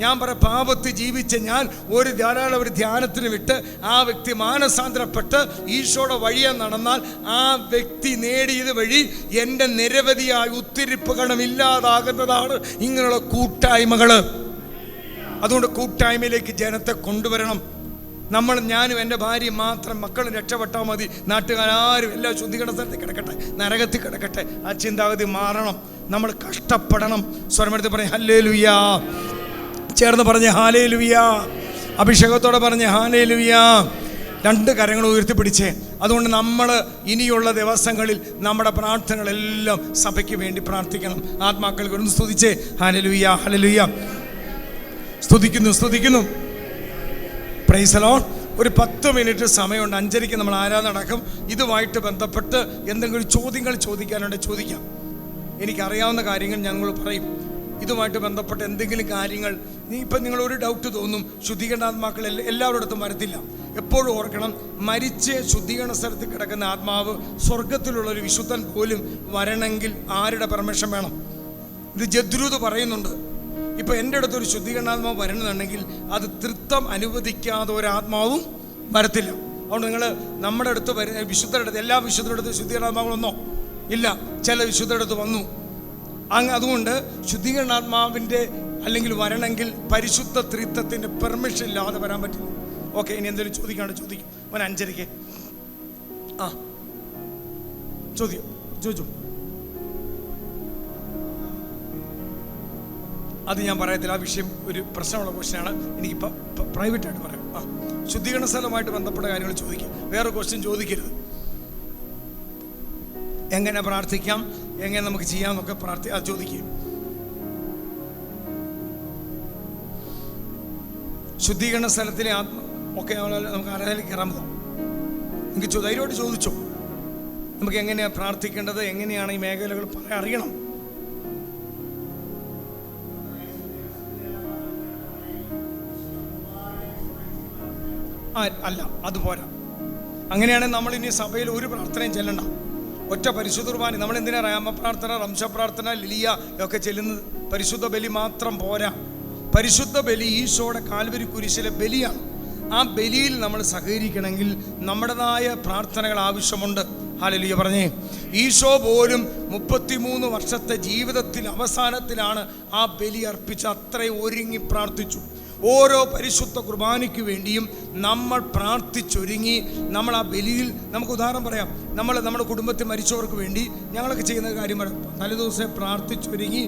ഞാൻ പറയാം, പാപത്തിൽ ജീവിച്ച ഞാൻ ഒരു ധ്യാനത്തിന് വിട്ട് ആ വ്യക്തി മാനസാന്തരപ്പെട്ട് ഈശോയുടെ വഴിയെ നടന്നാൽ ആ വ്യക്തി നേടിയത് വഴി എൻ്റെ നിരവധിയായ ഉത്തിരിപ്പ് കടം ഇല്ലാതാകുന്നതാണ് ഇങ്ങനെയുള്ള കൂട്ടായ്മകൾ. അതുകൊണ്ട് കൂട്ടായ്മയിലേക്ക് ജനത്തെ കൊണ്ടുവരണം. ഞാനും എൻ്റെ ഭാര്യയും മാത്രം, മക്കളും രക്ഷപ്പെട്ടാൽ മതി, നാട്ടുകാരും എല്ലാം ശുദ്ധീകരണ സ്ഥലത്ത് കിടക്കട്ടെ, നരകത്തിൽ കിടക്കട്ടെ. ആ ചിന്താഗതി മാറണം. നമ്മൾ കഷ്ടപ്പെടണം. സ്വരമെടുത്ത് പറഞ്ഞ് ഹല്ലേലൂയ. ചേർന്ന് പറഞ്ഞ് ഹല്ലേലൂയ. അഭിഷേകത്തോടെ പറഞ്ഞ് ഹല്ലേലൂയ. 2 കരങ്ങൾ ഉയർത്തിപ്പിടിച്ചേ. അതുകൊണ്ട് നമ്മൾ ഇനിയുള്ള ദിവസങ്ങളിൽ നമ്മുടെ പ്രാർത്ഥനകളെല്ലാം സഭയ്ക്ക് വേണ്ടി പ്രാർത്ഥിക്കണം. ആത്മാക്കൾക്ക് ഒന്ന് സ്തുതിച്ചേ. Hallelujah, hallelujah. സ്തുതിക്കുന്നു. Praise the lord. ഒരു 10 മിനിറ്റ് സമയമുണ്ട്. 5:30 നമ്മൾ ആരാധന നടക്കും. ഇതുമായിട്ട് ബന്ധപ്പെട്ട് എന്തെങ്കിലും ചോദ്യങ്ങൾ ചോദിക്കാനുണ്ടെങ്കിൽ ചോദിക്കാം. എനിക്കറിയാവുന്ന കാര്യങ്ങൾ ഞങ്ങൾ പറയും. ഇതുമായിട്ട് ബന്ധപ്പെട്ട് എന്തെങ്കിലും കാര്യങ്ങൾ ഇപ്പം നിങ്ങളൊരു ഡൗട്ട് തോന്നും, ശുദ്ധീകരണാത്മാക്കൾ എല്ലാവരുടെ വരത്തില്ല. എപ്പോഴും ഓർക്കണം, മരിച്ച് ശുദ്ധീകരണ സ്ഥലത്ത് കിടക്കുന്ന ആത്മാവ് സ്വർഗത്തിലുള്ളൊരു വിശുദ്ധൻ പോലും വരണമെങ്കിൽ ആരുടെ പെർമിഷൻ വേണം? ഇത് ജദ്രൂത് പറയുന്നുണ്ട്. ഇപ്പം എൻ്റെ അടുത്തൊരു ശുദ്ധീകരണാത്മാവ് വരണമെന്നുണ്ടെങ്കിൽ അത് തൃത്വം അനുവദിക്കാതെ ഒരാത്മാവും വരത്തില്ല. അതുകൊണ്ട് നിങ്ങൾ നമ്മുടെ അടുത്ത് വിശുദ്ധരുടെ അടുത്ത്, എല്ലാ വിശുദ്ധരുടെ അടുത്ത് ശുദ്ധീകരണാത്മാക്കളൊന്നോ ഇല്ല, ചില വിശുദ്ധരുടെ അടുത്ത് വന്നു. അതുകൊണ്ട് ശുദ്ധീകരണാത്മാവിൻ്റെ അല്ലെങ്കിൽ വരണമെങ്കിൽ പരിശുദ്ധ ത്രിത്വത്തിൻ്റെ പെർമിഷൻ ഇല്ലാതെ വരാൻ പറ്റില്ല. ഓക്കെ, ഇനി എന്തെങ്കിലും ചോദിക്കാണ്ട് ചോദിക്കും. 5:30 ചോദിച്ചു. അത് ഞാൻ പറയത്തില്ല, ആ വിഷയം ഒരു പ്രശ്നമുള്ള ക്വസ്റ്റ്യനാണ്. എനിക്കിപ്പോൾ പ്രൈവറ്റായിട്ട് പറയാം. ശുദ്ധീകരണ സ്ഥലമായിട്ട് ബന്ധപ്പെട്ട കാര്യങ്ങൾ ചോദിക്കും, വേറെ ക്വസ്റ്റ്യൻ ചോദിക്കരുത്. എങ്ങനെ പ്രാർത്ഥിക്കാം, എങ്ങനെ നമുക്ക് ചെയ്യാമെന്നൊക്കെ അത് ചോദിക്കും. ശുദ്ധീകരണ സ്ഥലത്തിലെ ഒക്കെ നമുക്ക് ആരാധനയിൽ കയറാൻ പോകാം. എനിക്ക് ധൈര്യമായിട്ട് ചോദിച്ചോ, നമുക്ക് എങ്ങനെയാണ് പ്രാർത്ഥിക്കേണ്ടത്, എങ്ങനെയാണ് ഈ മേഖലകൾ അറിയണം. അല്ല, അതുപോരാ. അങ്ങനെയാണെങ്കിൽ നമ്മൾ ഇനി സഭയിൽ ഒരു പ്രാർത്ഥനയും ചെല്ലണ്ട. ഒറ്റ പരിശുദ്ധ കുർബാന. നമ്മൾ എന്തിനാ രാമ പ്രാർത്ഥന, റംശ പ്രാർത്ഥന, ലിലിയ ഒക്കെ ചെല്ലുന്നത്? പരിശുദ്ധ ബലി മാത്രം പോരാ. പരിശുദ്ധ ബലി ഈശോയുടെ കാൽവരി കുരിശിലെ ബലിയാണ്. ആ ബലിയിൽ നമ്മൾ സഹകരിക്കണമെങ്കിൽ നമ്മുടേതായ പ്രാർത്ഥനകൾ ആവശ്യമുണ്ട്. ഹല്ലേലൂയ പറഞ്ഞേ. ഈശോ പോലും 33 വർഷത്തെ ജീവിതത്തിൽ അവസാനത്തിലാണ് ആ ബലി അർപ്പിച്ച് അത്രയും ഒരുങ്ങി പ്രാർത്ഥിച്ചു. ഓരോ പരിശുദ്ധ കുർബാനയ്ക്ക് വേണ്ടിയും നമ്മൾ പ്രാർത്ഥിച്ചൊരുങ്ങി നമ്മൾ ആ ബലിയിൽ, നമുക്ക് ഉദാഹരണം പറയാം, നമ്മുടെ കുടുംബത്തിൽ മരിച്ചവർക്ക് വേണ്ടി ഞങ്ങളൊക്കെ ചെയ്യുന്ന കാര്യം പറയാം. തലേദിവസം പ്രാർത്ഥിച്ചൊരുങ്ങി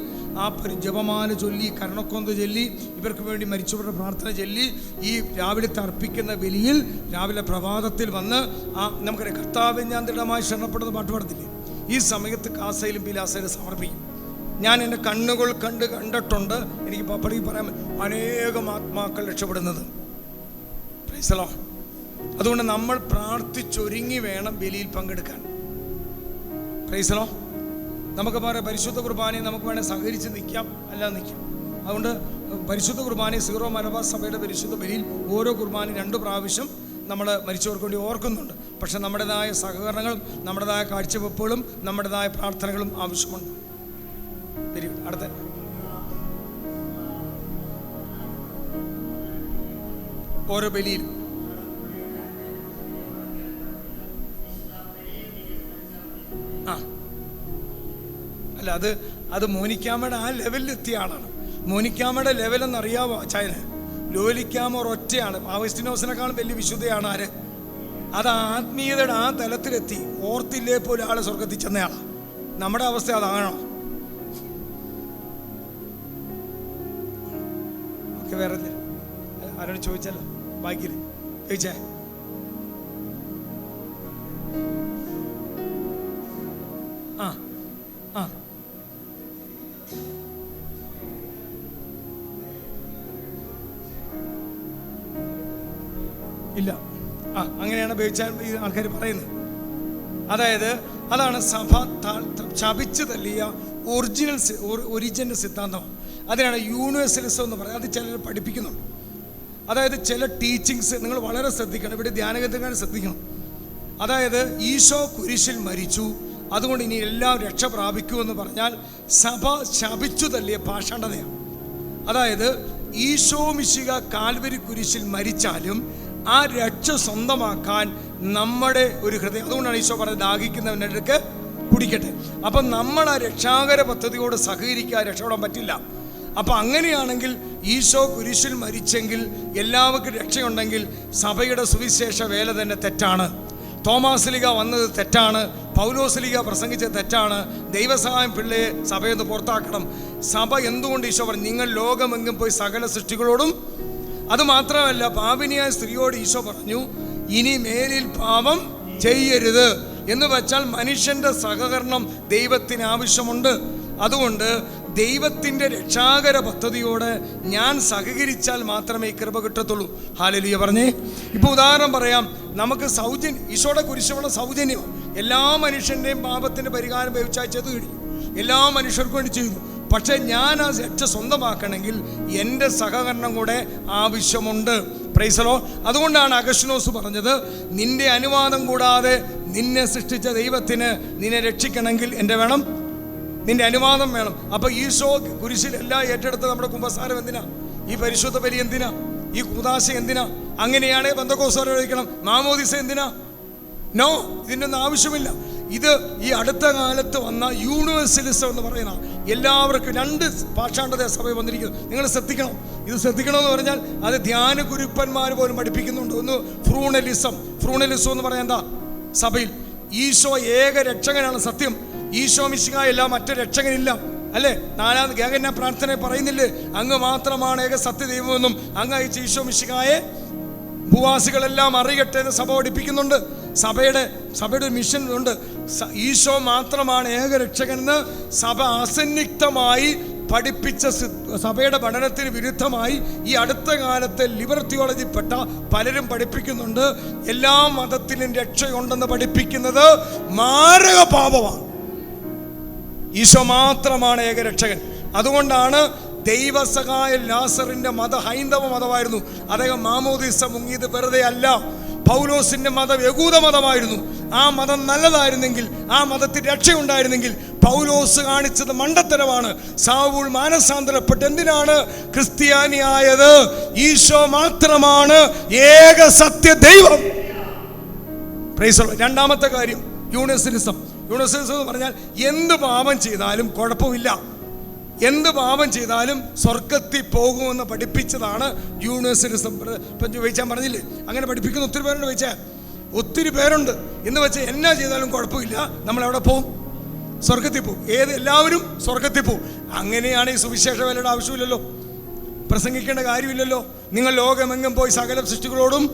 ആ ജപമാല ചൊല്ലി, കരുണക്കൊന്ത് ചൊല്ലി, ഇവർക്ക് വേണ്ടി മരിച്ചവരുടെ പ്രാർത്ഥന ചൊല്ലി, ഈ രാവിലത്തെ അർപ്പിക്കുന്ന ബലിയിൽ രാവിലെ പ്രഭാതത്തിൽ വന്ന് നമുക്കറിയാം, കർത്താവെ ഞാൻ ദൃഢമായി ശരണപ്പെടുന്ന പാട്ട് പാടത്തില്ലേ, ഈ സമയത്ത് കാസയിലും പിലാസയിലും സമർപ്പിക്കും. ഞാൻ എൻ്റെ കണ്ണുകൾ കണ്ടിട്ടുണ്ട്. എനിക്ക് പപ്പടി പറയാൻ അനേകം ആത്മാക്കൾ രക്ഷപ്പെടുന്നത്. Price the Lord. അതുകൊണ്ട് നമ്മൾ പ്രാർത്ഥിച്ചൊരുങ്ങി വേണം ബലിയിൽ പങ്കെടുക്കാൻ. Price the Lord. നമുക്ക് പറയാം, പരിശുദ്ധ കുർബാനയെ നമുക്ക് വേണമെങ്കിൽ സഹകരിച്ച് നിൽക്കാം, അല്ലാതെ നിൽക്കാം. അതുകൊണ്ട് പരിശുദ്ധ കുർബാനയെ സീറോ മലബാർ സഭയുടെ പരിശുദ്ധ ബലിയിൽ ഓരോ കുർബാനയും 2 പ്രാവശ്യം നമ്മൾ മരിച്ചവർക്ക് വേണ്ടി ഓർക്കുന്നുണ്ട്. പക്ഷെ നമ്മുടേതായ സഹകരണങ്ങളും നമ്മുടേതായ കാഴ്ചവെപ്പുകളും നമ്മുടേതായ പ്രാർത്ഥനകളും ആവശ്യമുണ്ട്. അടുത്ത ഓരോ ബലിയിൽ അല്ല, അത് മോനിക്കാമയുടെ ആ ലെവലിൽ എത്തിയ ആളാണ്. മോനിക്കാമയുടെ ലെവലെന്നറിയാവോ ചായന്? ലോലിക്കാമ ഒരൊറ്റയാണ്. ആഗസ്റ്റിനോസിനെക്കാളും വലിയ വിശുദ്ധയാണ് ആര്? അത് ആത്മീയതയുടെ ആ തലത്തിലെത്തി. ഓർത്തില്ലേ പോലും ആളെ സ്വർഗത്തിൽ ചെന്നയാളാണ്. നമ്മുടെ അവസ്ഥ അതാണോ? വേറെ ആരോട് ചോദിച്ചല്ലോ, ബാക്കിൽ ചോദിച്ചേ. ഇല്ല, അങ്ങനെയാണ് ഉപയോഗിച്ചാൽ ഈ ആൾക്കാർ പറയുന്നത്. അതായത് അതാണ് സഭ ശപിച്ചു തള്ളിയ ഒറിജിനൽ സിദ്ധാന്തമാണ്. അതിനാണ് യൂണിവേഴ്സലിസം എന്ന് പറയുന്നത്. അത് ചിലർ പഠിപ്പിക്കുന്നുണ്ട്. അതായത് ചില ടീച്ചിങ്സ് നിങ്ങൾ വളരെ ശ്രദ്ധിക്കണം. ഇവിടെ ധ്യാനകേന്ദ്രങ്ങൾ ശ്രദ്ധിക്കണം. അതായത് ഈശോ കുരിശിൽ മരിച്ചു, അതുകൊണ്ട് ഇനി എല്ലാം രക്ഷ പ്രാപിക്കുമെന്ന് പറഞ്ഞാൽ സഭ ശപിച്ചു തള്ളിയ പാഷാണ്ഡതയാണ്. അതായത് ഈശോ മിശിഹ കാൽവരി കുരിശിൽ മരിച്ചാലും ആ രക്ഷ സ്വന്തമാക്കാൻ നമ്മുടെ ഒരു ഹൃദയം, അതുകൊണ്ടാണ് ഈശോ പറഞ്ഞത് ദാഹിക്കുന്നവനടുക്ക് കുടിക്കട്ടെ. അപ്പം നമ്മൾ ആ രക്ഷാകര പദ്ധതിയോട് സഹകരിക്കാൻ രക്ഷപ്പെടാൻ പറ്റില്ല. അപ്പം അങ്ങനെയാണെങ്കിൽ ഈശോ കുരിശിൽ മരിച്ചെങ്കിൽ എല്ലാവർക്കും രക്ഷയുണ്ടെങ്കിൽ സഭയുടെ സുവിശേഷ വേല തന്നെ തെറ്റാണ്. തോമാസ്ലീഗ വന്നത് തെറ്റാണ്. പൗലോസ്ലീഗ പ്രസംഗിച്ചത് തെറ്റാണ്. ദൈവസഹായം പിള്ളയെ സഭയിൽ നിന്ന് പുറത്താക്കണം. സഭ എന്തുകൊണ്ട് ഈശോ പറഞ്ഞു, നിങ്ങൾ ലോകമെങ്ങും പോയി സകല സൃഷ്ടികളോടും. അതുമാത്രമല്ല, പാപിനിയായ സ്ത്രീയോട് ഈശോ പറഞ്ഞു, ഇനി മേലിൽ പാപം ചെയ്യരുത് എന്ന് വെച്ചാൽ മനുഷ്യൻ്റെ സഹകരണം ദൈവത്തിന് ആവശ്യമുണ്ട്. അതുകൊണ്ട് ദൈവത്തിൻ്റെ രക്ഷാകര പദ്ധതിയോട് ഞാൻ സഹകരിച്ചാൽ മാത്രമേ കൃപ കിട്ടത്തുള്ളൂ. ഹല്ലേലൂയ പറഞ്ഞേ. ഇപ്പോൾ ഉദാഹരണം പറയാം, നമുക്ക് ഈശോയുടെ കുരിശുള്ള സൗജന്യം എല്ലാ മനുഷ്യൻ്റെയും പാപത്തിൻ്റെ പരിഹാരം വ്യവസായ ചെയ്ത് കഴിഞ്ഞു, എല്ലാ മനുഷ്യർക്കും വേണ്ടി ചെയ്തു. പക്ഷേ ഞാൻ ആ രക്ഷ സ്വന്തമാക്കണമെങ്കിൽ എൻ്റെ സഹകരണം കൂടെ ആവശ്യമുണ്ട്. Price the Lord. അതുകൊണ്ടാണ് അഗസ്തീനോസ് പറഞ്ഞത്, നിന്റെ അനുവാദം കൂടാതെ നിന്നെ സൃഷ്ടിച്ച ദൈവത്തിന് നിന്നെ രക്ഷിക്കണമെങ്കിൽ നിന്റെ അനുവാദം വേണം. അപ്പോൾ ഈശോ കുരിശിൽ എല്ലാം ഏറ്റെടുത്ത് നമ്മുടെ കുമ്പസാരം എന്തിനാ? ഈ പരിശുദ്ധ ബലി എന്തിനാ? ഈ കൂദാശ എന്തിനാ? അങ്ങനെയാണേ പെന്തക്കോസ്ത് കഴിക്കണം. മാമോദിസ എന്തിനാ? നോ, ഇതിനൊന്നും ആവശ്യമില്ല. ഇത് ഈ അടുത്ത കാലത്ത് വന്ന യൂണിവേഴ്സലിസം എന്ന് പറയുന്ന എല്ലാവർക്കും 2 പാഷാണ്ഡത സഭയിൽ വന്നിരിക്കുന്നു. നിങ്ങൾ ശ്രദ്ധിക്കണം. ഇത് ശ്രദ്ധിക്കണമെന്ന് പറഞ്ഞാൽ അത് ധ്യാന ഗുരുപ്പന്മാർ പോലും പഠിപ്പിക്കുന്നുണ്ട്. ഒന്ന് ഫ്രൂണലിസം എന്ന് പറയാൻ എന്താ? സഭയിൽ ഈശോ ഏക രക്ഷകനാണ്. സത്യം, ഈശോ മിശിഹായല്ല, മറ്റൊരു രക്ഷകനില്ല. അല്ലേ? 4ാമത് ഗാഗന പ്രാർത്ഥന പറയുന്നില്ലേ, അങ്ങ് മാത്രമാണ് ഏക സത്യദൈവമെന്നും അങ്ങ് അയച്ച ഈശോ മിശിഹായെ ഭൂവാസികളെല്ലാം അറിയട്ടെ എന്ന് സഭ പഠിപ്പിക്കുന്നുണ്ട്. സഭയുടെ മിഷൻ ഉണ്ട്. ഈശോ മാത്രമാണ് ഏക രക്ഷകനെന്ന് സഭ അസന്നിഗ്ധമായി പഠിപ്പിച്ച സഭയുടെ പഠനത്തിന് വിരുദ്ധമായി ഈ അടുത്ത കാലത്തെ ലിബറൽ തിയോളജിപ്പെട്ട പലരും പഠിപ്പിക്കുന്നുണ്ട്. എല്ലാ മതത്തിലും രക്ഷയുണ്ടെന്ന് പഠിപ്പിക്കുന്നത് മാരക പാപമാണ്. ഈശോ മാത്രമാണ് ഏകരക്ഷകൻ. അതുകൊണ്ടാണ് ദൈവസഹായ ലാസറിന്റെ ഹൈന്ദവ മതമായിരുന്നു. അദ്ദേഹം മാമോദിസ മുങ്ങിയത് വെറുതെ അല്ല. പൗലോസിന്റെ മതം യഹൂദ മതമായിരുന്നു. ആ മതം നല്ലതായിരുന്നെങ്കിൽ, ആ മതത്തിൽ രക്ഷയുണ്ടായിരുന്നെങ്കിൽ, പൗലോസ് കാണിച്ചത് മണ്ടത്തരമാണ്. സാവൂൾ മാനസാന്തരപ്പെട്ട് എന്തിനാണ് ക്രിസ്ത്യാനിയായത്? ഈശോ മാത്രമാണ് ഏക സത്യ ദൈവം. Price the Lord. 2ാമത്തെ കാര്യം യൂണിവേഴ്സലിസം എന്ന് പറഞ്ഞാൽ എന്ത് പാപം ചെയ്താലും കുഴപ്പമില്ല, എന്ത് പാപം ചെയ്താലും സ്വർഗത്തിൽ പോകുമെന്ന് പഠിപ്പിച്ചതാണ് യൂണിവേഴ്സലിസം. ഇപ്പം ചോദിച്ചാൽ പറഞ്ഞില്ലേ, അങ്ങനെ പഠിപ്പിക്കുന്ന ഒത്തിരി പേരുണ്ട്. ചോദിച്ചാൽ ഒത്തിരി പേരുണ്ട് എന്ന് വെച്ചാൽ എന്നാ ചെയ്താലും കുഴപ്പമില്ല, നമ്മളെവിടെ പോവും? സ്വർഗത്തിൽ പോവും. എല്ലാവരും സ്വർഗത്തിൽ പോവും. അങ്ങനെയാണ് ഈ സുവിശേഷ വേലയുടെ ആവശ്യമില്ലല്ലോ, പ്രസംഗിക്കേണ്ട കാര്യമില്ലല്ലോ. നിങ്ങൾ ലോകമെങ്ങും പോയി സകല സൃഷ്ടികളോടും.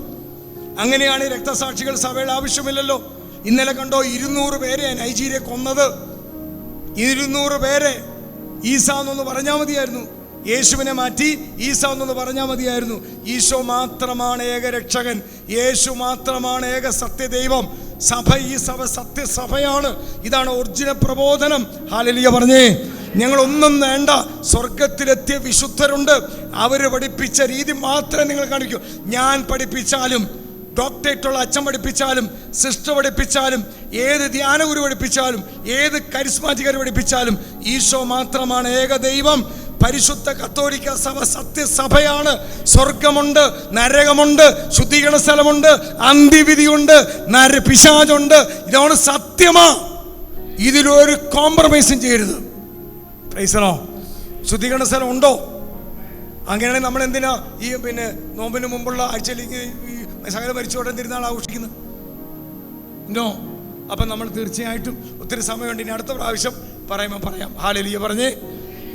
അങ്ങനെയാണ് ഈ രക്തസാക്ഷികൾ സഭയുടെ ആവശ്യമില്ലല്ലോ. ഇന്നലെ കണ്ടോ 200 പേരെ നൈജീരിയ കൊന്നത്. 200 പേരെ ഈസ എന്നൊന്ന് പറഞ്ഞാൽ മതിയായിരുന്നു. യേശുവിനെ മാറ്റി ഈസ എന്നൊന്ന് പറഞ്ഞാൽ മതിയായിരുന്നു. ഈശോ മാത്രമാണ് ഏക രക്ഷകൻ. യേശു മാത്രമാണ് ഏക സത്യദൈവം. ഈ സഭ സത്യസഭയാണ്. ഇതാണ് ഒറിജിനൽ പ്രബോധനം. ഹല്ലേലൂയ പറഞ്ഞേ. ഞങ്ങളൊന്നും വേണ്ട, സ്വർഗത്തിലെത്തിയ വിശുദ്ധരുണ്ട്. അവർ പഠിപ്പിച്ച രീതി മാത്രമേ നിങ്ങൾ കാണിക്കൂ. ഞാൻ പഠിപ്പിച്ചാലും, ഡോക്ടറേറ്റുള്ള അച്ഛൻ പഠിപ്പിച്ചാലും, സിസ്റ്റർ പഠിപ്പിച്ചാലും, ഏത് ധ്യാനഗുരു പഠിപ്പിച്ചാലും, ഏത് കരിസ്മാറ്റിക്കർ പഠിപ്പിച്ചാലും, ഈശോ മാത്രമാണ് ഏക ദൈവം. പരിശുദ്ധ കത്തോലിക്ക സഭ സത്യസഭയാണ്. സ്വർഗമുണ്ട്, നരകമുണ്ട്, ശുദ്ധീകരണ സ്ഥലമുണ്ട്, അന്ത്യവിധിയുണ്ട്, പിശാചുണ്ട്. ഇതാണ് സത്യമാ. ഇതിലൊരു കോംപ്രമൈസും ചെയ്യരുത്. Price the Lord. ശുദ്ധീകരണ സ്ഥലം ഉണ്ടോ? അങ്ങനെയാണെങ്കിൽ നമ്മൾ എന്തിനാ ഈ നോമ്പിന് മുമ്പുള്ള ആഴ്ചയിലേക്ക് സകല മരിച്ചോടെ തിരുനാൾ ആഘോഷിക്കുന്നത്? നോ. അപ്പം നമ്മൾ തീർച്ചയായിട്ടും ഒത്തിരി സമയമുണ്ട്. ഇനി അടുത്ത പ്രാവശ്യം പറയാം. ഹല്ലേലൂയ പറഞ്ഞേ.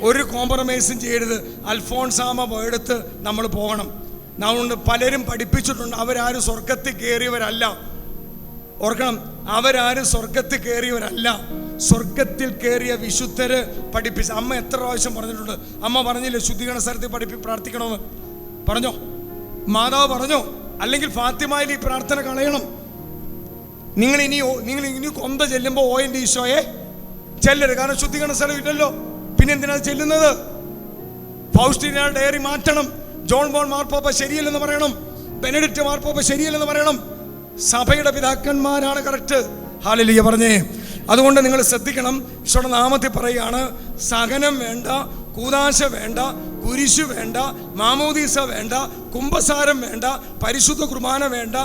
ഒരു കോംപ്രമൈസും ചെയ്യരുത്. അൽഫോൺസാമ എടുത്ത് നമ്മൾ പോകണം. അതുകൊണ്ട് പലരും പഠിപ്പിച്ചിട്ടുണ്ട്, അവരാരും സ്വർഗത്തിൽ കയറിയവരല്ല. ഓർക്കണം, അവരാരും സ്വർഗത്തിൽ കയറിയവരല്ല. സ്വർഗത്തിൽ കയറിയ വിശുദ്ധര് പഠിപ്പിച്ച. അമ്മ എത്ര പ്രാവശ്യം പറഞ്ഞിട്ടുണ്ട്? അമ്മ പറഞ്ഞില്ലേ ശുദ്ധീകരണ സ്ഥലത്തിൽ പ്രാർത്ഥിക്കണമെന്ന്? പറഞ്ഞോ? മാതാവ് പറഞ്ഞോ? അല്ലെങ്കിൽ ഫാത്തിമയിൽ ഈ പ്രാർത്ഥന കളയണം. നിങ്ങൾ ഇനി കൊന്ത ചെല്ലുമ്പോൾ ഓയൻ്റെ ഈശോയെ ചെല്ലരുത്. കാരണം ശുദ്ധീകരണ സ്ഥലം ഇല്ലല്ലോ. പിന്നെ എന്തിനാണ് ചെല്ലുന്നത്? ഫൗസ്റ്റീന ഡയറി മാറ്റണം. ജോൺ ബോൺ മാർപ്പാപ്പ ശരിയല്ലെന്ന് പറയണം. ബെനഡിക്റ്റ് മാർപ്പാപ്പ ശരിയല്ലെന്ന് പറയണം. സഭയുടെ പിതാക്കന്മാരാണ് കറക്റ്റ്. ഹല്ലേലൂയ പറഞ്ഞേ. അതുകൊണ്ട് നിങ്ങൾ ശ്രദ്ധിക്കണം. ഈശോയുടെ നാമത്തിൽ പറയുകയാണ്, സഹനം വേണ്ട, കൂദാശ വേണ്ട, കുരിശു വേണ്ട, മാമോദീസ വേണ്ട, കുംഭസാരം വേണ്ട, പരിശുദ്ധ കുർബാന വേണ്ട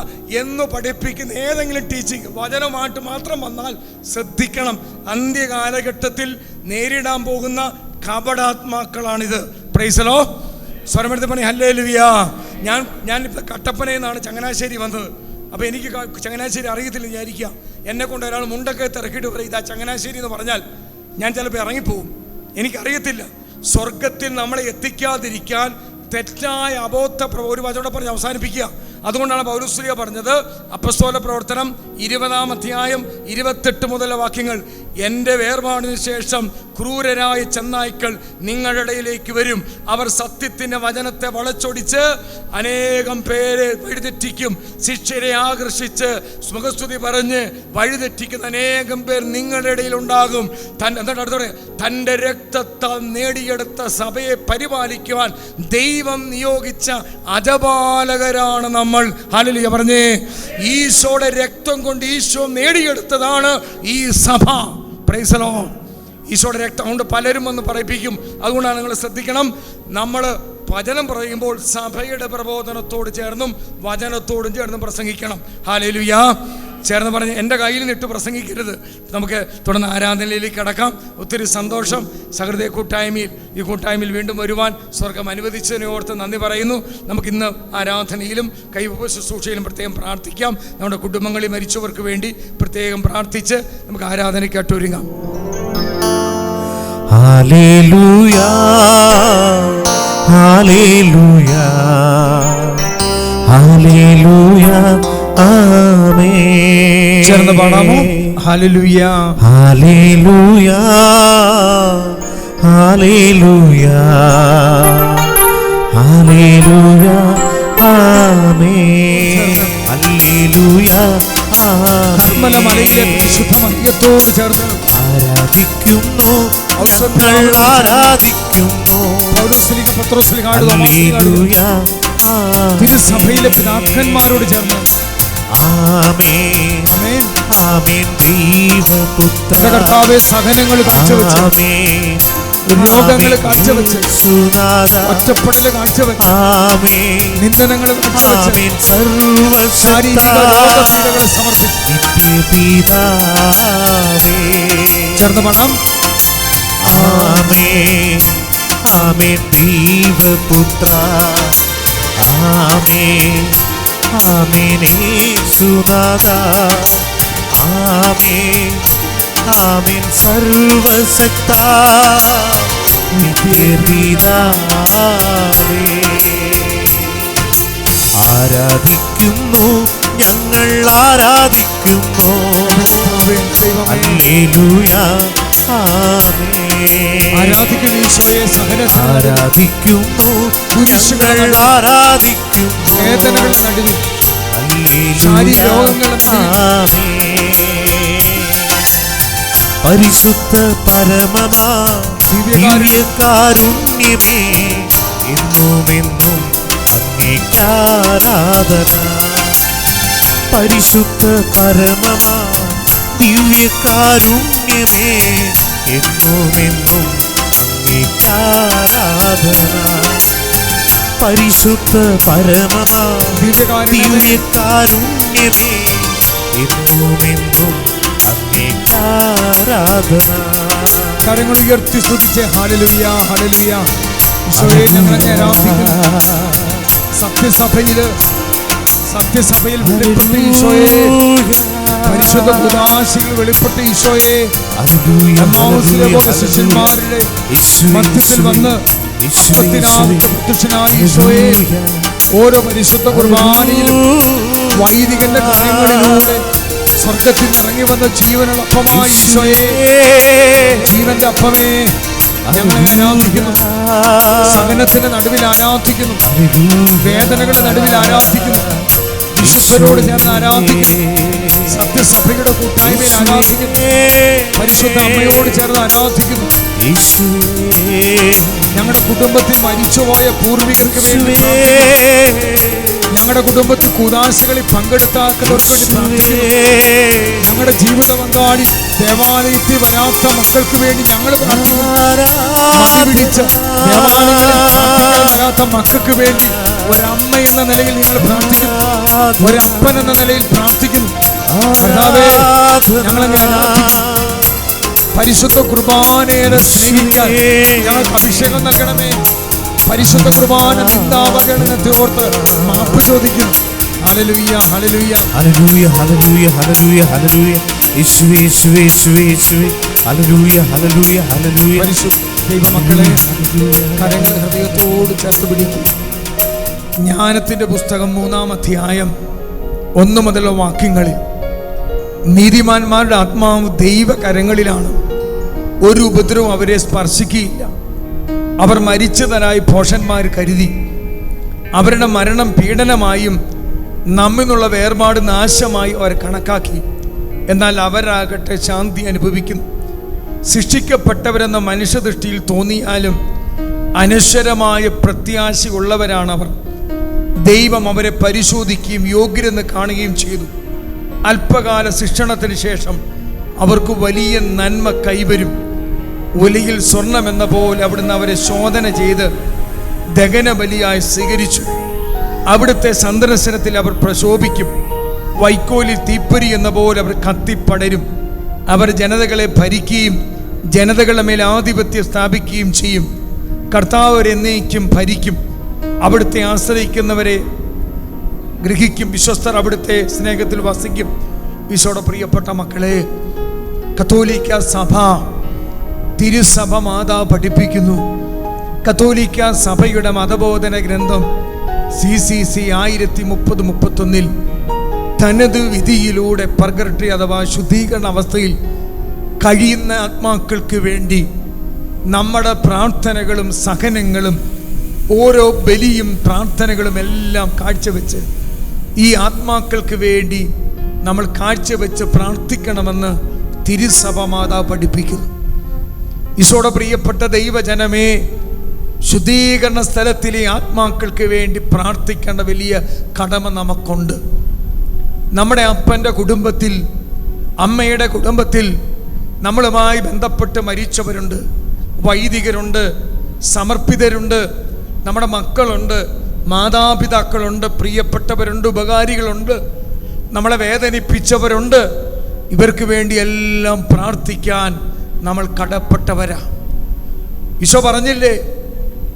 എന്ന് പഠിപ്പിക്കുന്ന ഏതെങ്കിലും ടീച്ചിങ് വചനമായിട്ട് മാത്രം വന്നാൽ ശ്രദ്ധിക്കണം. അന്ത്യകാലഘട്ടത്തിൽ നേരിടാൻ പോകുന്ന കപടാത്മാക്കളാണിത്. Praise the lord. സ്വരമെടുത്ത് പണി ഹല്ലേലൂയ. ഞാനിപ്പോൾ കട്ടപ്പനയിൽ നിന്നാണ് ചങ്ങനാശ്ശേരി വന്നത്. അപ്പോൾ എനിക്ക് ചങ്ങനാശ്ശേരി അറിയത്തില്ല വിചാരിക്കുക. എന്നെ കൊണ്ട് ഒരാൾ മുണ്ടൊക്കെ തിരക്കിയിട്ട് പറയും ഇതാ ചങ്ങനാശ്ശേരി എന്ന് പറഞ്ഞാൽ ഞാൻ ചിലപ്പോൾ ഇറങ്ങിപ്പോവും. എനിക്കറിയത്തില്ല. സ്വർഗത്തിൽ നമ്മളെ എത്തിക്കാതിരിക്കാൻ തെറ്റായ അബോധ ഒരു വചനം പറഞ്ഞ് അവസാനിപ്പിക്കുക. അതുകൊണ്ടാണ് പൗലോസ് പറഞ്ഞത്, അപ്പസ്തോല പ്രവർത്തനം 20-ാം അധ്യായം 28 മുതലുള്ള വാക്യങ്ങൾ, എൻ്റെ വേർപാടിന് ശേഷം ക്രൂരരായ ചെന്നായ്ക്കൾ നിങ്ങളുടെ ഇടയിലേക്ക് വരും. അവർ സത്യത്തിൻ്റെ വചനത്തെ വളച്ചൊടിച്ച് അനേകം പേരെ വഴിതെറ്റിക്കും. ശിക്ഷരെ ആകർഷിച്ച് മുഖസ്തുതി പറഞ്ഞ് വഴിതെറ്റിക്കുന്ന അനേകം പേർ നിങ്ങളുടെ ഇടയിൽ ഉണ്ടാകും. തൻ്റെ രക്തത്താൽ നേടിയെടുത്ത സഭയെ പരിപാലിക്കുവാൻ ദൈവം നിയോഗിച്ച അജപാലകരാണ് നമ്മൾ. ഹല്ലേലൂയ പറഞ്ഞേ. ഈശോയുടെ രക്തം കൊണ്ട് ഈശോ നേടിയെടുത്തതാണ് ഈ സഭ. Price the Lord. ഈശോയുടെ രക്തം കൊണ്ട് പലരും വന്ന് പറയിപ്പിക്കും. അതുകൊണ്ടാണ് നിങ്ങൾ ശ്രദ്ധിക്കണം, നമ്മൾ വചനം പറയുമ്പോൾ സഭയുടെ പ്രബോധനത്തോട് ചേർന്നും വചനത്തോടും ചേർന്നും പ്രസംഗിക്കണം. ഹല്ലേലൂയ. ചേർന്ന് പറഞ്ഞ് എൻ്റെ കയ്യിൽ നിന്നിട്ട് പ്രസംഗിക്കരുത്. നമുക്ക് തുടർന്ന് ആരാധനയിലേക്ക് കടക്കാം. ഒത്തിരി സന്തോഷം. സഹൃദയ കൂട്ടായ്മയിൽ ഈ കൂട്ടായ്മയിൽ വീണ്ടും വരുവാൻ സ്വർഗം അനുവദിച്ചതിനെ ഓർത്ത് നന്ദി പറയുന്നു. നമുക്കിന്ന് ആരാധനയിലും കൈവപ്പ് ശുശ്രൂഷയിലും പ്രത്യേകം പ്രാർത്ഥിക്കാം. നമ്മുടെ കുടുംബങ്ങളിൽ മരിച്ചവർക്ക് വേണ്ടി പ്രത്യേകം പ്രാർത്ഥിച്ച് നമുക്ക് ആരാധനയ്ക്കായിട്ട് ഒരുങ്ങാം. ഹല്ലേലൂയാ ഹല്ലേലൂയാ ഹല്ലേലൂയാ ആമേൻ. ചേർന്ന് പാടാമോ? ഹല്ലേലൂയാ ഹല്ലേലൂയാ ഹല്ലേലൂയാ ഹല്ലേലൂയാ ആമേൻ. ഹല്ലേലൂയാ കർമ്മല മലയിലെ പരിശുദ്ധ മറിയത്തോട് ചേർന്ന് ആരാധിക്കുന്നു, ആരാധിക്കുന്നു. ഹല്ലേലൂയാ തിരുസഭയിലെ പിതാക്കന്മാരോട് ചേർന്ന് ആമേൻ ആമേൻ. ദൈവപുത്ര കർത്താവേ, സഹനങ്ങൾ കാഴ്ചവെച്ച്, ആമേൻ. രോഗങ്ങൾ കാഴ്ചവെച്ച്, ഒറ്റപ്പെടൽ കാഴ്ചവെച്ച്, നിന്ദനങ്ങൾ കാഴ്ചവെച്ച്, ശാരീരിക രോഗപീഠകളെ സമർപ്പിച്ച് ചേർന്ന് പണം. ആമേൻ ആമേൻ. ദൈവപുത്ര ആമേൻ ആമേൻ. യേശുനാഥ ആമേൻ ആമേൻ. സർവശക്ത നിത്യപിതാവേ, ആരാധിക്കുന്നു, ഞങ്ങൾ ആരാധിക്കുന്നു. ഹല്ലേലൂയാ ആമേൻ. ആരാധിക്കുന്നു ഈശോയെ. ആരാധിക്കുന്നു, ഞങ്ങൾ ആരാധിക്കുന്നു. വേദനകളുടെ നടുവിൽ, ഹല്ലേലൂയാ ആമേൻ. പരിശുദ്ധ പരമമാ ദിവ്യകാരുണ്യമേ, എന്നുമെന്നും അങ്ങേക്കാരാധന. പരിശുദ്ധ പരമമാ ദിവ്യകാരുണ്യമേ, എന്നുമെന്നും അങ്ങേക്കാരാധന. പരിശുദ്ധ പരമമാ ദിവ്യകാരുണ്യമേ, എന്നുമെന്നും അങ്ങേക്കാരാധന. കരങ്ങൾ ഉയർത്തി സ്തുതിച്ച് ഹല്ലേലൂയ ഹല്ലേലൂയ. ഈശോയെ, ഞങ്ങളെ ആരാധിക്കുന്നു. സത്യസഭയിൽ വെളിപ്പെട്ട ഈശോയെ, പരിശുദ്ധ കുദാശികൾ വെളിപ്പെട്ട ഈശോയെ, എമ്മാവുസിലെ പോലെ ശിഷ്യന്മാരുടെ മധ്യത്തിൽ വന്ന് പ്രത്യക്ഷനായ ഈശോയെ, ഓരോ പരിശുദ്ധ കുർബാനയിലും വൈദികന്റെ കരങ്ങളിലൂടെ സ്വർഗത്തിൽ ഇറങ്ങി വന്ന ജീവനുള്ള അപ്പമായ ഈശോയെ, ജീവന്റെ അപ്പമേ, ഞങ്ങളെ ആരാധിക്കുന്നു. സഹനത്തിന്റെ നടുവിൽ ആരാധിക്കുന്നു, വേദനകളുടെ നടുവിൽ ആരാധിക്കുന്നു, വിശുദ്ധരോട് ചേർന്ന് ആരാധിക്കുന്നു, സത്യസഭയുടെ കൂട്ടായ്മയിൽ ആരാധിക്കുന്നു, പരിശുദ്ധ അമ്മയോട് ചേർന്ന് ആരാധിക്കുന്നു. ഞങ്ങളുടെ കുടുംബത്തിൽ മരിച്ചുപോയ പൂർവികർക്ക് വേണ്ടി, ഞങ്ങളുടെ കുടുംബത്തിൽ കൂദാശകളിൽ പങ്കെടുത്താക്കുന്നവർക്ക് വേണ്ടി പ്രാർത്ഥിക്കുന്നു. ഞങ്ങളുടെ ജീവിത പങ്കാളി ദേവാലയത്തിൽ വരാത്ത മക്കൾക്ക് വേണ്ടി ഞങ്ങൾ പ്രാർത്ഥിക്കുന്നു. പിടിച്ച് ദേവാലയങ്ങളിൽ പ്രാർത്ഥിക്കാൻ വരാത്ത മക്കൾക്ക് വേണ്ടി ഒരമ്മ എന്ന നിലയിൽ ഞങ്ങൾ പ്രാർത്ഥിക്കുന്നു, ഒരപ്പൻ എന്ന നിലയിൽ പ്രാർത്ഥിക്കുന്നു. കർത്താവേ, ഞങ്ങളെ ആരാധിക്കുന്നു. പരിശുദ്ധ കുർബാനയെ സ്നേഹിക്കാൻ ഞങ്ങൾക്ക് അഭിഷേകം നൽകണമേ. പരിശുദ്ധ കുർബാന നിന്ദാവകരണത്തെ ഓർത്ത് മാപ്പ് ചോദിക്കുന്നു. Hallelujah hallelujah hallelujah hallelujah hallelujah hallelujah. യേശുവേ യേശുവേ യേശുവേ യേശുവേ. Hallelujah hallelujah hallelujah. പരിശുദ്ധ ദൈവമക്കളെ, കരങ്ങൾ ഹൃദയത്തോട് ചേർത്ത് പിടിക്കും. ജ്ഞാനത്തിന്റെ പുസ്തകം 3-ാം അധ്യായം 1 മുതലുള്ള വാക്യങ്ങളിൽ നീതിമാന്മാരുടെ ആത്മാവ് ദൈവകരങ്ങളിലാണ്. ഒരു ഉപദ്രവം അവരെ സ്പർശിക്കുകയില്ല. അവർ മരിച്ചതായി ഭോഷന്മാർ കരുതി. അവരുടെ മരണം പീഡനമായും നമ്മിൽ നിന്നുള്ള വേർപാട് നാശമായി അവർ കണക്കാക്കി. എന്നാൽ അവരാകട്ടെ ശാന്തി അനുഭവിക്കുന്നു. ശിക്ഷിക്കപ്പെട്ടവരെന്ന മനുഷ്യദൃഷ്ടിയിൽ തോന്നിയാലും അനശ്വരമായ പ്രത്യാശയുള്ളവരാണവർ. ദൈവം അവരെ പരിശോധിക്കുകയും യോഗ്യരെന്ന് കാണുകയും ചെയ്തു. അല്പകാല ശിക്ഷണത്തിന് ശേഷം അവർക്ക് വലിയ നന്മ കൈവരും. ഒലിയിൽ സ്വർണമെന്ന പോലെ അവിടുന്ന് അവരെ ശോധന ചെയ്ത് ദഹനബലിയായി സ്വീകരിച്ചു. അവിടുത്തെ സന്ദർശനത്തിൽ അവർ പ്രശോഭിക്കും. വൈക്കോലിൽ തീപ്പൊരി എന്ന പോലെ അവർ കത്തിപ്പടരും. അവർ ജനതകളെ ഭരിക്കുകയും ജനതകളുടെ മേൽ ആധിപത്യം സ്ഥാപിക്കുകയും ചെയ്യും. കർത്താവ് എന്നേക്കും ഭരിക്കും. അവിടുത്തെ ആശ്രയിക്കുന്നവരെ ഗ്രഹിക്കും. വിശ്വസ്തർ അവിടുത്തെ സ്നേഹത്തിൽ വസിക്കും. ഈശോയുടെ പ്രിയപ്പെട്ട മക്കളെ, കത്തോലിക്ക സഭ, തിരുസഭ മാതാവ് പഠിപ്പിക്കുന്നു. കത്തോലിക്ക സഭയുടെ മതബോധന ഗ്രന്ഥം CCC 1030-31 തനത് വിധിയിലൂടെ പർഗർട്ടി അഥവാ ശുദ്ധീകരണ അവസ്ഥയിൽ കഴിയുന്ന ആത്മാക്കൾക്ക് വേണ്ടി നമ്മുടെ പ്രാർത്ഥനകളും സഹനങ്ങളും ഓരോ ബലിയും പ്രാർത്ഥനകളും എല്ലാം കാഴ്ചവെച്ച് ഈ ആത്മാക്കൾക്ക് വേണ്ടി നമ്മൾ കാഴ്ചവെച്ച് പ്രാർത്ഥിക്കണമെന്ന് തിരുസഭ മാതാവ് പഠിപ്പിക്കുന്നു. ഈശോയുടെ പ്രിയപ്പെട്ട ദൈവജനമേ, ശുദ്ധീകരണ സ്ഥലത്തിലെ ആത്മാക്കൾക്ക് വേണ്ടി പ്രാർത്ഥിക്കേണ്ട വലിയ കടമ നമുക്കുണ്ട്. നമ്മുടെ അപ്പൻ്റെ കുടുംബത്തിൽ, അമ്മയുടെ കുടുംബത്തിൽ നമ്മളുമായി ബന്ധപ്പെട്ട് മരിച്ചവരുണ്ട്, വൈദികരുണ്ട്, സമർപ്പിതരുണ്ട്, നമ്മുടെ മക്കളുണ്ട്, മാതാപിതാക്കളുണ്ട്, പ്രിയപ്പെട്ടവരുണ്ട്, ഉപകാരികളുണ്ട്, നമ്മളെ വേദനിപ്പിച്ചവരുണ്ട്. ഇവർക്ക് വേണ്ടി എല്ലാം പ്രാർത്ഥിക്കാൻ നമ്മൾ കടപ്പെട്ടവരാ. ഈശോ പറഞ്ഞില്ലേ,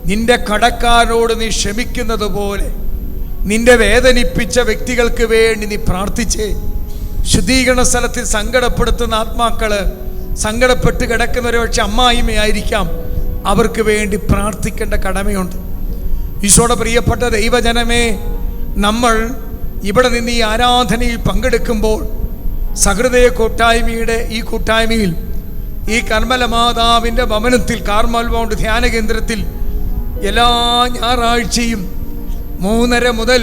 നിന്റെ കടക്കാരോട് നീ ക്ഷമിക്കുന്നത് പോലെ നിന്റെ വേദനിപ്പിച്ച വ്യക്തികൾക്ക് വേണ്ടി നീ പ്രാർത്ഥിച്ചേ. ശുദ്ധീകരണ സ്ഥലത്തിൽ സങ്കടപ്പെടുത്തുന്ന ആത്മാക്കള്, സങ്കടപ്പെട്ട് കിടക്കുന്നവരെ പക്ഷെ അമ്മായിമ്മയായിരിക്കാം, അവർക്ക് വേണ്ടി പ്രാർത്ഥിക്കേണ്ട കടമയുണ്ട്. ഈശോയുടെ പ്രിയപ്പെട്ട ദൈവജനമേ, നമ്മൾ ഇവിടെ നിന്ന് ഈ ആരാധനയിൽ പങ്കെടുക്കുമ്പോൾ സഹൃദയ കൂട്ടായ്മയുടെ ഈ കൂട്ടായ്മയിൽ, ഈ കർമ്മല മാതാവിൻ്റെ ഭവനത്തിൽ, കാർമൽ മൗണ്ട് ധ്യാന കേന്ദ്രത്തിൽ എല്ലാ ഞായറാഴ്ചയും 3:30 മുതൽ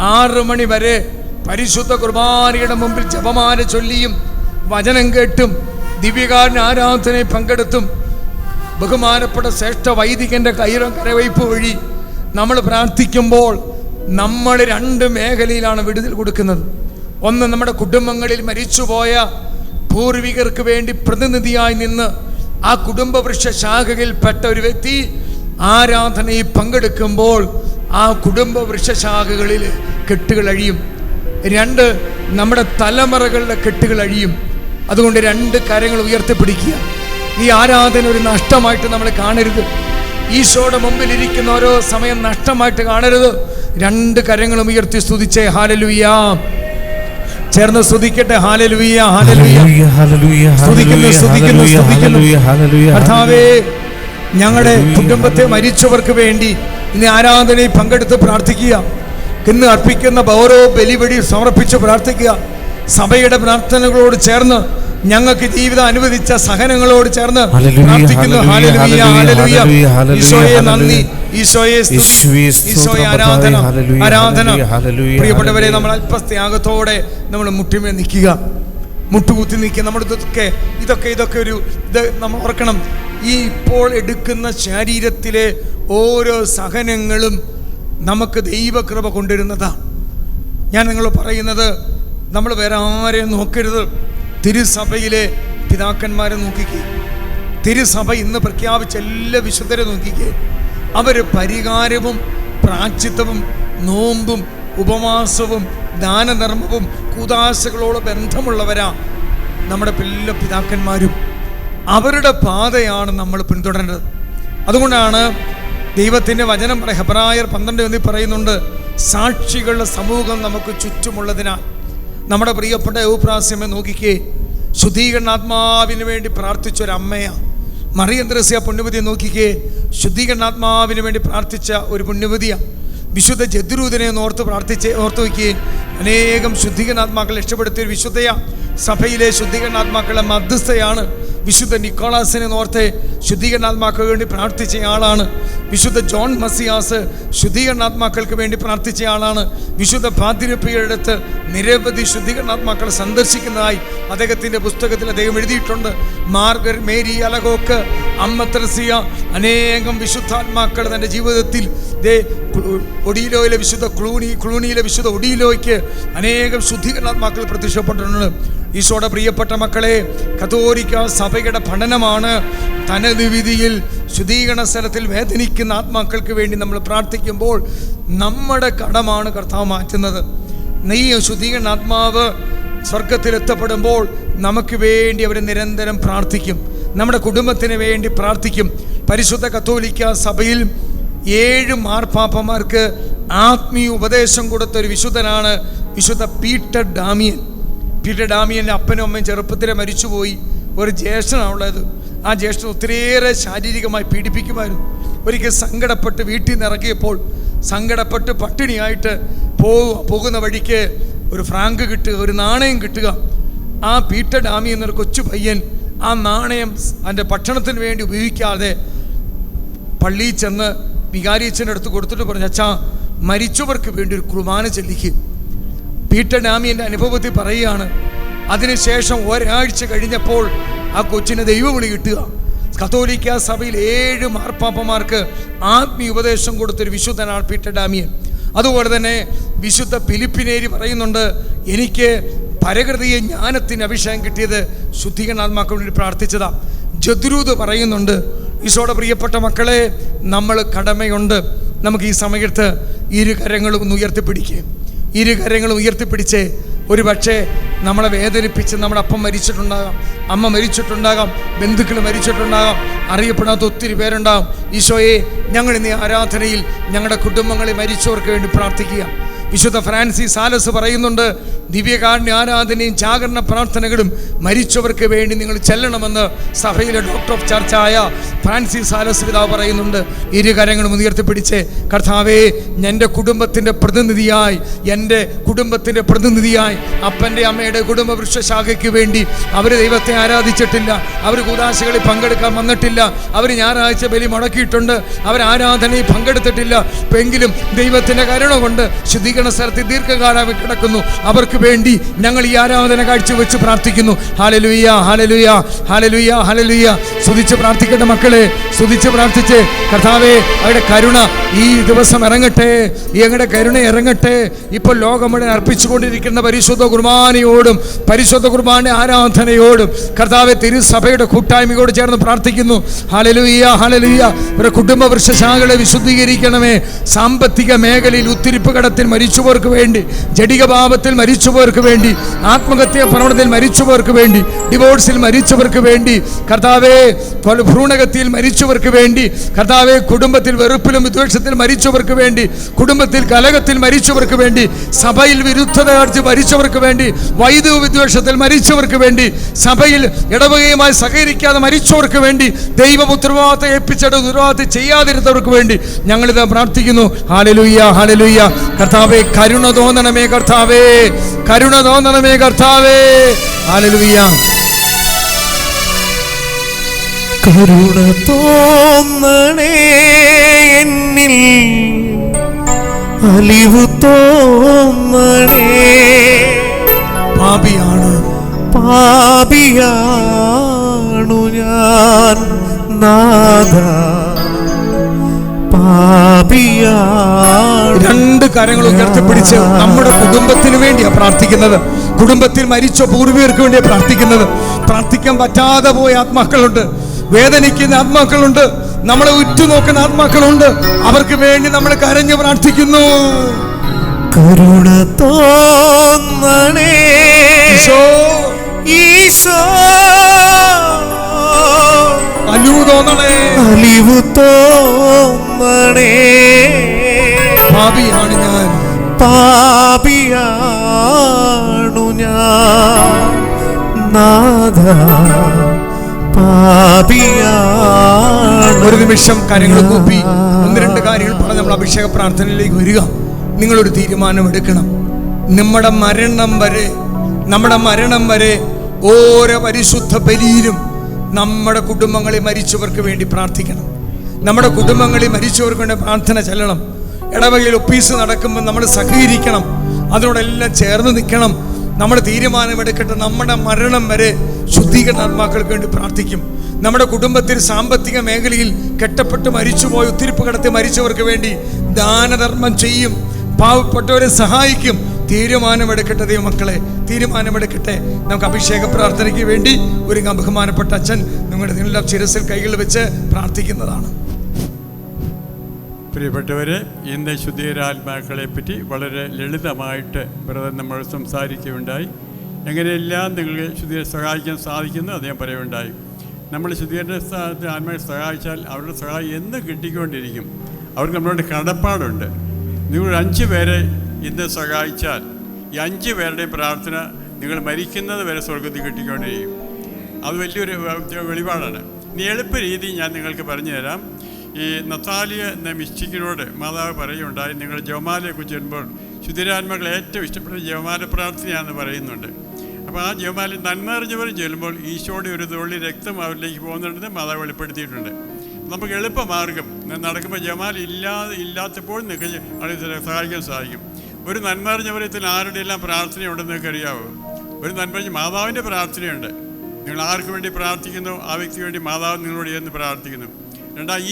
6 മണി വരെ പരിശുദ്ധ കുർബാനയുടെ മുമ്പിൽ ജപമാല ചൊല്ലിയും വചനം കേട്ടും ദിവ്യകാരുണ്യ ആരാധനയിൽ പങ്കെടുത്തും ബഹുമാനപ്പെട്ട ശ്രേഷ്ഠ വൈദികൻ്റെ കരവയ്പ് വഴി നമ്മൾ പ്രാർത്ഥിക്കുമ്പോൾ നമ്മൾ 2 മേഖലയിലാണ് വിടുതൽ കൊടുക്കുന്നത്. ഒന്ന്, നമ്മുടെ കുടുംബങ്ങളിൽ മരിച്ചുപോയ പൂർവികർക്ക് വേണ്ടി പ്രതിനിധിയായി നിന്ന് ആ കുടുംബവൃക്ഷ ശാഖയിൽപ്പെട്ട ഒരു വ്യക്തി ആരാധനയിൽ പങ്കെടുക്കുമ്പോൾ ആ കുടുംബവൃക്ഷ ശാഖകളിൽ കെട്ടുകൾ അഴിയും. 2, നമ്മുടെ തലമുറകളുടെ കെട്ടുകൾ അഴിയും. അതുകൊണ്ട് 2 കരങ്ങൾ ഉയർത്തിപ്പിടിക്കുക. ഈ ആരാധന ഒരു നഷ്ടമായിട്ട് നമ്മൾ കാണരുത്. ഈശോയുടെ മുമ്പിൽ ഇരിക്കുന്ന ഓരോ സമയം നഷ്ടമായിട്ട് കാണരുത്. 2 കരങ്ങളും ഉയർത്തി സ്തുതിച്ചേ. ഹല്ലേലൂയ. ചേർന്ന് സ്തുതിക്കട്ടെ. Hallelujah, hallelujah, hallelujah. സ്തുതിക്കുന്നു, സ്തുതിക്കുന്നു, സ്തുതിക്കുന്നു. കർത്താവേ, ഞങ്ങളുടെ കുടുംബത്തെ മരിച്ചവർക്ക് വേണ്ടി ഇന്ന് ആരാധനയിൽ പങ്കെടുത്ത് പ്രാർത്ഥിക്കുക. ഇന്ന് അർപ്പിക്കുന്ന ഓരോ ബലിവഴി സമർപ്പിച്ച് പ്രാർത്ഥിക്കുക. സഭയുടെ പ്രാർത്ഥനകളോട് ചേർന്ന് ഞങ്ങൾക്ക് ജീവിതം അനുവദിച്ച സഹനങ്ങളോട് ചേർന്ന് പ്രാർത്ഥിക്കുന്നു. Hallelujah, hallelujah. ഈശോയെ നന്ദി, ഈശോയെ സ്തുതി, ഈശോയെ ആരാധന, ആരാധന. പ്രിയപ്പെട്ടവരെ, നമ്മൾ അല്പത്യാഗത്തോടെ നമ്മൾ മുട്ടിമേ നിൽക്കുക, മുട്ടുകുത്തി നിൽക്കുക. നമ്മുടെ ഇതൊക്കെ ഒരു ഇത് നമ്മൾ ഓർക്കണം. ഈ ഇപ്പോൾ എടുക്കുന്ന ശരീരത്തിലെ ഓരോ സഹനങ്ങളും നമുക്ക് ദൈവകൃപ കൊണ്ടുവരുന്നതാണ്. ഞാൻ നിങ്ങൾ പറയുന്നത്, നമ്മൾ വേറെ ആരെയും നോക്കരുത്. തിരുസഭയിലെ പിതാക്കന്മാരെ നോക്കിക്കേ. തിരുസഭ ഇന്ന് പ്രഖ്യാപിച്ച എല്ലാ വിശുദ്ധരെ നോക്കിക്കേ. അവർ പരിഹാരവും പ്രാശ്ചിത്തവും നോമ്പും ഉപവാസവും ദാനധർമ്മവും കൂദാശകളോട് ബന്ധമുള്ളവരാ നമ്മുടെ എല്ലാ പിതാക്കന്മാരും. അവരുടെ പാതയാണ് നമ്മൾ പിന്തുടരേണ്ടത്. അതുകൊണ്ടാണ് ദൈവത്തിൻ്റെ വചനം ഹെബ്രായർ 12:1 പറയുന്നുണ്ട്, സാക്ഷികളുടെ സമൂഹം നമുക്ക് ചുറ്റുമുള്ളതിനാൽ. നമ്മുടെ പ്രിയപ്പെട്ട യൗപ്രാസ്യമെ നോക്കിക്കേ, ശുദ്ധീകരണാത്മാവിന് വേണ്ടി പ്രാർത്ഥിച്ചൊരമ്മയാണ്. മറിയം ത്രേസ്യ പുണ്യവതിയെ നോക്കിക്കേ, ശുദ്ധീകരണാത്മാവിന് വേണ്ടി പ്രാർത്ഥിച്ച ഒരു പുണ്യവതിയാണ്. വിശുദ്ധ ജദ്രൂദിനെ ഓർത്ത് വയ്ക്കുകയും അനേകം ശുദ്ധീകരണാത്മാക്കൾ രക്ഷപ്പെടുത്തിയ വിശുദ്ധയ സഭയിലെ ശുദ്ധീകരണാത്മാക്കളുടെ മധ്യസ്ഥയാണ്. വിശുദ്ധ നിക്കോളാസിനെ ഓർത്ത് ശുദ്ധീകരണാത്മാക്കൾക്ക് വേണ്ടി പ്രാർത്ഥിച്ച ആളാണ്. വിശുദ്ധ ജോൺ മസിയാസ് ശുദ്ധീകരണാത്മാക്കൾക്ക് വേണ്ടി പ്രാർത്ഥിച്ച ആളാണ്. വിശുദ്ധ പാതിരപ്പിയുടെ അടുത്ത് നിരവധി ശുദ്ധീകരണാത്മാക്കൾ സന്ദർശിക്കുന്നതായി അദ്ദേഹത്തിൻ്റെ പുസ്തകത്തിൽ അദ്ദേഹം എഴുതിയിട്ടുണ്ട്. മാർഗർ മേരി അലഗോക്ക്, അമ്മ തെരേസ്യ, അനേകം വിശുദ്ധാത്മാക്കൾ തൻ്റെ ജീവിതത്തിൽ ഒഡീലോയിലെ വിശുദ്ധ ക്ലൂണിയിലെ വിശുദ്ധ ഒഡീലോയ്ക്ക് അനേകം ശുദ്ധീകരണാത്മാക്കൾ പ്രത്യക്ഷപ്പെട്ടിട്ടുണ്ട്. ഈശോയുടെ പ്രിയപ്പെട്ട മക്കളെ, കത്തോലിക്ക സഭയുടെ പഠനമാണ് തനത് വിധിയിൽ ശുദ്ധീകരണ സ്ഥലത്തിൽ വേദനിക്കുന്ന ആത്മാക്കൾക്ക് വേണ്ടി നമ്മൾ പ്രാർത്ഥിക്കുമ്പോൾ നമ്മുടെ കടമാണ് കർത്താവ് മാറ്റുന്നത്. നീ ശുദ്ധീകരണ ആത്മാവ് സ്വർഗത്തിലെത്തപ്പെടുമ്പോൾ നമുക്ക് വേണ്ടി അവർ നിരന്തരം പ്രാർത്ഥിക്കും. നമ്മുടെ കുടുംബത്തിന് വേണ്ടി പ്രാർത്ഥിക്കും. പരിശുദ്ധ കത്തോലിക്ക സഭയിൽ 7 മാർപ്പാപ്പമാർക്ക് ആത്മീയ ഉപദേശം കൊടുത്തൊരു വിശുദ്ധനാണ് വിശുദ്ധ പീറ്റർ ഡാമിയൻ. പീറ്റർ ഡാമിയൻ്റെ അപ്പനും അമ്മയും ചെറുപ്പത്തിലെ മരിച്ചുപോയി. ഒരു ജ്യേഷ്ഠനാണുള്ളത്. ആ ജ്യേഷ്ഠൻ ഒത്തിരിയേറെ ശാരീരികമായി പീഡിപ്പിക്കുമായിരുന്നു. ഒരിക്കൽ സങ്കടപ്പെട്ട് വീട്ടിൽ നിന്ന് ഇറങ്ങിയപ്പോൾ സങ്കടപ്പെട്ട് പട്ടിണിയായിട്ട് പോകുന്ന വഴിക്ക് ഒരു ഫ്രാങ്ക് കിട്ടുക, ഒരു നാണയം കിട്ടുക. ആ പീറ്റർ ഡാമി എന്നൊരു കൊച്ചു പയ്യൻ ആ നാണയം അതിൻ്റെ ഭക്ഷണത്തിന് വേണ്ടി ഉപയോഗിക്കാതെ പള്ളിയിൽ ചെന്ന് വികാരിയച്ഛൻ്റെ അടുത്ത് കൊടുത്തിട്ട് പറഞ്ഞു, അച്ഛാ മരിച്ചവർക്ക് വേണ്ടി ഒരു കുർബാന ചൊല്ലിക്ക്. പീറ്റർ ഡാമിയൻ്റെ അനുഭവത്തിൽ പറയുകയാണ്, അതിനുശേഷം ഒരാഴ്ച കഴിഞ്ഞപ്പോൾ ആ കൊച്ചിന് ദൈവവിളി കിട്ടുക. കത്തോലിക്ക സഭയിൽ 7 മാർപ്പാപ്പമാർക്ക് ആത്മീയ ഉപദേശം കൊടുത്തൊരു വിശുദ്ധനാണ് പീറ്റർ ഡാമിയൻ. അതുപോലെ തന്നെ വിശുദ്ധ ഫിലിപ്പിനേരി പറയുന്നുണ്ട്, എനിക്ക് പരകൃതിയെ ജ്ഞാനത്തിന് അഭിഷേകം കിട്ടിയത് ശുദ്ധീകരണാത്മാക്കൾ വേണ്ടി പ്രാർത്ഥിച്ചതാ. ജദ്രൂദ് പറയുന്നുണ്ട്, ഈശോയുടെ പ്രിയപ്പെട്ട മക്കളെ, നമ്മൾ കടമയുണ്ട്. നമുക്ക് ഈ സമയത്ത് 2 കരങ്ങളും ഒന്ന് ഉയർത്തിപ്പിടിക്കുക. 2 കരങ്ങളും ഉയർത്തിപ്പിടിച്ച് ഒരു പക്ഷേ നമ്മളെ വേദനിപ്പിച്ച് നമ്മുടെ അപ്പം മരിച്ചിട്ടുണ്ടാകാം, അമ്മ മരിച്ചിട്ടുണ്ടാകാം, ബന്ധുക്കൾ മരിച്ചിട്ടുണ്ടാകാം, അറിയപ്പെടാത്ത ഒത്തിരി പേരുണ്ടാകും. ഈശോയെ, ഞങ്ങൾ ഇന്ന് ആരാധനയിൽ ഞങ്ങളുടെ കുടുംബങ്ങളിൽ മരിച്ചവർക്ക് വേണ്ടി പ്രാർത്ഥിക്കുക. വിശുദ്ധ ഫ്രാൻസിസ് സാലസ് പറയുന്നുണ്ട്, ദിവ്യകാരുണ്യ ആരാധനയും ജാഗരണ പ്രാർത്ഥനകളും മരിച്ചവർക്ക് വേണ്ടി നിങ്ങൾ ചെല്ലണമെന്ന് സഭയിലെ ഡോക്ടർ ഓഫ് ചർച്ചായ ഫ്രാൻസിസ് സാലസ് പിതാവ് പറയുന്നുണ്ട്. 2 കരങ്ങളും ഉയർത്തിപ്പിടിച്ച്, കർത്താവേ, എൻ്റെ കുടുംബത്തിൻ്റെ പ്രതിനിധിയായി അപ്പൻ്റെ അമ്മയുടെ കുടുംബ വൃക്ഷശാഖയ്ക്ക് വേണ്ടി അവർ ദൈവത്തെ ആരാധിച്ചിട്ടില്ല, അവർ കൂദാശകളിൽ പങ്കെടുക്കാൻ വന്നിട്ടില്ല, അവർ ഞായറാഴ്ച ബലി മുടക്കിയിട്ടുണ്ട്, അവർ ആരാധനയിൽ പങ്കെടുത്തിട്ടില്ല. എങ്കിലും ദൈവത്തിൻ്റെ കരുണ കൊണ്ട് ശുദ്ധീകരണ സ്ഥലത്ത് ദീർഘകാലം കിടക്കുന്നു. അവർക്ക് വേണ്ടി ഞങ്ങൾ ഈ ആരാധന കാഴ്ചവെച്ച് പ്രാർത്ഥിക്കുന്നു. Hallelujah, hallelujah, hallelujah, hallelujah. സ്തുതിച്ച് പ്രാർത്ഥിക്കേണ്ട മക്കളെ, സ്തുതിച്ച് പ്രാർത്ഥിച്ച്, കർത്താവേ, അവരുടെ കരുണ ഈ ദിവസം ഇറങ്ങട്ടെ, ഞങ്ങളുടെ കരുണ ഇറങ്ങട്ടെ. ഇപ്പോൾ ലോകം മുഴുവൻ അർപ്പിച്ചുകൊണ്ടിരിക്കുന്ന പരിശുദ്ധ കുർബാനയോടും പരിശുദ്ധ കുർബാന ആരാധനയോടും കർത്താവെ തിരുസഭയുടെ കൂട്ടായ്മയോട് ചേർന്ന് പ്രാർത്ഥിക്കുന്നു. Hallelujah, hallelujah. ഒരു കുടുംബ വൃക്ഷശാഖകളെ വിശുദ്ധീകരിക്കണമേ. സാമ്പത്തിക മേഖലയിൽ ഉത്തിരിപ്പ് കടത്തിൽ മരിച്ചവർക്ക് വേണ്ടി, ജഡിക പാപത്തിൽ മരിച്ചവർക്ക് വേണ്ടി, ആത്മഹത്യാ പ്രവണതയിൽ മരിച്ചവർക്ക് വേണ്ടി, ഡിവോഴ്സിൽ മരിച്ചവർക്ക് വേണ്ടി, കർത്താവെ ഭ്രൂണഹത്യയിൽ മരിച്ചവർക്ക് വേണ്ടി, കർത്താവെ കുടുംബത്തിൽ വെറുപ്പിലും വിദ്വേഷത്തിൽ മരിച്ചവർക്ക് വേണ്ടി, കുടുംബത്തിൽ കലഹത്തിൽ മരിച്ചവർക്ക് വേണ്ടി, സഭയിൽ വിരുദ്ധത കാണിച്ച് മരിച്ചവർക്ക് വേണ്ടി, വൈദ്യുത വിദ്വേഷത്തിൽ മരിച്ചവർക്ക് വേണ്ടി, സഭയിൽ ഇടവകയുമായി സഹകരിക്കാതെ മരിച്ചവർക്ക് വേണ്ടി, ദൈവം ഉത്തരവാദിത്തം ഏൽപ്പിച്ചിട്ട് ഉത്തരവാദിത്തം ചെയ്യാതിരുന്നവർക്ക് വേണ്ടി ഞങ്ങളിത് പ്രാർത്ഥിക്കുന്നു. Hallelujah, hallelujah. കർത്താവേ, കരുണ തോന്നണമേ കർത്താവേ, കരുണ തോന്നണമേ കർത്താവേ. ഹല്ലേലൂയ. കരുണ തോന്നണേ എന്നിൽ, അലിവു തോന്നണേ. പാപിയാണു ഞാൻ നാഥ, പാപിയാണ്. 2 കരങ്ങൾ ഉയർത്തിപ്പിടിച്ച് നമ്മുടെ കുടുംബത്തിന് വേണ്ടിയാ പ്രാർത്ഥിക്കുന്നത്. കുടുംബത്തിൽ മരിച്ച പൂർവികർക്ക് വേണ്ടിയാണ് പ്രാർത്ഥിക്കുന്നത്. പ്രാർത്ഥിക്കാൻ പറ്റാതെ പോയ ആത്മാക്കളുണ്ട്, വേദനിക്കുന്ന ആത്മാക്കളുണ്ട്, നമ്മളെ ഉറ്റുനോക്കുന്ന ആത്മാക്കളുണ്ട്. അവർക്ക് വേണ്ടി നമ്മൾ കരഞ്ഞു പ്രാർത്ഥിക്കുന്നു. കരുണ തോന്നണേ ഈശോ, അലിവു തോന്നണേ, അലിവു തോന്നണേ. പാപിയാണ് ഞാൻ, പാപിയാണു ഞാൻ നാഥ, പാപിയാണ്. ഒരു നിമിഷം കാര്യങ്ങൾ കൂപ്പി 1-2 കാര്യങ്ങൾ പറഞ്ഞ നമ്മൾ അഭിഷേക പ്രാർത്ഥനയിലേക്ക് വരിക. നിങ്ങളൊരു തീരുമാനമെടുക്കണം. നമ്മുടെ മരണം വരെ ഓരോ പരിശുദ്ധ ബലിയിലും നമ്മുടെ കുടുംബങ്ങളിൽ മരിച്ചവർക്ക് വേണ്ടി പ്രാർത്ഥിക്കണം. നമ്മുടെ കുടുംബങ്ങളിൽ മരിച്ചവർക്ക് വേണ്ടി പ്രാർത്ഥന ചെല്ലണം. ഇടവകയിൽ ഒപ്പീസ് നടക്കുമ്പോൾ നമ്മൾ സഹകരിക്കണം, അതിനോടെല്ലാം ചേർന്ന് നിൽക്കണം. നമ്മൾ തീരുമാനമെടുക്കട്ടെ. നമ്മുടെ മരണം വരെ ശുദ്ധീകരണാത്മാക്കൾക്ക് വേണ്ടി പ്രാർത്ഥിക്കും. നമ്മുടെ കുടുംബത്തിൽ സാമ്പത്തിക മേഖലയിൽ കെട്ടപ്പെട്ട് മരിച്ചുപോയി ഒത്തിരിപ്പ് കടത്തി മരിച്ചവർക്ക് വേണ്ടി ദാനധർമ്മം ചെയ്യും, പാവപ്പെട്ടവരെ സഹായിക്കും. തീരുമാനമെടുക്കട്ടെ ദൈവമക്കളെ, തീരുമാനമെടുക്കട്ടെ. നമുക്ക് അഭിഷേക പ്രാർത്ഥനയ്ക്ക് വേണ്ടി ഒരു ബഹുമാനപ്പെട്ട അച്ഛൻ നിങ്ങളുടെ നിങ്ങളുടെ ശിരസിൽ കൈകൾ വെച്ച് പ്രാർത്ഥിക്കുന്നതാണ്. പ്രിയപ്പെട്ടവരെ, ഇന്ന് ശുദ്ധീകരാത്മാക്കളെ പറ്റി വളരെ ലളിതമായിട്ട് ബ്രദർ നമ്മൾ സംസാരിക്കുകയുണ്ടായി. എങ്ങനെയെല്ലാം നിങ്ങളെ സഹായിക്കാൻ സാധിക്കുന്നു അദ്ദേഹം പറയുകയുണ്ടായി. നമ്മൾ ശുദ്ധീകരണ ആത്മാക്കളെ സഹായിച്ചാൽ അവരുടെ സഹായം എന്നും കിട്ടിക്കൊണ്ടിരിക്കും. അവർക്ക് നമ്മളോട് കടപ്പാടുണ്ട്. നിങ്ങൾ 5 പേരെ ഇന്ന് സഹായിച്ചാൽ ഈ 5 പേരുടെയും പ്രാർത്ഥന നിങ്ങൾ മരിക്കുന്നത് വരെ സ്വർഗത്തിൽ കിട്ടിക്കൊണ്ടിരിക്കും. അത് വലിയൊരു വെളിപാടാണ്. ഇനി എളുപ്പ രീതി ഞാൻ നിങ്ങൾക്ക് പറഞ്ഞു തരാം. ഈ നത്താലിയ എന്ന മിസ്റ്റിക്കിനോട് മാതാവ് പറയുകയുണ്ടായി, നിങ്ങൾ ജപമാലയെക്കുറിച്ച് വരുമ്പോൾ ശുദ്ധീകരാത്മാക്കൾ ഏറ്റവും ഇഷ്ടപ്പെട്ട ജപമാല പ്രാർത്ഥനയാണെന്ന് പറയുന്നുണ്ട്. അപ്പോൾ ആ ജപമാല നന്മറിഞ്ഞവരും ചെല്ലുമ്പോൾ ഈശോയുടെ ഒരു തുള്ളി രക്തം അവരിലേക്ക് പോകുന്നുണ്ടെന്ന് മാതാവ് വെളിപ്പെടുത്തിയിട്ടുണ്ട്. നമുക്ക് എളുപ്പമാർഗം നടക്കുമ്പോൾ ജപമാല ഇല്ലാത്തപ്പോൾ നിങ്ങൾക്ക് സഹായിക്കാൻ സാധിക്കും. ഒരു നന്മറിഞ്ഞവരത്തിൽ ആരുടെ എല്ലാം പ്രാർത്ഥനയുണ്ടെന്ന് നിങ്ങൾക്ക് അറിയാവോ? ഒരു നന്മറിഞ്ഞ മാതാവിൻ്റെ പ്രാർത്ഥനയുണ്ട്. നിങ്ങൾ ആർക്ക് വേണ്ടി പ്രാർത്ഥിക്കുന്നു ആ വ്യക്തിക്ക് വേണ്ടി മാതാവ് നിങ്ങളോട് ചെന്ന് പ്രാർത്ഥിക്കുന്നു.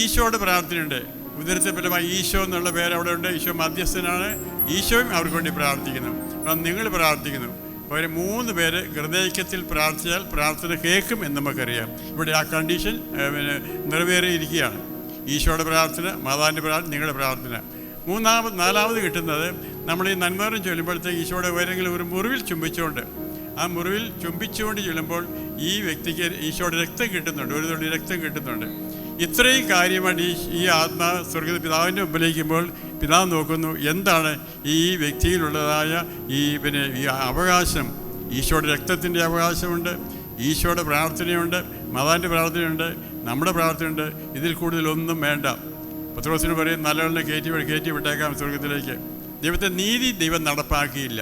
ഈശോയുടെ പ്രാർത്ഥനയുണ്ട്. ഉദരത്തെ ഫലമായി ഈശോ എന്നുള്ള പേര് അവിടെ ഉണ്ട്. ഈശോ മധ്യസ്ഥനാണ്. ഈശോയും അവർക്ക് വേണ്ടി പ്രാർത്ഥിക്കുന്നു. അപ്പം നിങ്ങൾ പ്രാർത്ഥിക്കുന്നു. അവർ 3 പേര് ഹൃദയത്തിൽ പ്രാർത്ഥിച്ചാൽ പ്രാർത്ഥന കേൾക്കും എന്ന് നമുക്കറിയാം. ഇവിടെ ആ കണ്ടീഷൻ നിറവേറിയിരിക്കുകയാണ്. ഈശോയുടെ പ്രാർത്ഥന, മാതാവിൻ്റെ പ്രാർത്ഥന, നിങ്ങളുടെ പ്രാർത്ഥന. 4ാമത് കിട്ടുന്നത് നമ്മൾ ഈ നന്മറും ചൊല്ലുമ്പോഴത്തേക്ക് ഈശോയുടെ ഏതെങ്കിലും ഒരു മുറിവിൽ ചുംബിച്ചുകൊണ്ട്, ആ മുറിവിൽ ചുംബിച്ചുകൊണ്ട് ചൊല്ലുമ്പോൾ ഈ വ്യക്തിക്ക് ഈശോയുടെ രക്തം കിട്ടുന്നുണ്ട്, ഒരു തുള്ളി രക്തം കിട്ടുന്നുണ്ട്. ഇത്രയും കാര്യമായിട്ട് ഈ ആത്മാ സ്വർഗ്ഗ പിതാവിൻ്റെ മുമ്പിലേക്കുമ്പോൾ പിതാവ് നോക്കുന്നു, എന്താണ് ഈ വ്യക്തിയിലുള്ളതായ ഈ അവകാശം. ഈശോയുടെ രക്തത്തിൻ്റെ അവകാശമുണ്ട്, ഈശോയുടെ പ്രാർത്ഥനയുണ്ട്, മാതാവിൻ്റെ പ്രാർത്ഥനയുണ്ട്, നമ്മുടെ പ്രാർത്ഥനയുണ്ട്. ഇതിൽ കൂടുതലൊന്നും വേണ്ട. പത്രോസിന് പറയും, നല്ലവണ്ണം കയറ്റി വിട്ടേക്കാം സ്വർഗത്തിലേക്ക്. ദൈവത്തെ നീതി ദൈവം നടപ്പാക്കിയില്ല.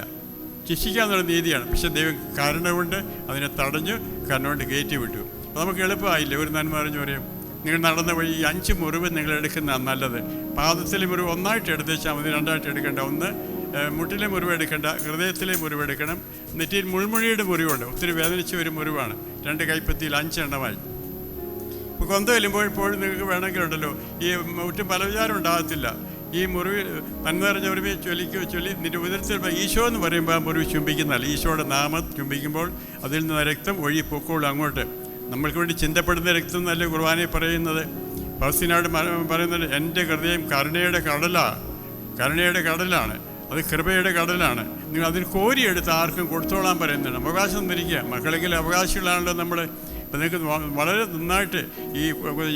ശിക്ഷിക്കാന്നുള്ള നീതിയാണ്. പക്ഷെ ദൈവം കരുണ കൊണ്ട് അതിനെ തടഞ്ഞു, കരുണ കൊണ്ട് കയറ്റി വിട്ടു. അപ്പോൾ നമുക്ക് എളുപ്പമായില്ലേ? ഒരു നന്മ അറിഞ്ഞു പറയും, നിങ്ങൾ നടന്ന വഴി ഈ 5 മുറിവ് നിങ്ങൾ എടുക്കുന്നതാണ് നല്ലത്. പാദത്തിലെ മുറിവ് ഒന്നായിട്ട് എടുത്തേച്ചാൽ മതി, 2ആയിട്ട് എടുക്കേണ്ട. ഒന്ന് മുട്ടിലെ മുറിവ് എടുക്കേണ്ട, ഹൃദയത്തിലെ മുറിവ് എടുക്കണം. നെറ്റിയിൽ മുൾമുഴിയുടെ മുറിവുണ്ട്, ഒത്തിരി വേദനിച്ച ഒരു മുറിവാണ്. 2 കൈപ്പത്തിയിൽ 5 എണ്ണമായി. ഇപ്പോൾ കൊന്ത ചെല്ലുമ്പോഴെപ്പോഴും നിങ്ങൾക്ക് വേണമെങ്കിലുണ്ടല്ലോ, ഈ ഒട്ടും പല വിചാരം ഉണ്ടാകത്തില്ല. ഈ മുറിവ് നന്മ അറിഞ്ഞ മുറിവ് ചൊല്ലി നിന്റെ ഉദരത്തിൽ ഈശോ എന്ന് പറയുമ്പോൾ ആ മുറിവ് ചുംബിക്കുന്നതല്ല. ഈശോയുടെ നാമം ചുംബിക്കുമ്പോൾ അതിൽ നിന്ന് രക്തം ഒഴി പൊക്കോളും അങ്ങോട്ട്. നമ്മൾക്ക് വേണ്ടി ചിന്തപ്പെടുന്ന രക്തം എന്നല്ലേ കുർബാനയിൽ പറയുന്നത്. പൗസ്തീനാട് പറയുന്നത്, എൻ്റെ ഹൃദയം കരുണയുടെ കടലാണ്, അത് കൃപയുടെ കടലാണ്. നിങ്ങൾ അതിൽ കോരിയെടുത്ത് ആർക്കും കൊടുത്തോളാൻ പറയുന്നുണ്ട്. അവകാശം തന്നിരിക്കുക. മക്കളെങ്കിലും അവകാശികളാണല്ലോ നമ്മൾ. അപ്പം നിങ്ങൾക്ക് വളരെ നന്നായിട്ട് ഈ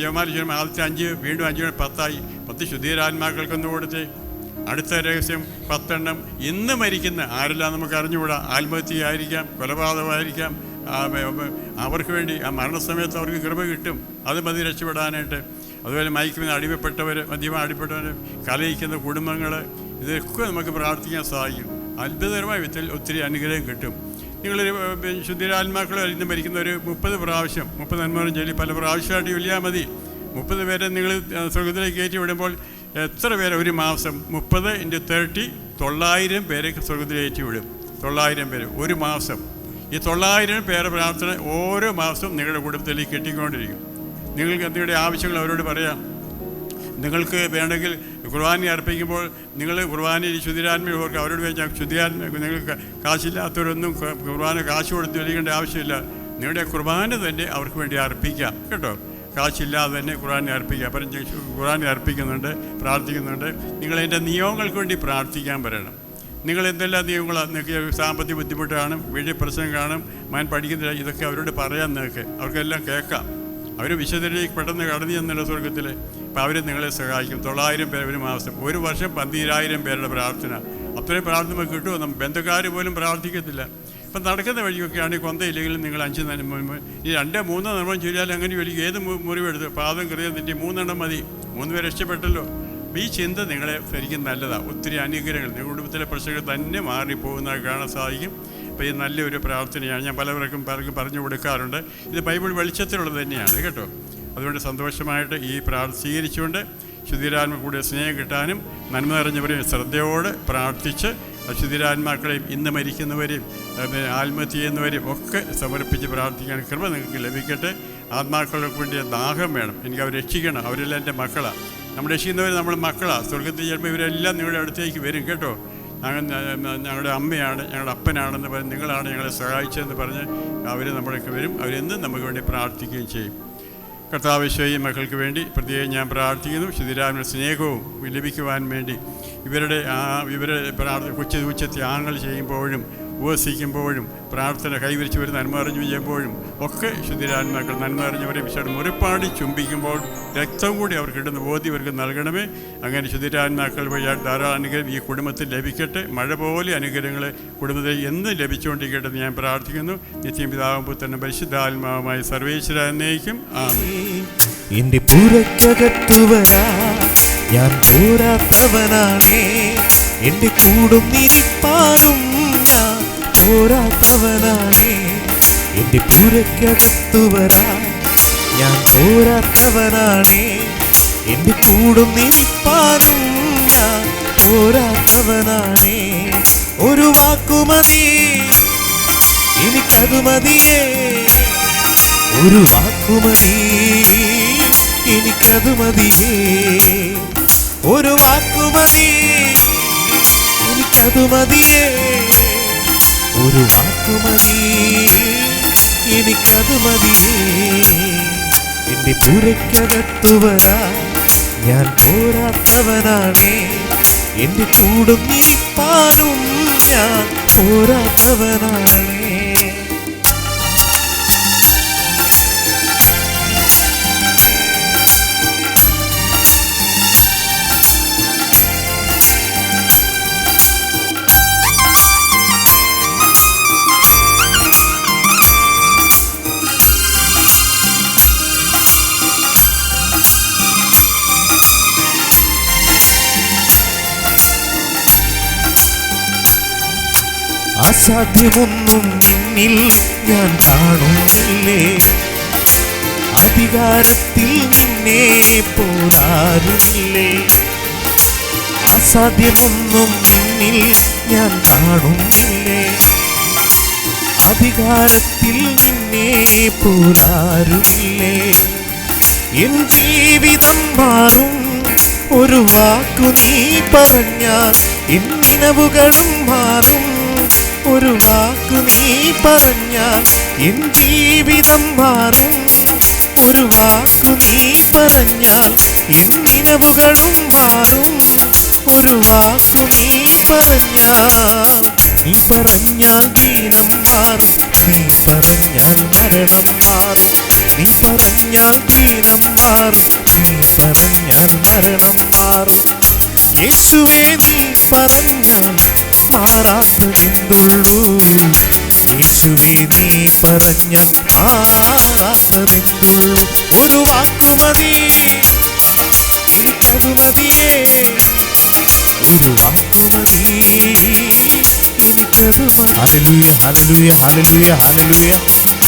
ജപമാല ചെയ്യുമ്പോൾ ആദ്യത്തെ 5 വീണ്ടും 5 10ആയി. 10 ശുദ്ധീകരാത്മാക്കൾക്കൊന്ന് കൊടുത്ത്. അടുത്ത രഹസ്യം 10 എണ്ണം ഇന്ന് മരിക്കുന്ന ആരെല്ലാം നമുക്ക് അറിഞ്ഞുകൂടാ. ആത്മഹത്യയായിരിക്കാം, കൊലപാതകമായിരിക്കാം. അവർക്ക് വേണ്ടി ആ മരണസമയത്ത് അവർക്ക് കൃപ കിട്ടും. അത് മതി രക്ഷപ്പെടാനായിട്ട്. അതുപോലെ മയക്കുമരുന്ന് അടിമപ്പെട്ടവർ, മദ്യപാനം അടിപ്പെട്ടവർ, കലയിക്കുന്ന കുടുംബങ്ങൾ, ഇതൊക്കെ നമുക്ക് പ്രാർത്ഥിക്കാൻ സാധിക്കും. അത്ഭുതകരമായ വിധത്തിൽ ഒത്തിരി അനുഗ്രഹം കിട്ടും. നിങ്ങളൊരു ശുദ്ധീകരാത്മാക്കൾ ഇന്ന് മരിക്കുന്ന ഒരു 30 പ്രാവശ്യം 30 നന്മകളും ചൊല്ലി പല പ്രാവശ്യമായിട്ട് ചൊല്ലിയാൽ മതി. 30 പേരെ നിങ്ങൾ സ്വർഗത്തിലേക്ക് കയറ്റി വിടുമ്പോൾ എത്ര പേരെ ഒരു മാസം 30 × 30 900 പേരെ സ്വർഗത്തിലേക്ക് കയറ്റി വിടും. 900 പേര് ഒരു മാസം. ഈ 900 പേരെ പ്രാർത്ഥന ഓരോ മാസവും നിങ്ങളുടെ കുടുംബത്തിലേക്ക് കിട്ടിക്കൊണ്ടിരിക്കും. നിങ്ങൾക്ക് നിങ്ങളുടെ ആവശ്യങ്ങൾ അവരോട് പറയാം. നിങ്ങൾക്ക് വേണമെങ്കിൽ കുർബാന അർപ്പിക്കുമ്പോൾ നിങ്ങൾ കുർബാനയിൽ ശുദ്ധീകരാത്മകർക്ക് അവരോട് വെച്ചാൽ നിങ്ങൾക്ക് കാശില്ലാത്തവരൊന്നും കുർബാന കാശ് കൊടുത്ത് വലിക്കേണ്ട ആവശ്യമില്ല. നിങ്ങളുടെ കുർബാന തന്നെ അവർക്ക് വേണ്ടി അർപ്പിക്കാം കേട്ടോ. കാശില്ലാതെ തന്നെ കുർബാന അർപ്പിക്കാം. അപ്പം കുർബാന അർപ്പിക്കുന്നുണ്ട്, പ്രാർത്ഥിക്കുന്നുണ്ട്. നിങ്ങളതിൻ്റെ നിയമങ്ങൾക്ക് വേണ്ടി പ്രാർത്ഥിക്കാൻ പറയണം. നിങ്ങൾ എന്തെല്ലാം നിയമങ്ങളാണ്? നിങ്ങൾക്ക് സാമ്പത്തിക ബുദ്ധിമുട്ട് കാണും, വീട്ടിൽ പ്രശ്നം കാണും, മകൻ പഠിക്കുന്നില്ല, ഇതൊക്കെ അവരോട് പറയാൻ നിങ്ങൾക്ക് അവർക്കെല്ലാം കേൾക്കാം. അവർ വിശുദ്ധരിലേക്ക് പെട്ടെന്ന് കടന്നു ചെന്നല്ലോ സ്വർഗത്തിൽ. അപ്പോൾ അവർ നിങ്ങളെ സഹായിക്കും. 900 പേര് ഒരു മാസം, ഒരു വർഷം 12000 പേരുടെ പ്രാർത്ഥന. അത്രയും പ്രാർത്ഥന കിട്ടുമോ? നമ്മൾ ബന്ധുക്കാർ പോലും പ്രാർത്ഥിക്കത്തില്ല. ഇപ്പം നടക്കുന്ന വഴിയൊക്കെയാണ് കൊന്തയില്ലെങ്കിലും നിങ്ങൾ 5 ഈ 2 3 നന്മ ചൊല്ലിയാൽ അങ്ങനെ വലിയ ഏത് മുറിവെടുത്ത് പാദം കൃത്യം തെറ്റി 3 എണ്ണം മതി. 3 പേര് രക്ഷപ്പെട്ടല്ലോ. അപ്പോൾ ഈ ചിന്ത നിങ്ങളെ ശരിക്കും നല്ലതാണ്. ഒത്തിരി അനുഗ്രഹങ്ങൾ നിങ്ങളുടെ കുടുംബത്തിലെ പ്രശ്നങ്ങൾ തന്നെ മാറിപ്പോകുന്നതായി കാണാൻ സാധിക്കും. അപ്പോൾ ഇത് നല്ലൊരു പ്രാർത്ഥനയാണ്. ഞാൻ പലർക്കും പറഞ്ഞു കൊടുക്കാറുണ്ട്. ഇത് ബൈബിൾ വെളിച്ചത്തിലുള്ളത് തന്നെയാണ് കേട്ടോ. അതുകൊണ്ട് സന്തോഷമായിട്ട് ഈ സ്വീകരിച്ചുകൊണ്ട് ശുദ്ധിരാത്മ കൂടെ സ്നേഹം കിട്ടാനും നന്മ നിറഞ്ഞവരെയും ശ്രദ്ധയോടെ പ്രാർത്ഥിച്ച് ശുദ്ധിരാത്മാക്കളെയും ഇന്ന് മരിക്കുന്നവരെയും ആത്മഹത്യ ചെയ്യുന്നവരെയും ഒക്കെ സമർപ്പിച്ച് പ്രാർത്ഥിക്കാൻ കൃപ നിങ്ങൾക്ക് ലഭിക്കട്ടെ. ആത്മാക്കൾക്ക് വേണ്ടിയ ദാഹം വേണം. എനിക്ക് അവർ രക്ഷിക്കണം. അവരെല്ലാം എൻ്റെ മക്കളാണ്. നമ്മൾ രക്ഷിക്കുന്നവർ നമ്മുടെ മക്കളാണ്. സ്വർഗത്തിൽ ചിലപ്പോൾ ഇവരെല്ലാം നിങ്ങളുടെ അടുത്തേക്ക് വരും കേട്ടോ. ഞങ്ങളുടെ അമ്മയാണ്, ഞങ്ങളുടെ അപ്പനാണെന്ന് പറഞ്ഞ് നിങ്ങളാണ് ഞങ്ങളെ സഹായിച്ചതെന്ന് പറഞ്ഞ് അവർ നമ്മളൊക്കെ വരും. അവരെന്നും നമുക്ക് വേണ്ടി പ്രാർത്ഥിക്കുകയും ചെയ്യും. കർത്താവ് ഈശോയെ മക്കൾക്ക് വേണ്ടി പ്രത്യേകം ഞാൻ പ്രാർത്ഥിക്കുന്നു. ശുദ്ധിരാത്മ സ്നേഹവും ലഭിക്കുവാൻ വേണ്ടി ഇവരുടെ കൊച്ചു ത്യാഗങ്ങൾ ചെയ്യുമ്പോഴും ഉപവസിക്കുമ്പോഴും പ്രാർത്ഥന കൈവരിച്ചവർ നന്മ അറിഞ്ഞു ചെയ്യുമ്പോഴും ഒക്കെ ശുദ്ധിരാത്മാക്കൾ നന്മ അറിഞ്ഞവരെ വിശേഷം മുറിപ്പാടി ചുംബിക്കുമ്പോൾ രക്തം കൂടി അവർക്ക് ഇടുന്ന ബോധ്യം ഇവർക്ക് നൽകണമേ. അങ്ങനെ ശുദ്ധിരാത്മാക്കൾ വഴി ധാരാളം അനുഗ്രഹം ഈ കുടുംബത്തിൽ ലഭിക്കട്ടെ. മഴ പോലെ അനുഗ്രഹങ്ങൾ കുടുംബത്തിൽ എന്ന് ലഭിച്ചുകൊണ്ടിരിക്കട്ടെ എന്ന് ഞാൻ പ്രാർത്ഥിക്കുന്നു. നിത്യം പിതാവും പുത്രനും പരിശുദ്ധാത്മാവുമായി സർവേശ്വര എന്നേക്കും ആമേൻ. എന്റെ പുറക്കകത്തു വരാ ഞാൻ പോരാത്തവനാണേ, എന്റെ കൂടും നിരിപ്പാനും ഞാൻ പോരാത്തവനാണേ. എന്റെ പുറക്കകത്തു വരാ ഞാൻ പോരാത്തവനാണേ, എന്റെ കൂടും നിരിപ്പാനും ഞാൻ പോരാത്തവനാണേ. ഒരു വാക്കുമതി എനിക്കതു മതിയേ, ഒരു വാക്കുമതി എനിക്കതു മതിയേ, ഒരു വാക്കുമതി എനിക്കതു മതിയേ, ഒരു വാക്കുമതി എനിക്കതു മതിയേ. എന്റെ പുരയ്ക്കകത്തു വരാ ഞാൻ പോരാത്തവനാണേ, എന്റെ കൂടും ഇരിപ്പാനും ഞാൻ പോരാത്തവനാണേ. അസാധ്യമൊന്നും നിന്നിൽ ഞാൻ കാണുന്നില്ലേ, അധികാരത്തിൽ നിന്നെ പോരാറുമില്ലേ. അസാധ്യമൊന്നും നിന്നിൽ ഞാൻ കാണുന്നില്ലേ, അധികാരത്തിൽ നിന്നെ പോരാറുമില്ലേ. എൻ ജീവിതം മാറും ഒരു വാക്കു നീ പറഞ്ഞാൽ, എൻ നിലവുകളും മാറും ഒരു വാക്കു നീ പറഞ്ഞാൽ. എൻ ജീവിതം മാറും ഒരു വാക്കു നീ പറഞ്ഞാൽ, എൻ നിലവുകളും മാറും ഒരു വാക്കു നീ പറഞ്ഞാൽ. നീ പറഞ്ഞാൽ ദീനം മാറും, നീ പറഞ്ഞാൽ മരണം മാറും. നീ പറഞ്ഞാൽ ദീനം മാറും, നീ പറഞ്ഞാൽ മരണം മാറും. യേശുവേ നീ പറഞ്ഞാൽ മാറാത്തതെന്തുള്ളൂ, യേശുവേ നീ പറഞ്ഞാൽ മാറാത്തതെന്തുള്ളൂ. ഒരു വാക്കുമതി എനിക്കതു മതിയേ, ഒരു വാക്കുമതി എനിക്കതു മതി. Hallelujah hallelujah hallelujah hallelujah.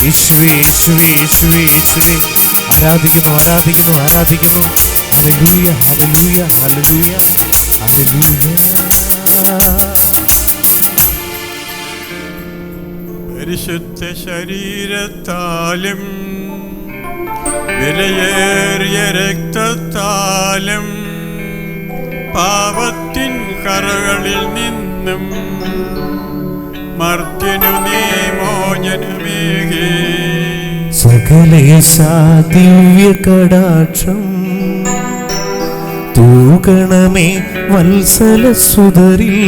യേശുവേ യേശുവേ യേശുവേ യേശുവേ. ആരാധിക്കുന്നു ആരാധിക്കുന്നു ആരാധിക്കുന്നു. Hallelujah hallelujah hallelujah hallelujah. പരിശുദ്ധ ശരീരത്താലും വിലയേറിയ രക്തത്താലും പാപത്തിൻ കറകളിൽ നിന്നും മർത്യനു നീ മോചനമേകി. സകലേശാ ദിവ്യ കടാക്ഷം തൂകണമേ വത്സല സുതരിൽ,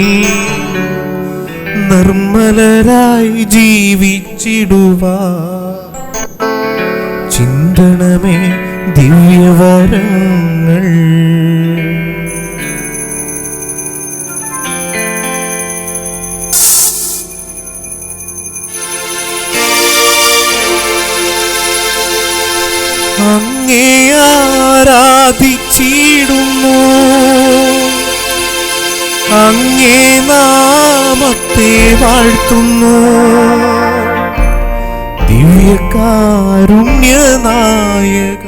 നിർമ്മലരായി ജീവിച്ചിടുവാ ചിന്തണമേ ദിവ്യവരങ്ങൾ. അങ്ങേ ആരാധിച്ചിടുന്നു അങ്ങേ നാമത്തെ വാഴ്ത്തുന്നു. ദിവ്യകാരുണ്യനായക